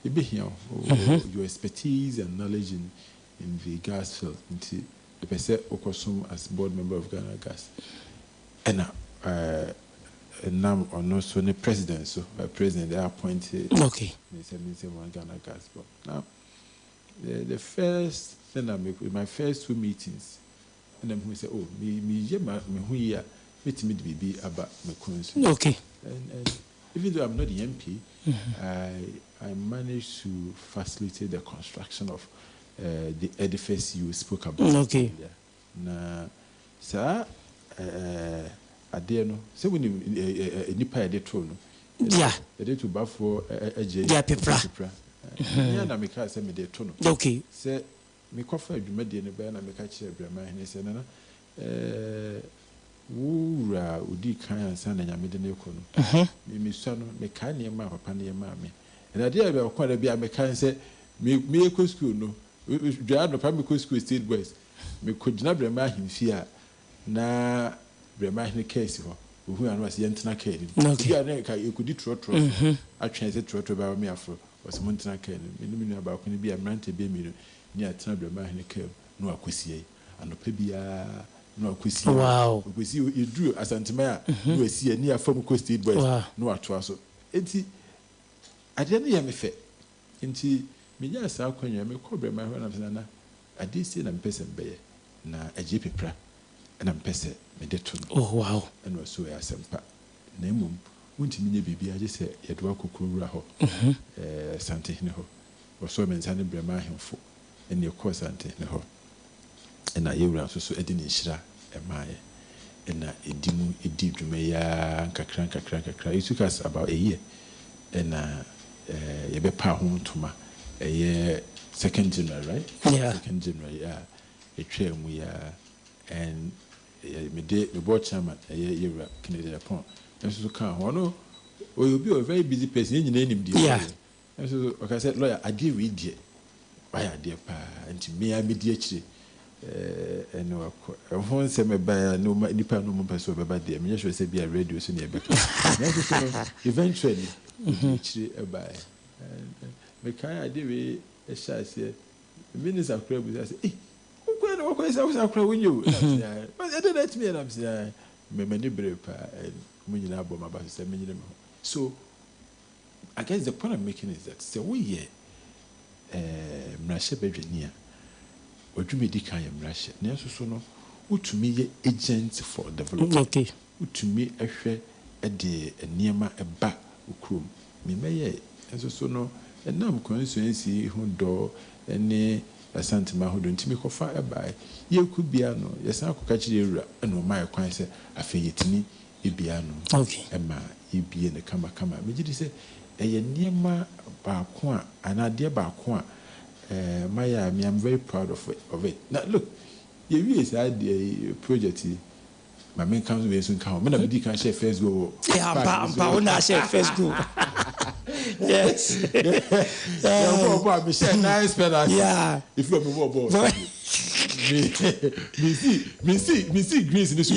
you be here, your expertise and knowledge in the gas field, into the person Okosum as board member of Ghana Gas. And now, or no, so the president, so president, they are appointed. Okay. Ghana Gas. But now, the first thing I make with my first two meetings, and then we say, oh, me who here, meet me to be about my constituency. Okay. And even though I'm not the MP, I managed to facilitate the construction of the edifice you spoke about. Okay. Now, sir, I dare no. So when you nipa a detro no. Yeah. The day to buff for a yeah, pepra. Yeah, na me ka say me dey to no. Okay. Say me kofa adwumade ne ba na me ka kire brama he say na wura udi kan ansa na nyamede ne ko no. Me sua no me ka ne ma papa ne ma me. Na dey be ko da bia me kan say me ko school no. Dwa no pa me ko school state boys. Me ko gina brama himfi a na brama he case ho. Who and was yentna care. Okay. You could do trot. I transit trot about me after. was Montana Ken, minimum about can be a mante be me near Tanabra Mahine Cave, no Aquisia, and no Pebia, no Aquisia. Wow, we see you drew as Antimea, you see a near former coasted boys, no Atwaso. Enti, I didn't hear me fit. Enti, Minya Salconia, me cobra my one of Nana. I did see them person bear, na a jeepy pra, and I'm pesse, me detun. Oh, wow, and was so a sempa. Nemum. Wunti minye bibi aje se yedwa kokura ho sante ne ho wo so men sane brema ahemfo ene ko sante ne ho ena yewura so edi ne nhira emaye ena edimu edi dwuma ya nkakra it took us about a year ena yebe pa ho ntoma eye 2nd January, right? Yeah, 2nd January, yeah. Etwe mu ya and me board chairman yewura Kennedy Japan. And so can one or you'll be a very busy person in any deal. Yeah. And so like I said, lawyer, I did read it. Why I dear pa and me I mediate and no one say me by no nipa no more person about there. Me just say be a radio so near back. Eventually by me can I did a shot say minister of crab I say, what is I cry when you but I don't let me and I'm saying me many brave and so I guess the point I'm making is that say we here Mrashe Bedwania or do me decay Mrashe Nelson Sono who to me agent for development. Okay. Who to me a share a day a nearma a back ukrum me may and so no and now constituency who door any a Santama who don't make a fire by you could be no yes I could catch you and no my acquaintance a fayetini. Ibiano, okay, Emma, Ibi and the Kama. Majidi say, a Yema Bakwa, and idea Bakwa, Maya, me, I'm very proud of it. Now, look, you really had a project. My main comes with soon come. When I can share first go. Yeah, I'm share first go. Yes. Yeah. If you're more me see greens in this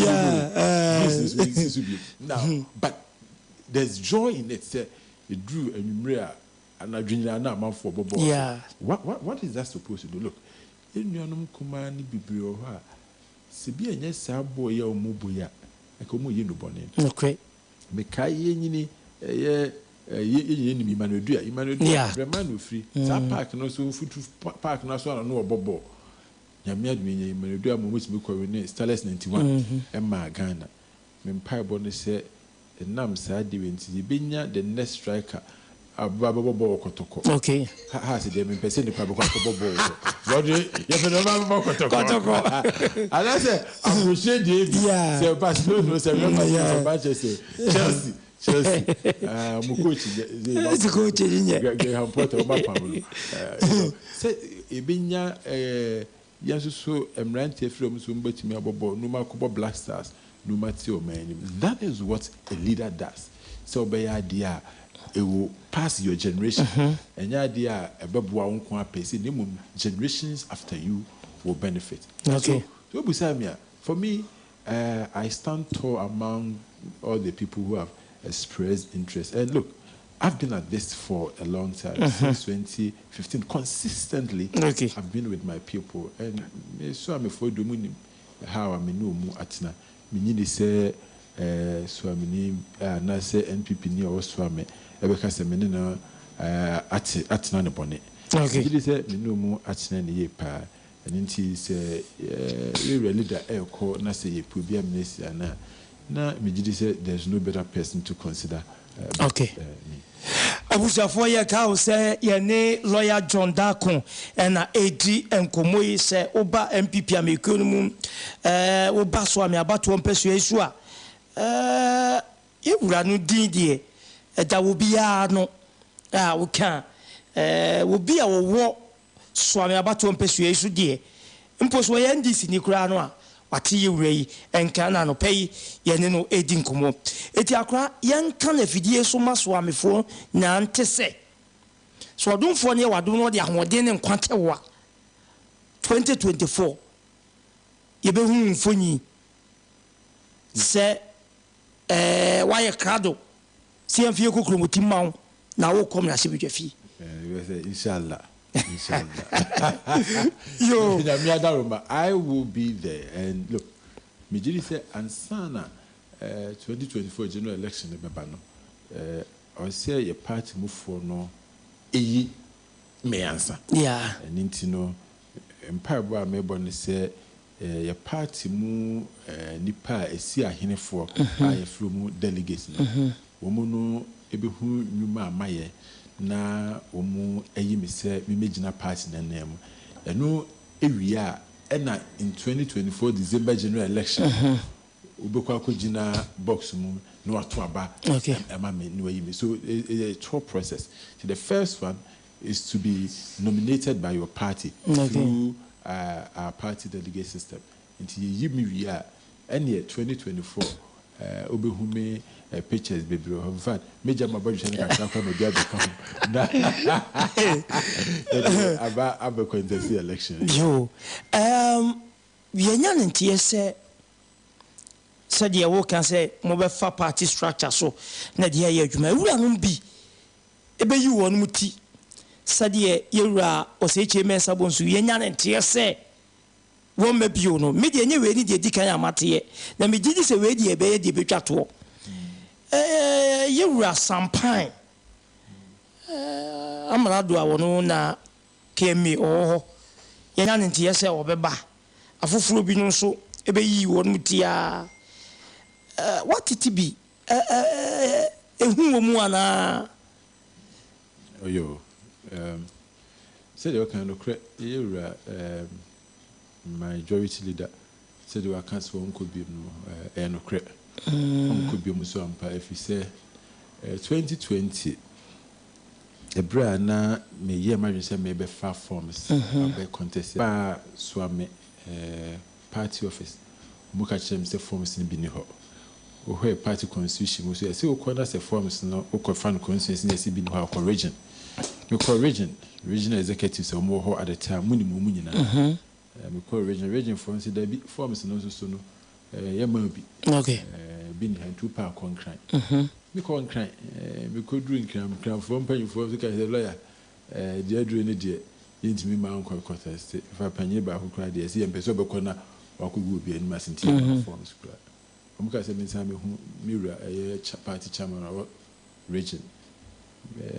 now, but there's joy in it. It drew a numerator and I dream now man for Bobo. Yeah. What is that supposed to do? Look, in your num command bibio ha. Sibi enye sa boy ya omubuya. Akomu ye no bone. Okay. Me kai ye nyini ye ni Imanodua. Imanodua Breman free. Sa park no so foot park no so no Bobo. Nyame admenye Imanodua mo mutimi ko we Starless 91 Emma Ghana. Me mpa bo say nam sa de wenti benya the next striker Bobo Kotoko. Okay. Ha se de me pese ni pa Bobo. What you for no Bobo Kotoko. And I say appreciate the say Barcelona say Manchester Chelsea mo coach the coach Graham Potter ma pamulu say ebenya yaso so emrante from so mbetimi abobo no makobo Black Stars no matio man. That is what a leader does. So be idea it will pass your generation and your idea ebeboa wonko apese nemum generations after you will benefit. Okay. So Busamia, for me I stand tall among all the people who have expressed interest. And look, I've been at this for a long time, since 2015, consistently. Okay. I've been with my people, and so I'm afraid to know how I'm no more atna. Me say, so I'm na say NPP ni or so I'm. Ebeka say me na atna ne bone. Okay. Me say me no more atna ne ye pa. And nti say we leader call na say ye pu bia minister na me say there's no better person to consider. Okay. Abusafo ye ka say ye ne lawyer John Dakon na edi enkomo yi say oba MPP ameko no mu oba so ame abato mpeso esu a ye wura no din die da wo bia no wo kan wo bia wo so ame abato mpeso esu die mpo so ye ndisi ni kura no a wati ye wura yi enka na no pay ye ne no edi nkomo eti akra ye nka na fidie so maso amefo na ntese so odunfo ne wado no de ahoden ne nkwatewa 2024 ye be hu mfonyi se waye krado si amfie kokromotim mawo na wo kom na se bedwafi Inshallah. Yo, I will be there. And look, Mijiri said, Ansana 2024 general election, I say your party move for no, may answer. Yeah. And into Empire Bar Melbourne say, your party mu nipa esi ahene for I flew mu delegates. Woman ebehu nyuma amaye na omu eyi me say me megina party na name. Eno ewia ena in 2024 December general election. Ubekwa ko gina box mu no ato aba. Okay. Ama me no eyi me. So a 12 process. So the first one is to be nominated by your party through our party delegate system. Until you me are any 2024 obehume pictures baby. In fact, major my budget can come no dia become. About contest election. Yo. We anya ntie say said ye wo kan say mo be fa party structure so na dia ye adwuma ewura no bi ebe yi wo no muti said ye yewura oseche mensa bonsu ye nya ntie say won me bio no me de nye we ni de di kan amate na me gidi se we de ebe ye de betwa to yewura sampan amarado a wono na kemi oho ye nya ntie say obeba afoforo bi no so ebe yi wo no mutia what it be ehu wo mu ana oyo said you can look yewura majority leader said you can't so on could be no credit could be so ampa if you say 2020 the brand na me ye imagine say maybe far forms be contest ba so me party office muka chem say forms ni bi ni ho o ho party constitution so say o corner say forms no o ko fan constituency ni say bi ni ho ko region me ko regional executive so mo ho at the time muni mo nyina me call region forms that be forms no so no bi okay bin hand two pound concrete me concrete me could drink cram from penny for the lawyer the adru ni de yintimi ma nko contest if I panye ba ko cry dey see em person be kona wa ko go bi ani masinti forms cry am ka say me say me hu mirror party chairman of region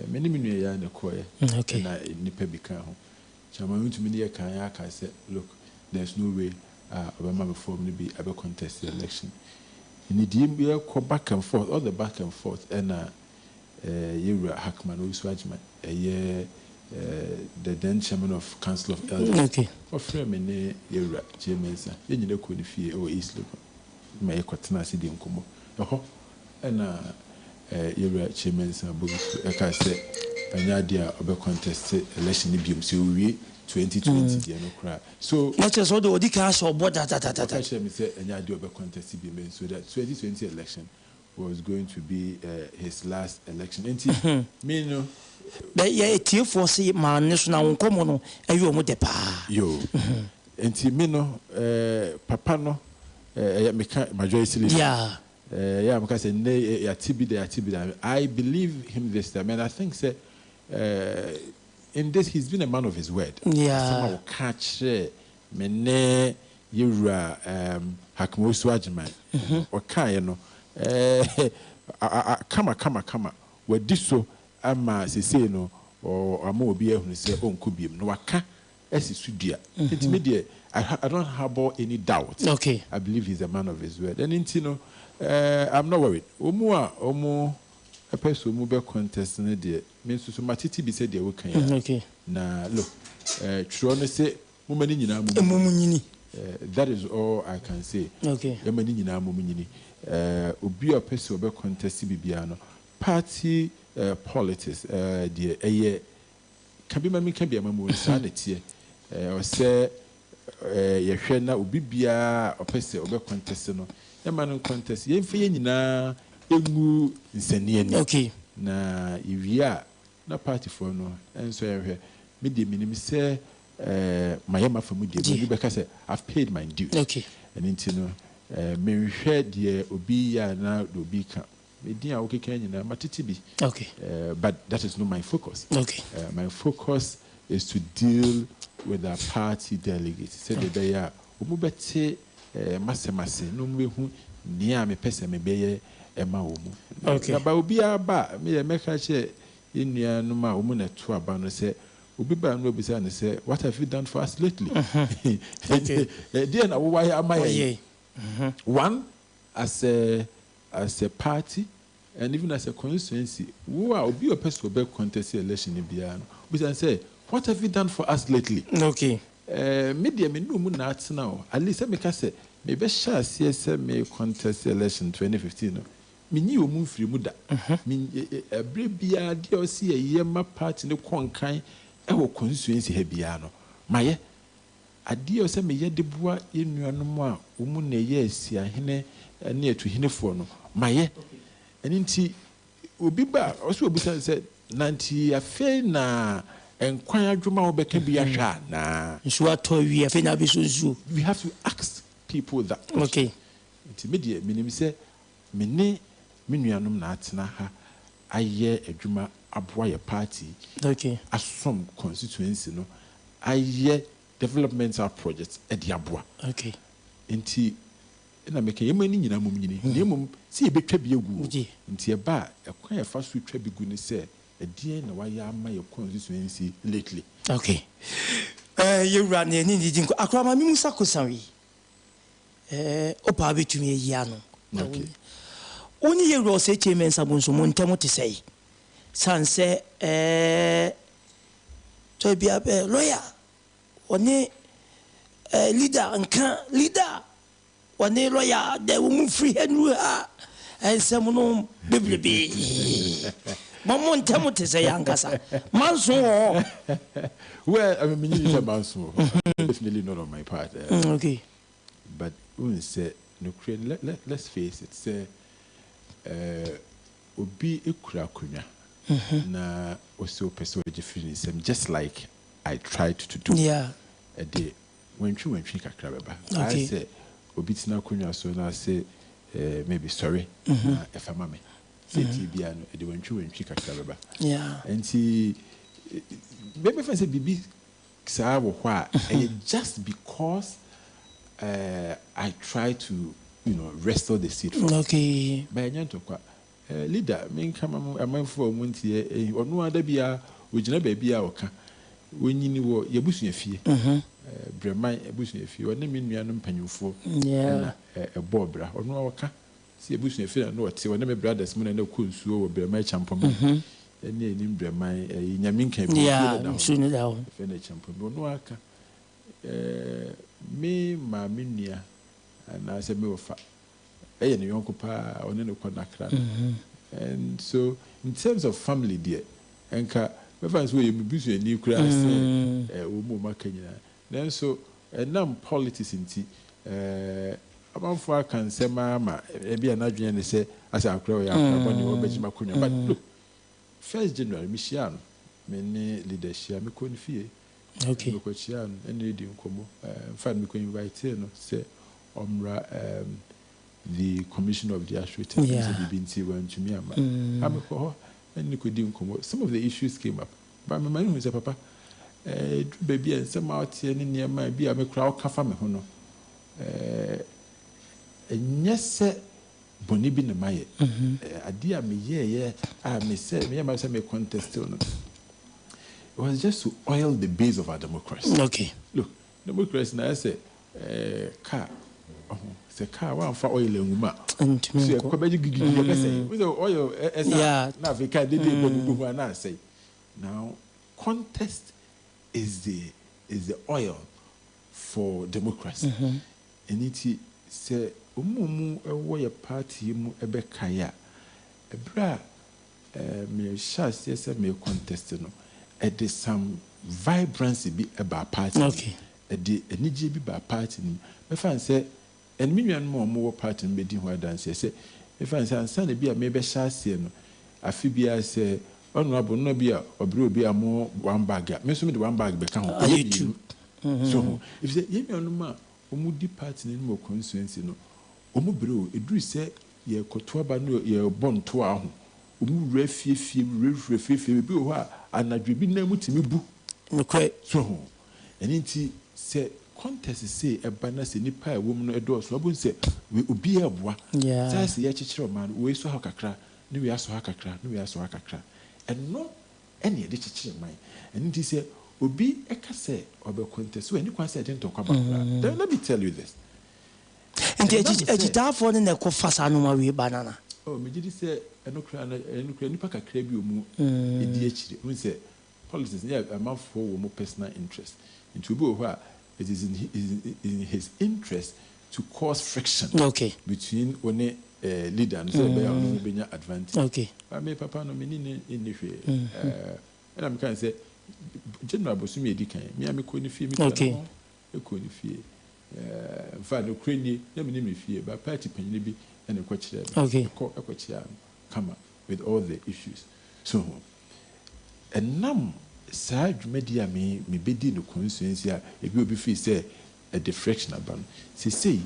many minute ya na koye na nipa bi kan ho chairman to me kan ya ka say look there's no way Obama before me be able contest the election in the DMB go back and forth all the back and forth and Yewura Hackman Oswajman the then chairman of Council of Elders okay for frame me Yewura Jemensa yenye ko ni fie o East Local me kwatena se di nkomo ho and Yewura Jemensa bo e ka say anya dia obe contest election ni biom se owie 2020 dia no cry so what is all the odika so border that me say anya dia obe contest biom so that 2020 election was going to be his last election and me no but yeah tie for say man national nkomo no ayi o mo de pa yo and me no papa no me majority leader yeah me say ya tibi I believe him this time and I think say in this he's been a man of his word. Somehow catch mene Yewura Hackman Oswajman or Kayano kama where this so ama say no or amo obi ehunu say onko biem no waka esi sudua intimidate I don't harbor any doubt. Okay, I believe he's a man of his word and intino I'm not worried omo a person who be contest in the means to matiti be said they will can okay na look Chirone say mumani nyina mumunyini that is all I can say okay mumani nyina mumunyini obi a person who be contest bibia no party politics the can be mami can be a mamu sanity or say ye hwe na obi bia a person who be contest no e man contest ye mfe nyina egu nsaniani okay na iwia na party for no enso ehwe me de minim say mayema famu de me be ka say I've paid my due okay and into no me hwe de obi ya na obi ka Media okay Kenya matitibi. Okay. But that is not my focus. Okay. My focus is to deal with our party delegates. Said they are umubete masemase no mbehu nia me pese me beye ema omu. Okay. Ba obi aba me meka che inua no ma omu na to aba no say obi ba no obi say ne say what have you done for us lately? Okay. There na wo wa amaye. One as a party and even as a constituency, who are be a person who contest the election in Biano. We can say, what have you done for us lately? Okay. Media me no moon now. At least I can say, maybe shall CSM may contest the election 2015. Me knew moon free muda. A brave beer, dear, see a yamma part in the Quankai, our constituency Hebiano. Maya, a dear semi yet de bois in your noir, woman, yes, ya hine near to Hinefono. Maya. And inti obi ba also obi said 90 afe na enkwan adwuma obeka bi ahwa na nso ato wi afe na bi so we have to ask people that question. Okay. Inti media minim say me nuanom na atena ha aye adwuma aboa ye party. Okay. Asom constituency no aye developmental projects e di aboa. Okay. Inti na meka yemani nyina mum nyini nemum se yebetwa bi egu nti eba ekwan ya fa so twa bi gu ni se edien na waya ama ye constituency lately. Okay. You run any needing akrama mi musa kosanwi. Opa betumi eyi ano. Okay. Oni ye ro se chairman sabunso mo ntemo te sei. Sanse to bia be lawyer. Oni leader nka leader one lawyer they will free and some no baby. Mamon Tamote say Yankasa. Manso. Well, I mean, you need Manso. Definitely not on my part. Okay. But when say no, let's face it, say, Obi Ikura Kunya. Na also persuade feelings, just like I tried to do. Yeah. A day when you Kakrababa. Okay. I say, Obitina Kunya, so now say, maybe sorry, if I'm mammy. Say Tibiano, and when you and Chika Krababa. Yeah. And see, maybe if I say Bibi Sawa, just because I try to, restore the seat. Okay. By Yantoka. Leader, me come among for a month here, or no other beer, which never be our car. When you know your bush in fear. Bremai a bush if you are naming me an penuful. Yeah. A bobra or no car. See a bush in fear, no, see when my brothers, when I know cool, so will be my champion. And name Bremai, a Yamin can be. Yeah, soon down. Fenny champion, no aka. Me, my minia, and I said, me of a young pa or no conacra. And so, in terms of family, dear, and car. Reference where you be busy new class, Umuma Kenya. Then so, and politics in tea. About 4 can say, Mamma, be an adrian, they say, as I crow, but look, 1st January, Michian, many leadership, me couldn't fear. Okay, Cochian, and reading Como, find me could invite him, say, Omra, the commissioner of the Ashwit, Binti, went to me. I'm a call. And you could do some of the issues came up. But my man who said, Papa, baby, and some out here near my be a crowd cafame hono. And yes, sir, Bonibin and my idea me, yeah, I may say, me and myself may contest. It was just to oil the base of our democracy. Okay, look, democracy, now I say, car. Se car one for oil and woman. So a with oil, yeah, now we can't do say. Now, contest is the oil for democracy. And it say, a party mu ebekaya. Ebra, me shas yes, me contest no. There is some vibrancy be about party. Okay. The energy be about party. My fan say. And me and more part in bedding where dance. Say, if I say, be a maybe shassian, a fibia say, honorable no be a or brew be a more one bag. Miss me the one bag become you. So, if the Yemi on ma, Omu depart in more constituency, no, Omu brew, it do say ye kotoaba no ye bon to aho omu refie bi ho a anadwe bi na mutimi bu okay so ho eni nti se contest say eba na se nipa ewo mu no edo so abun se we obi eboa say se ye chichiro man we so ha kakra ne we aso ha kakra ne we aso ha kakra eno ene de chichiro man eni nti se obi eka se obe contest so eni kwa se den to kwa ba then let me tell you this and ejita for na ko fasa no ma we banana oh me gidi se eno kra nipa kakra bi omu edi akire un se politics yeah a man for wo personal interest into be who it is in his interest to cause friction between one leader and so be on be advantage I me papa no me ni in hwe and I'm can say general bosumi edi kan me am ko ni fie me ko ni fie fa no kreni na me ni fie ba party panyin bi and ko kire ko kire come with all the issues so and nam saa dwumadia me bedi no constituency a ebi obi fi say a deflection aban say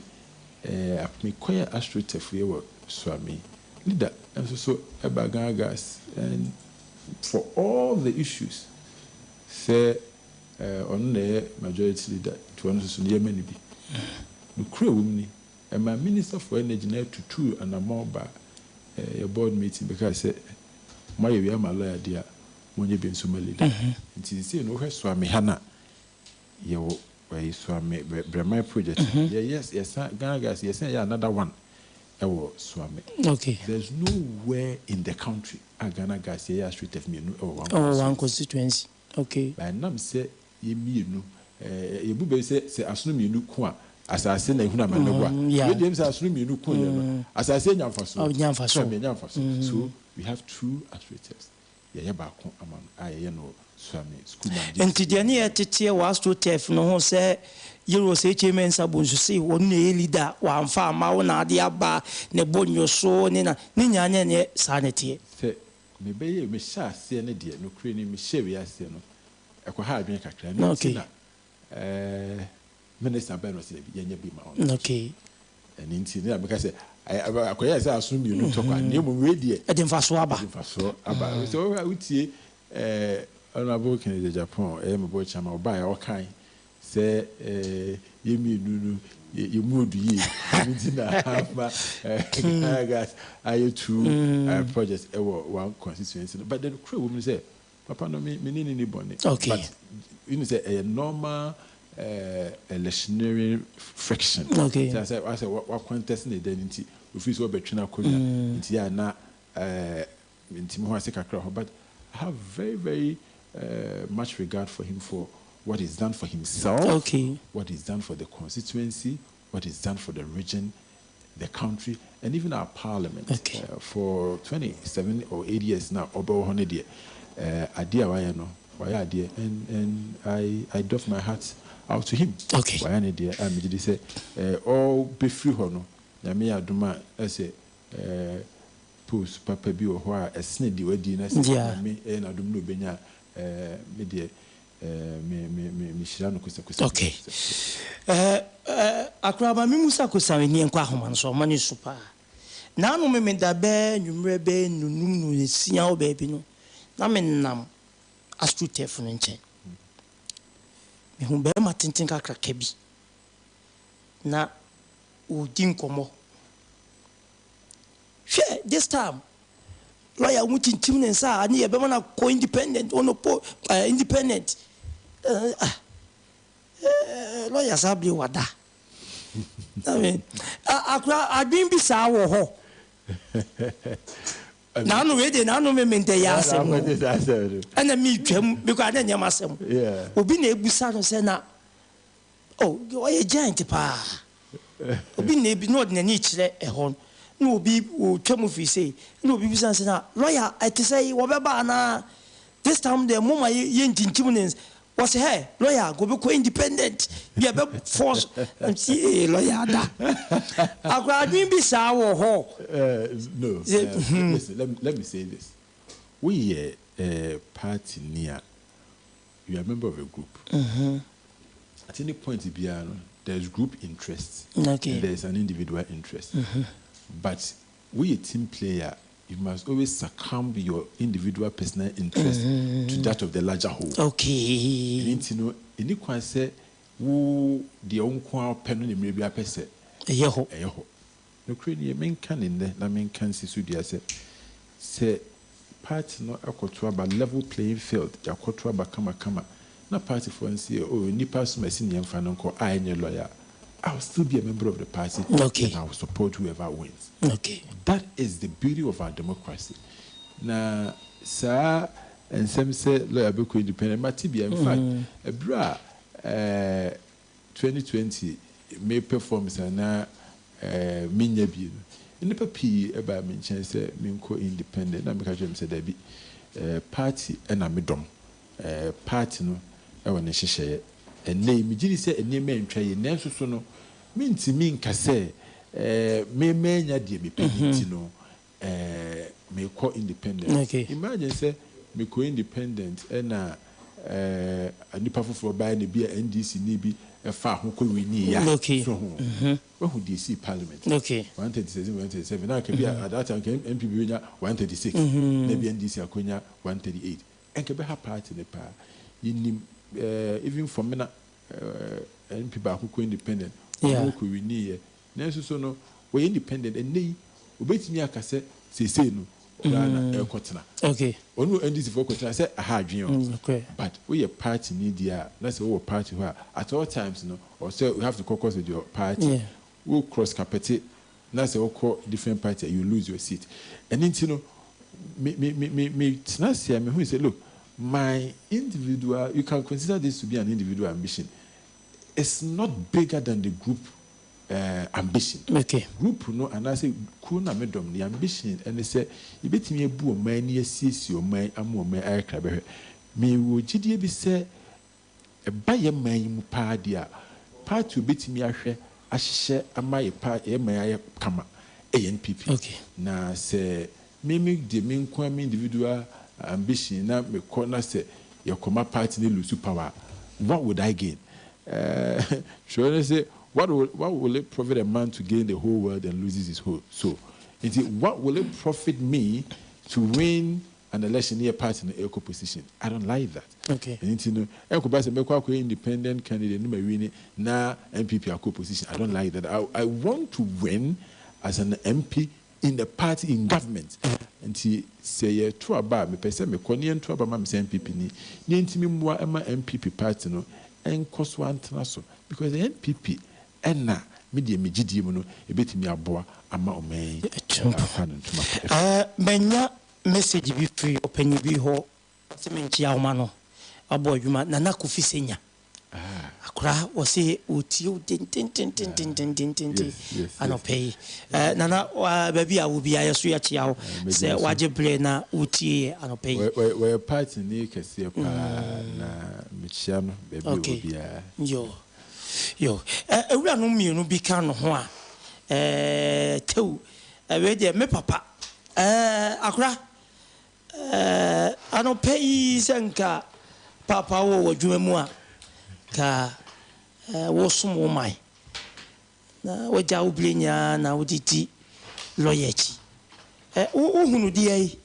me koya astrotef ye wo swami leader and so ebagan gas and for all the issues say on the majority leader to one so ye mani bi no kura wumni and my minister for energy na tutu and amaba your board meeting because say my we am lawyer dia monye be nso malida nti say no hwe swami hana ye wo we swami bremai project yes Ghana gas yes another one swami there's nowhere in the country Ghana gas ye street of me one constituency by nam say ye mienu ye bu be say asono mienu ko a asase na ehuna managwa we dem say asono mienu ko ye no asase nyamfaso so we have two aspects yeah baako amam aye no swami school man enti de ne etete wa astrotef no ho se yero se chairman sabonso se won na leader wa amfa ma wo na ade aba ne bonyo so ne na ne nyanya ne sanete se me beye me sha se ne de no kure ni me hye wi ase no ekwa ha adwen kakra ne na minister ben was bi yenya bi ma on and nti ne abeka se akoya se aso mi no tokwa ne mo we die edemfaso aba so utie honorable Kennedy Japan me boy chama oba ya okan se yemi nunu yemudu yi nti na ma gas ayo two projects one constituency but the crew woman say papa no me ni bonnet but you know say a normal electionary friction so I say what contest na den nti office wo betwena konya nti ya na nti mo hase kakra but I have very much regard for him for what he's done for himself what he's done for the constituency what he's done for the region the country and even our parliament for 27 or 8 years now obo honede adia wa no and I doff my hat out to him why na dia am gidi say all be free ho no na me aduma say post papa bi wo ho a esne di wadi na say me na adum no benya me dia me shira no kusa akraba mi musa kusa ni enko ahoma so mani super na no me da be nwumre be nunum no esia wo be bi no na me nam astrotef no nchen me hu be ma tintin kakra kabi na o din komo this time lawyer mutintim ne nsa ani e be mana ko independent onopo independent lawyer sabli wada I mean akra adwin bi sa wo ho na no we dey na no me mente ya asem ana mi twam because na nyam asem obi na ebusa no se na oh you giant pa obi na ebi no de na kire e ho no obi o twam fi say no obi busa se na lawyer I te say wo be ba na this time the mama ye ntintim ne was hey lawyer go be independent be force and see lawyer da akwa adwin bi sa wo ho no listen, let me say this we party near you are a member of a group at any point there's group interest and there's an individual interest but we a team player, you must always succumb your individual personal interest to that of the larger whole. Okay. And you know, any one say, who the own quan pen in maybe a person. Yeho. No crane, men can in there, na men can see Sudia say, party no akotoa ba level playing field, yakotoa ba kama. Na party for and say, oh, nipa so messing young fan uncle, I am a lawyer. I'll still be a member of the party. Okay. And I'll support whoever wins. Okay. That is the beauty of our democracy. Now, sir, and some say lawyer be independent. Matibia, in fact, a bra 2020 may performance and now minya bi. In the papi about mention say minko independent. Na because you say there be party and a midom. Party no, I want to share. And name me say a name and try and so no mean to mean say me menya de me penity no me co independent. Okay. Imagine say me co independent and a nipa for buy the beer NDC ni bi a far who could we need. Okay. So when who DC Parliament. Okay. 137 now can be at that time MPB 136 maybe NDC Akonya 138 and can be her party the power in even for me and people who independent who could we need next so no we independent and they obey me akase say no okay onu NDC for question I say aha adwen okay but we a party need there that's our party where at all times no or say we have to caucus with your party we cross carpet that's a call different party you lose your seat and then you know me tnasia me who say look my individual, you can consider this to be an individual ambition. It's not bigger than the group ambition. Okay. Group no, and I say, kuna medom the ambition, and they say, you bet me a boo man, yes, your man, I'm more my aircraft. Me would GD be say, a buy a man, pardia, part to bet me a share, a my part, a my come ANPP. Okay. Now say, mimic the main crime individual. Ambition now me corner say your comma party need lose power. What would I gain? Should I say what will it profit a man to gain the whole world and loses his whole soul? What will it profit me to win an election near party in the eco position? I don't like that. Okay. And you know, I independent candidate win now MPP a co-position. I don't like that. I want to win as an MP in the party in government. And he say to about me person me koni to about my MPP ni ntimi mwa ema MPP party no enkoso antena so because the MPP na me de me gidie mu no ebetimi aboa ama omen menya message bi free opanyi bi ho se menchi awoma no abo adwuma na Kofi Senya akura wose otie tin anopay nana baby a wo bia yeso ya chia wo se waje play na otie anopay we party ni kese pa na mechia no baby wo bia yo ewura no mienu bi ka no ho a tew we de me papa akura anopay senka papa wo adwuma mu a ka wo sumo mai na waja ublenya na uditi loyechi wo hunu di ai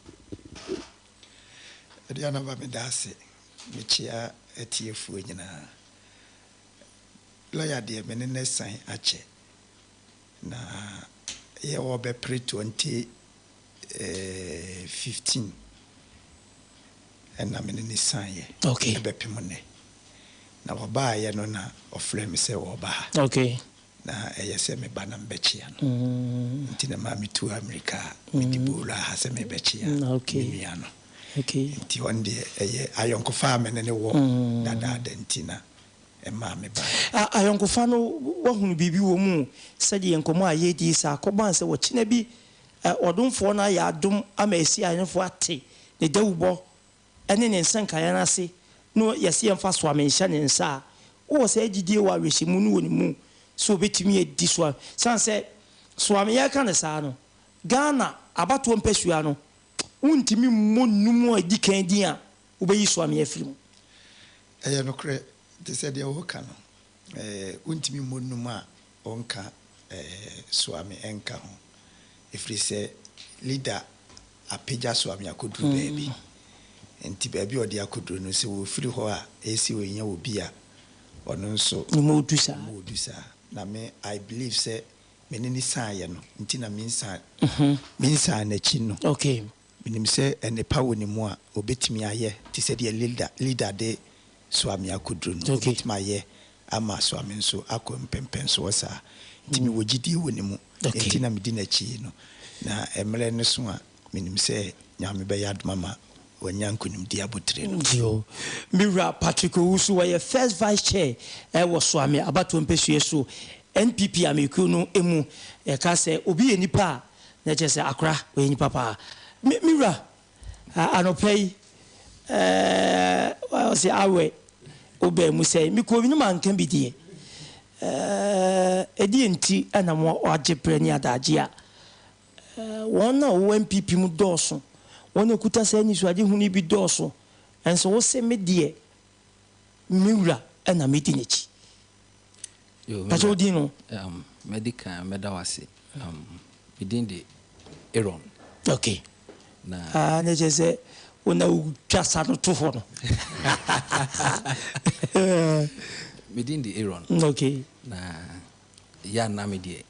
Diana ba medase mechia etiefu nyina lawyer de menene san ache na ye wo be pre 2015 and na menene san ye okay be pimone na waba ya no na ofre me se waba okay na se me bana mbechia no ntina ma mi tu America mi dibula ha se me bechia okay no okay nti wonde ayonko fa me ne wo dada dentina ma me ba ayonko fa no wo hunu bibi wo mu sade enkomo ayedi sa akoban se wo kina bi odumfo na ya adum ama esi ayenfo ate ne dawubo ene ne nsanka ya na se no yesi emfa so amenhya ne nsa o se agidie wa rehyimu no woni mu so betimi edi so sanse so amenya ka ne sa no Ghana abato mpesua no untimi monnumu adikan din a obeyi so amenya firim no kre they said they wo ka no untimi monnumu a onka so ame enka ho ɛfiri sɛ leader apagya so ame akɔduru baabi nti baabi a ɔde akɔduru no sɛ wɔfiri hɔ a ɛsi wɔnya wɔ bi a ɔno nso mɔdu saa na me I believe sɛ mene ne saayɛ no nti na mensaa n'akyi no okay menim sɛ ɛnepa wɔ ne mu a obɛtumi ayɛ te sɛ deɛ leader de so ame akɔduru no obɛtumi ayɛ ama so ame nso akɔ mpɛmpɛn so wɔ saa nti mewɔ gyidie wɔ ne mu nti na medi n'akyi no na mmerɛ no so a menim sɛ nyame bɛyɛ adoma ma wanya nkonimdi abotire no Mira Patrick Owusu wɔyɛ first vice chair ɛwɔ so ame abato mpɛsue so NPP ameku no emu ɛka sɛ obi yɛ nipa a na kyerɛ sɛ akora ɔyɛ nipa paa Mira anɔpɛ yi ɔsɛ awɛ ɔbɛn mu sɛ mekɔ bi no ma nka bi deɛ ɛdeɛ nti ɛna mo agye prɛ ne adagye a wɔn a wɔwɔ NPP mu dɔɔso wɔn ekuta sɛ nisuagye hu ni bi dɔɔso ɛnso wɔsɛ me deɛ Mira ɛna me di n'akyi pàṣẹ odi no medical medawase within the Aaron okay na ne kyerɛ sɛ wona wotwa sa no to hɔ no within the Aaron okay na ya na me deɛ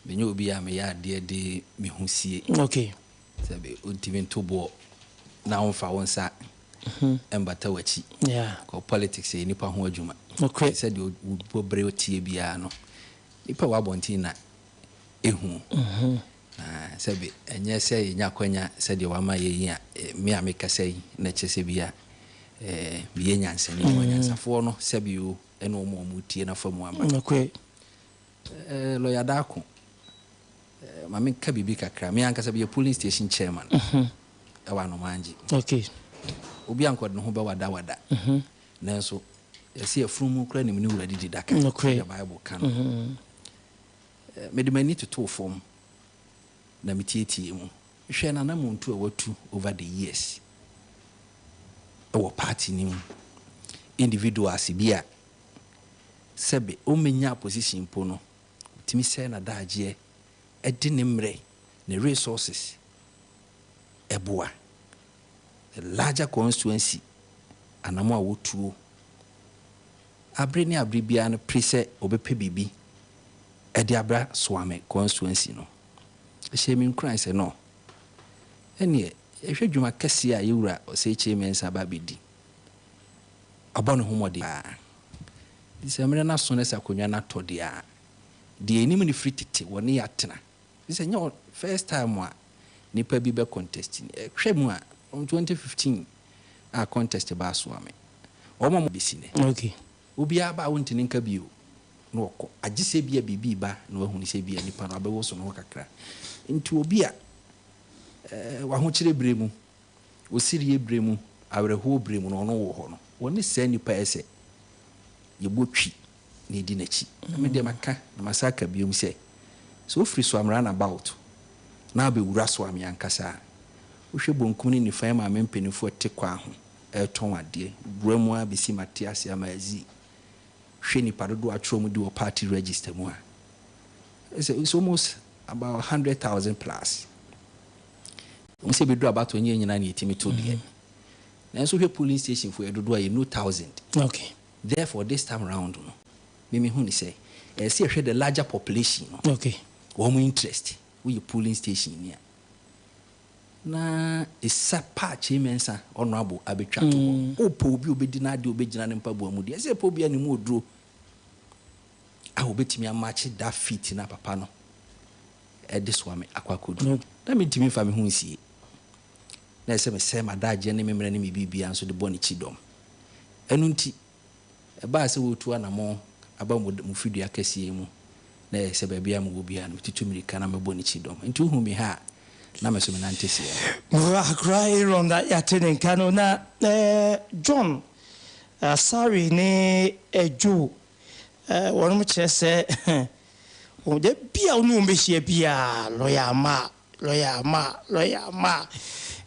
menye obi a me ya deɛ de me ho sie okay sɛbe ultimate tobo na wonfa wonsa embata wachi ko politics e nipa ho adwuma okay said you bobre otie bia no nipa wabonti na ehu sɛbe enye sɛ nya kwanya sɛ de wama ye a me ameka sɛ na kyese bia biye nyansani wanyansafo no sɛbe o ene o mo tie na famu ama okay lawyer dako mame ka bibi kakra me anka sɛ be police station chairman ewa no manji okay obi ankɔde no ho bɛwada nanso yɛsɛ afurumu kora nim ne wura didi daka the Bible kan mede mani toto fam na metietie mu hwɛ na na muntu a watu over the years ɛwɔ party nim individuals bi a sɛbe o menya position po no timi sɛ na daagye ɛde ne mmerɛ ne resources ɛboa the larger constituency anamo a wotuo abre ne abre bia no prese obepe bibi e de abra soame constituency no ehye mi nkran se no ene ehwe dwuma kase a yewura ose chairman saba bedi abono homode a disemre na so ne sakonwa na tode a de enim ne free tete woni atena dise nya first time a nipa bi be contest ehwe mu a 2015 a contest ba so ame omo mo bisine okay obi aba wontini nka bio no okọ agise bia bibi ba na wahuni se bia nipa no abewo so no kakra nti obi a wa ho kire bremu osiri bremu awreho bremu no no wo ho no woni se nipa ese yebotwi na edi nachi me de maka na masaka biom se so free so amra na about na be wura so am yankasa wohwe bonkum ni nifan ma mempenifo te kwa ho eton ade buramu a besi matias amazi hwe ni padodo atro mu di o party register mu a it's almost about 100,000 plus we say be do about onye nyina na yetimi to de na so hwe police station for edodo a 1000 okay therefore this time round no me hu ni say see hwe the larger population no okay wo mu interest we polling station ni na isa patch imensa honorable abetwa to opo obi obedi na ade obegina ne mpabu amudi ese po bia ne mu oduro a obetimi amachi that fit na papa no e this one akwakodu na me timi fa me hu nsie na ese me se madaje ne memre ne me bibia nso de boni chidom enu nti e ba se wotu anamo aba mu fidu akasie mu na ese ba bia mu obia no titumiri kana me boni chidom nti hu mi ha na meso menantesi cry on that yatene kano na John sorry ne ejo wonu mo chese o de bia onu mbehie bia lawyer ma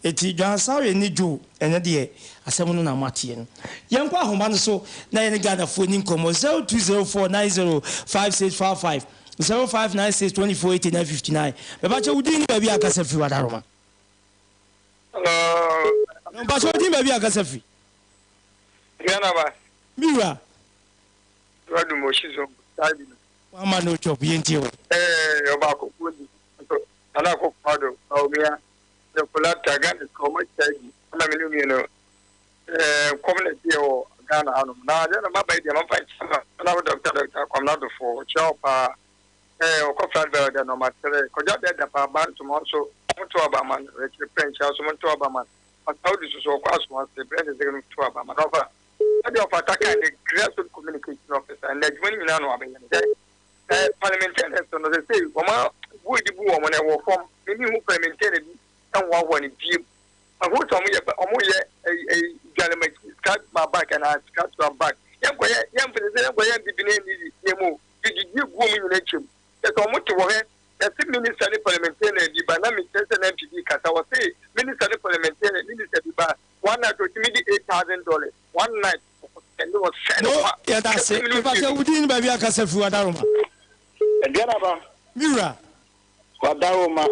eti John sorry ne jo ene de asem no na matie no yenkwa ahoma no so na ye Ghana fo ni nkomo 0204905655 0596248959 bebache udini baby akasa fi wadaroma bebache udini baby akasa fi yana ba miwa wadu mo shizo tabi mama no chop yenti we yoba ko kudi ala ko pado awmiya de kula taga ko ma taji ana milumi no community o Ghana anu na je na mabai de man fa na doctor kwamna do for chopa o ko flat be no matere ko ja be da pa ban to mo so to abaman represent so mo to abaman audi so ko aso se brand de no to abaman no fa ade of attack the grassroots communication officer and the money na no abayan parliamentarians no say o ma would bu o mo na wo form ni hu parliamentarian bi tan wa wo ni bi aho to mo ye Galema cut my back and I cut my back. Young president, you give woman in nature. That's almost to her. That's the minister parliamentarian, the Banami MPD Kata was say, minister parliamentarian, minister one night to $8,000. One night, and it was yeah, that's it. If I say, we didn't buy a Casafu Adaroma. Mira, Wadaroma,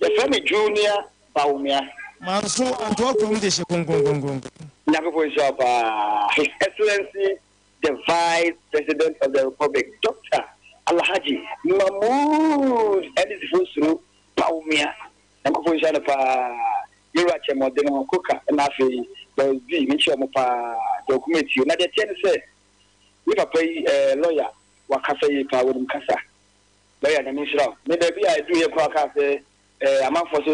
the family junior, Baumia. Manso and talk from this. His Excellency, the Vice President of the Republic, Dr. Alhaji Mahmoud Edis Fusru Paumia, and Confucian of Iracha Modena Coca, and Afi, the V, Michomopa document you. Now, the 10 said, if I pay a lawyer, Wakasa Power Casa, lawyer, and Mishra, maybe I do a podcast, a month for so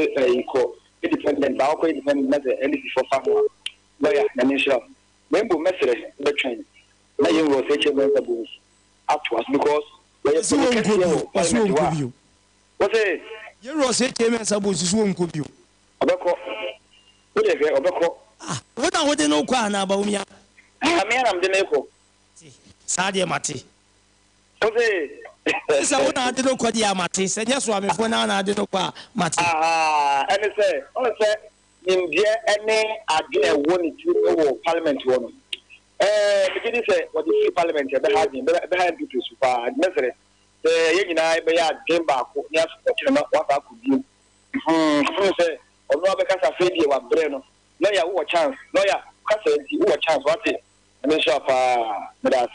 independent, but independent method, and this is for family. Lawyer, Nanisha, Member Messer, the train. Now you will say to afterwards because what's wrong with you? What's it? You will say to me, Sabus won't cook you. Obeko, what are they no quan about me? I'm the Neko. Sadia Mati. What's I want to know what the Amatis, and yes, I'm for now, I don't know Mati. And I say, India any idea one to Parliament one. Begin say what the free Parliament behind people super necessary. The young I be a game back, yes, what I could do. Say, or no, because I feel you are Breno. Lawyer, who a chance, lawyer, who a chance, what it? And then shop, that's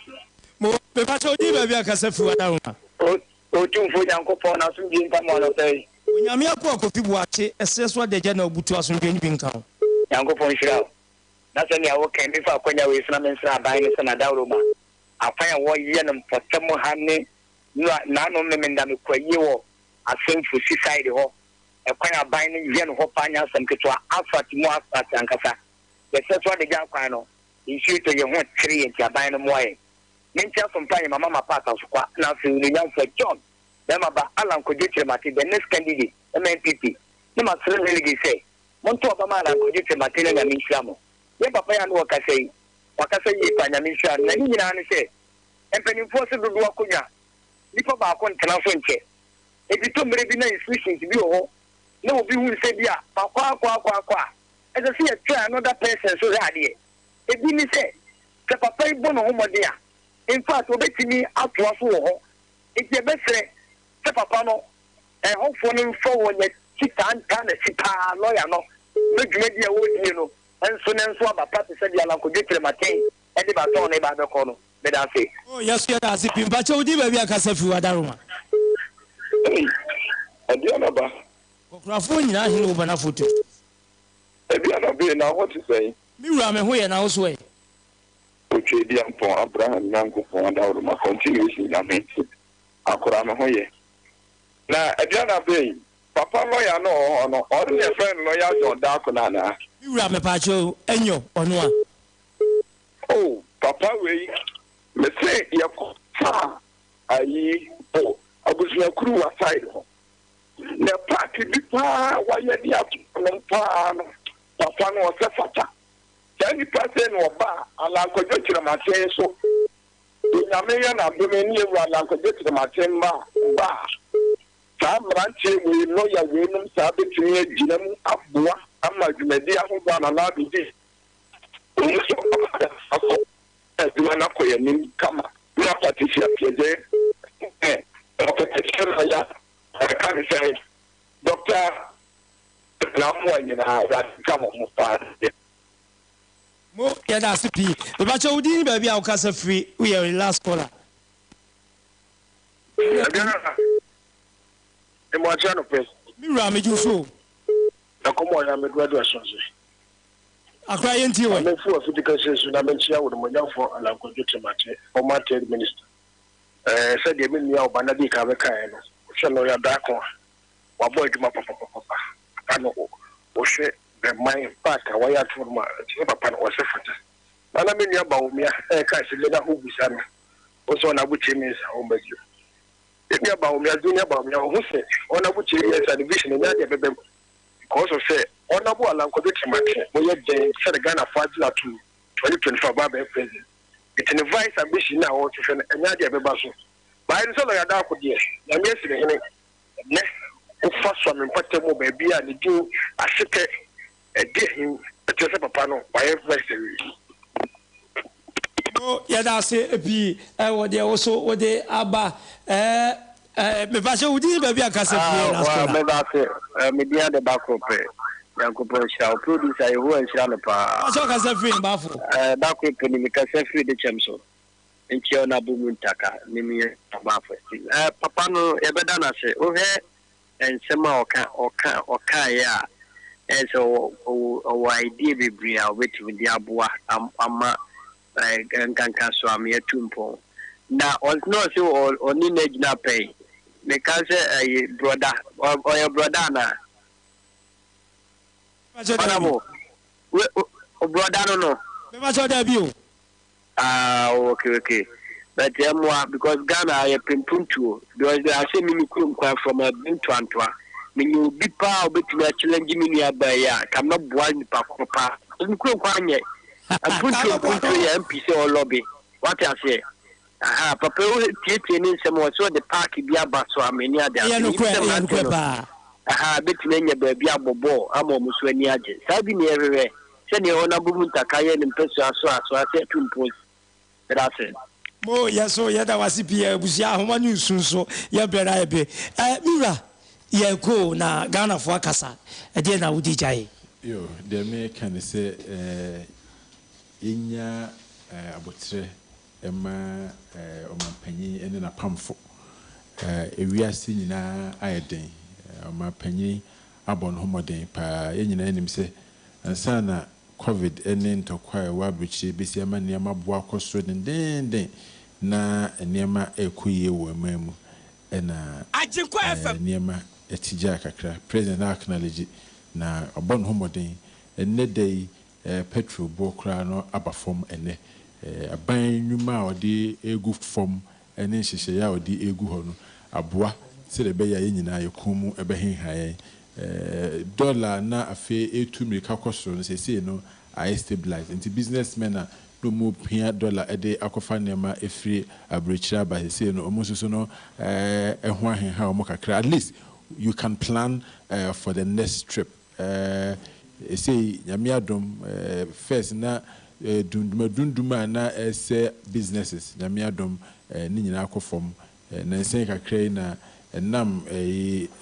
more. The Pacho Diva Casafu down. Oh, two for Uncle Pona, soon being come on, say. Nyamia kwa kopi buache eseswa de jana obutu asundwe ni binka yango pon shira na se ni awo kan bi fa kwanya we sna mensra ban ni sana dawroma afanya wo ye no potem hanne na no memenda me kwaye wo asenfu side ho e kwanya ban ni ye no ho panya sam ketwa afat mu afat ankasa the eseswa de jan kwan no issue to ye ho 3 enti ban no moye mentia sompanye mama pata so kwa na fi ni yan fa John Demaba Alan Kojitremati, the next candidate, MNPP. Nema Sreligi say, Monto Obama and Kojitremati and Yamishamo. Ye Papa and Wakasay, Panyamisha, Nanina say, and Penny Force of Wakunya. Nipa Bakon Tanafunche. If you told me is wishing to be all, no, we will say, yeah, Papa. As I see a try another person so that ye. If you say, Papa Bono Homo dear. In fact, obey me out to us all. It's the best. Papa no, and hopefully forward that Chitan can a Chita lawyer no, make media would you know, and soon and so about Papa said the Alan could get to Mate, and the baton about the corner. But I say, oh, yes, yes, if you but you did maybe I can say for Adaruma. And the other Rafunia, he over a foot. Have you ever been now what to say? Miram and Way and Houseway. Okay, the for Abraham Yanko for Adaruma continuation. I mean, Akurama Hoye. Na Adriana Bay, Papa lawyer no, or your friend lawyer John Darkonana. You ram a pacho, and you, or no. Oh, Papa, we say, your oh, I was your crew aside. The party before why you have to Papa was a fata. Any person or bar, Alan Kojotra so. Yamayan Abdomini, Alan Kojotra bar. Some ranches will know your women, Sabbath, Jim, Abua, Amajumedia, who are allowed to this. As you are not going to come, we are Patricia Piede. Okay, I can't say, Doctor, now one in our come on, Mo, yeah, that's P. The batch of Udini, baby, I'll cast a free. We are in last caller. The Marchano Press. Mira, me do so. The common I'm a graduation. I cry into you. I'm for physical session. I'm in share with my young for and I'm going to Mate, or Mate minister. Said the Minia Banadi Kavaka, Shanoya Dako, or boy to my papa. I know, or share the mind part, a wire to my papa or secretary. And I mean, your Baumia, a cash letter who be son. Also, on a which means home by you. If you're Baumia, Junior Baumia, who said, on a which is a division in that, because of say, on a wall, I'm going to Mate, when you said a Ghana 5 to 2025 Baba president. It's an advice ambition now to send another Babasu. By the Solar Darko, dear, I'm yesterday. Next, first one in Patamo, baby, and the do a secret a day, a Pano, by every. Oh, yeah, that's it. Be what they also what they Abba. Me passion would be a Casa. Media the back of Yanko shall produce a who and shall pa. So Casa free Baffle. Back with Penimica free the Chamso. In Chiona Bumuntaka, Nimi Baffle. Papano Ebedana say, oh, and Sama or Kaya. And so, idea be bria with the Abua, Amma, and Kankaswami, a tumpo. Now, on no so or Ninage na pay. Because a brother or your brother. Brother, no. Okay. But because Ghana, I have been puntu. Because I say, me from a Bintuantua. When you be power, but you are challenging me by cannot boil papa. You couldn't find it. I put you MPC or lobby. What I say? Papa, teaching some more so the park be about so many other. Bet many baby abo, I'm almost when you are just. Sabi me everywhere. Send your honorable Takayan and Pessoa, so I said 2 points. That's it. Oh, yes, so yeah, that was CPA, Busia, one you soon so, yeah, brother. Mira, yeah, go na Ghana for Casa, and then I would DJ. Yo, the American say, Inya Abotre, Emma, Oma Penny, and then a pamphlet. We are seeing now, I day. My penny abon homodin pa yenyina enim se ansa na covid ene ntokwa wa brichi besi ama niam boa kosoro den na niam ekuye wo mamu ena Ajinko FM niam etija kakra president acknowledge na abon homodin enne dey petrol bokra no abafom ene aban nwuma odi egu fom ene hihye ya odi egu ho no aboa se be ya nyina yekomu ebehenhaye dollar na afi etu mirika kosoro no se no I stabilize into businessmen na no mo pia dollar ede akofa nema efri abrechira ba se no omuso so no eho ahenha o mo kakra at least you can plan for the next trip say nyamiadom first na dunduma na ese businesses nyamiadom ni nyina akofom na nsen kakra na nam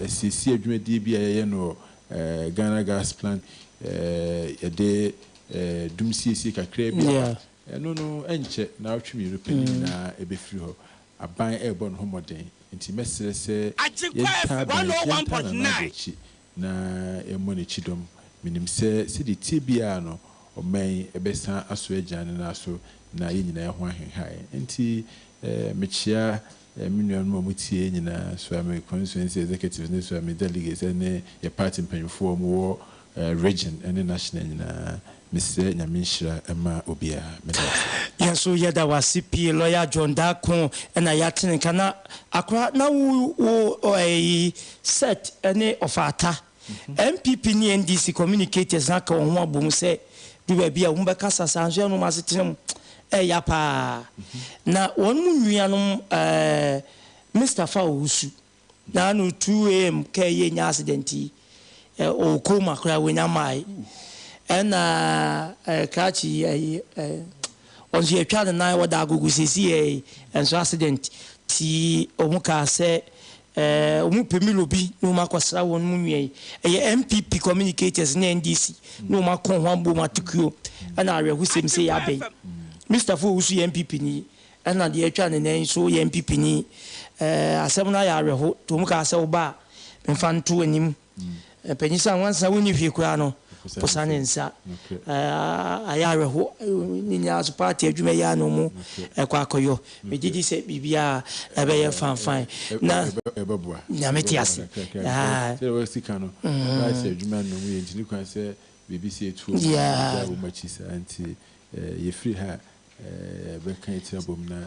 CC adwumadi bia ye no Ghana gas plant de dum CC kakra bia no enche na otwemi European na ebefiri ho aban ebon homoden nti mesere se Ajikwa 101.9 na emoni chidom minim se di tibia no omen ebesa aso agane na so na yenyina ho ahenhae nti mechia million more mutie nyina so am constituency executives ne so am delegates ne your party mpanyfo mo region and national nyina Mr. Nyamishra Emma Obia Yaso yada wasipi lawyer John Dako na yatin kana akwa na wo set any ofata MPP ni NDC communicators na ka ho abom se bi ba bia wo be kasa sanso no masetem ya pa na won mu nuanom Mr. Fawusu na no 2 am ka ye nya accident o koma kra wenya mai na kachi on je twa na wada agugu sisi and so accident ti omuka se omu pemilo bi no makwasra won mu nwie MPP communicators na NDC no makon hwambo matukuo ana arehu sem se ya ben Mr. Fo usu MPP ni ana de atwa ne nan so MPP ni asem na ya arehu to muka se oba memfa nto anim penyisa wansa woni hwe kura no posane nsa ayareho ninya so party adwuma ya no mu kwa akoyo megidi se bibia ebe fan na ebabua na metiase se we sika no ba se adwuma no mu yentini kwan se BBC etu o ma chisa anti ye free ha be kan iti abom na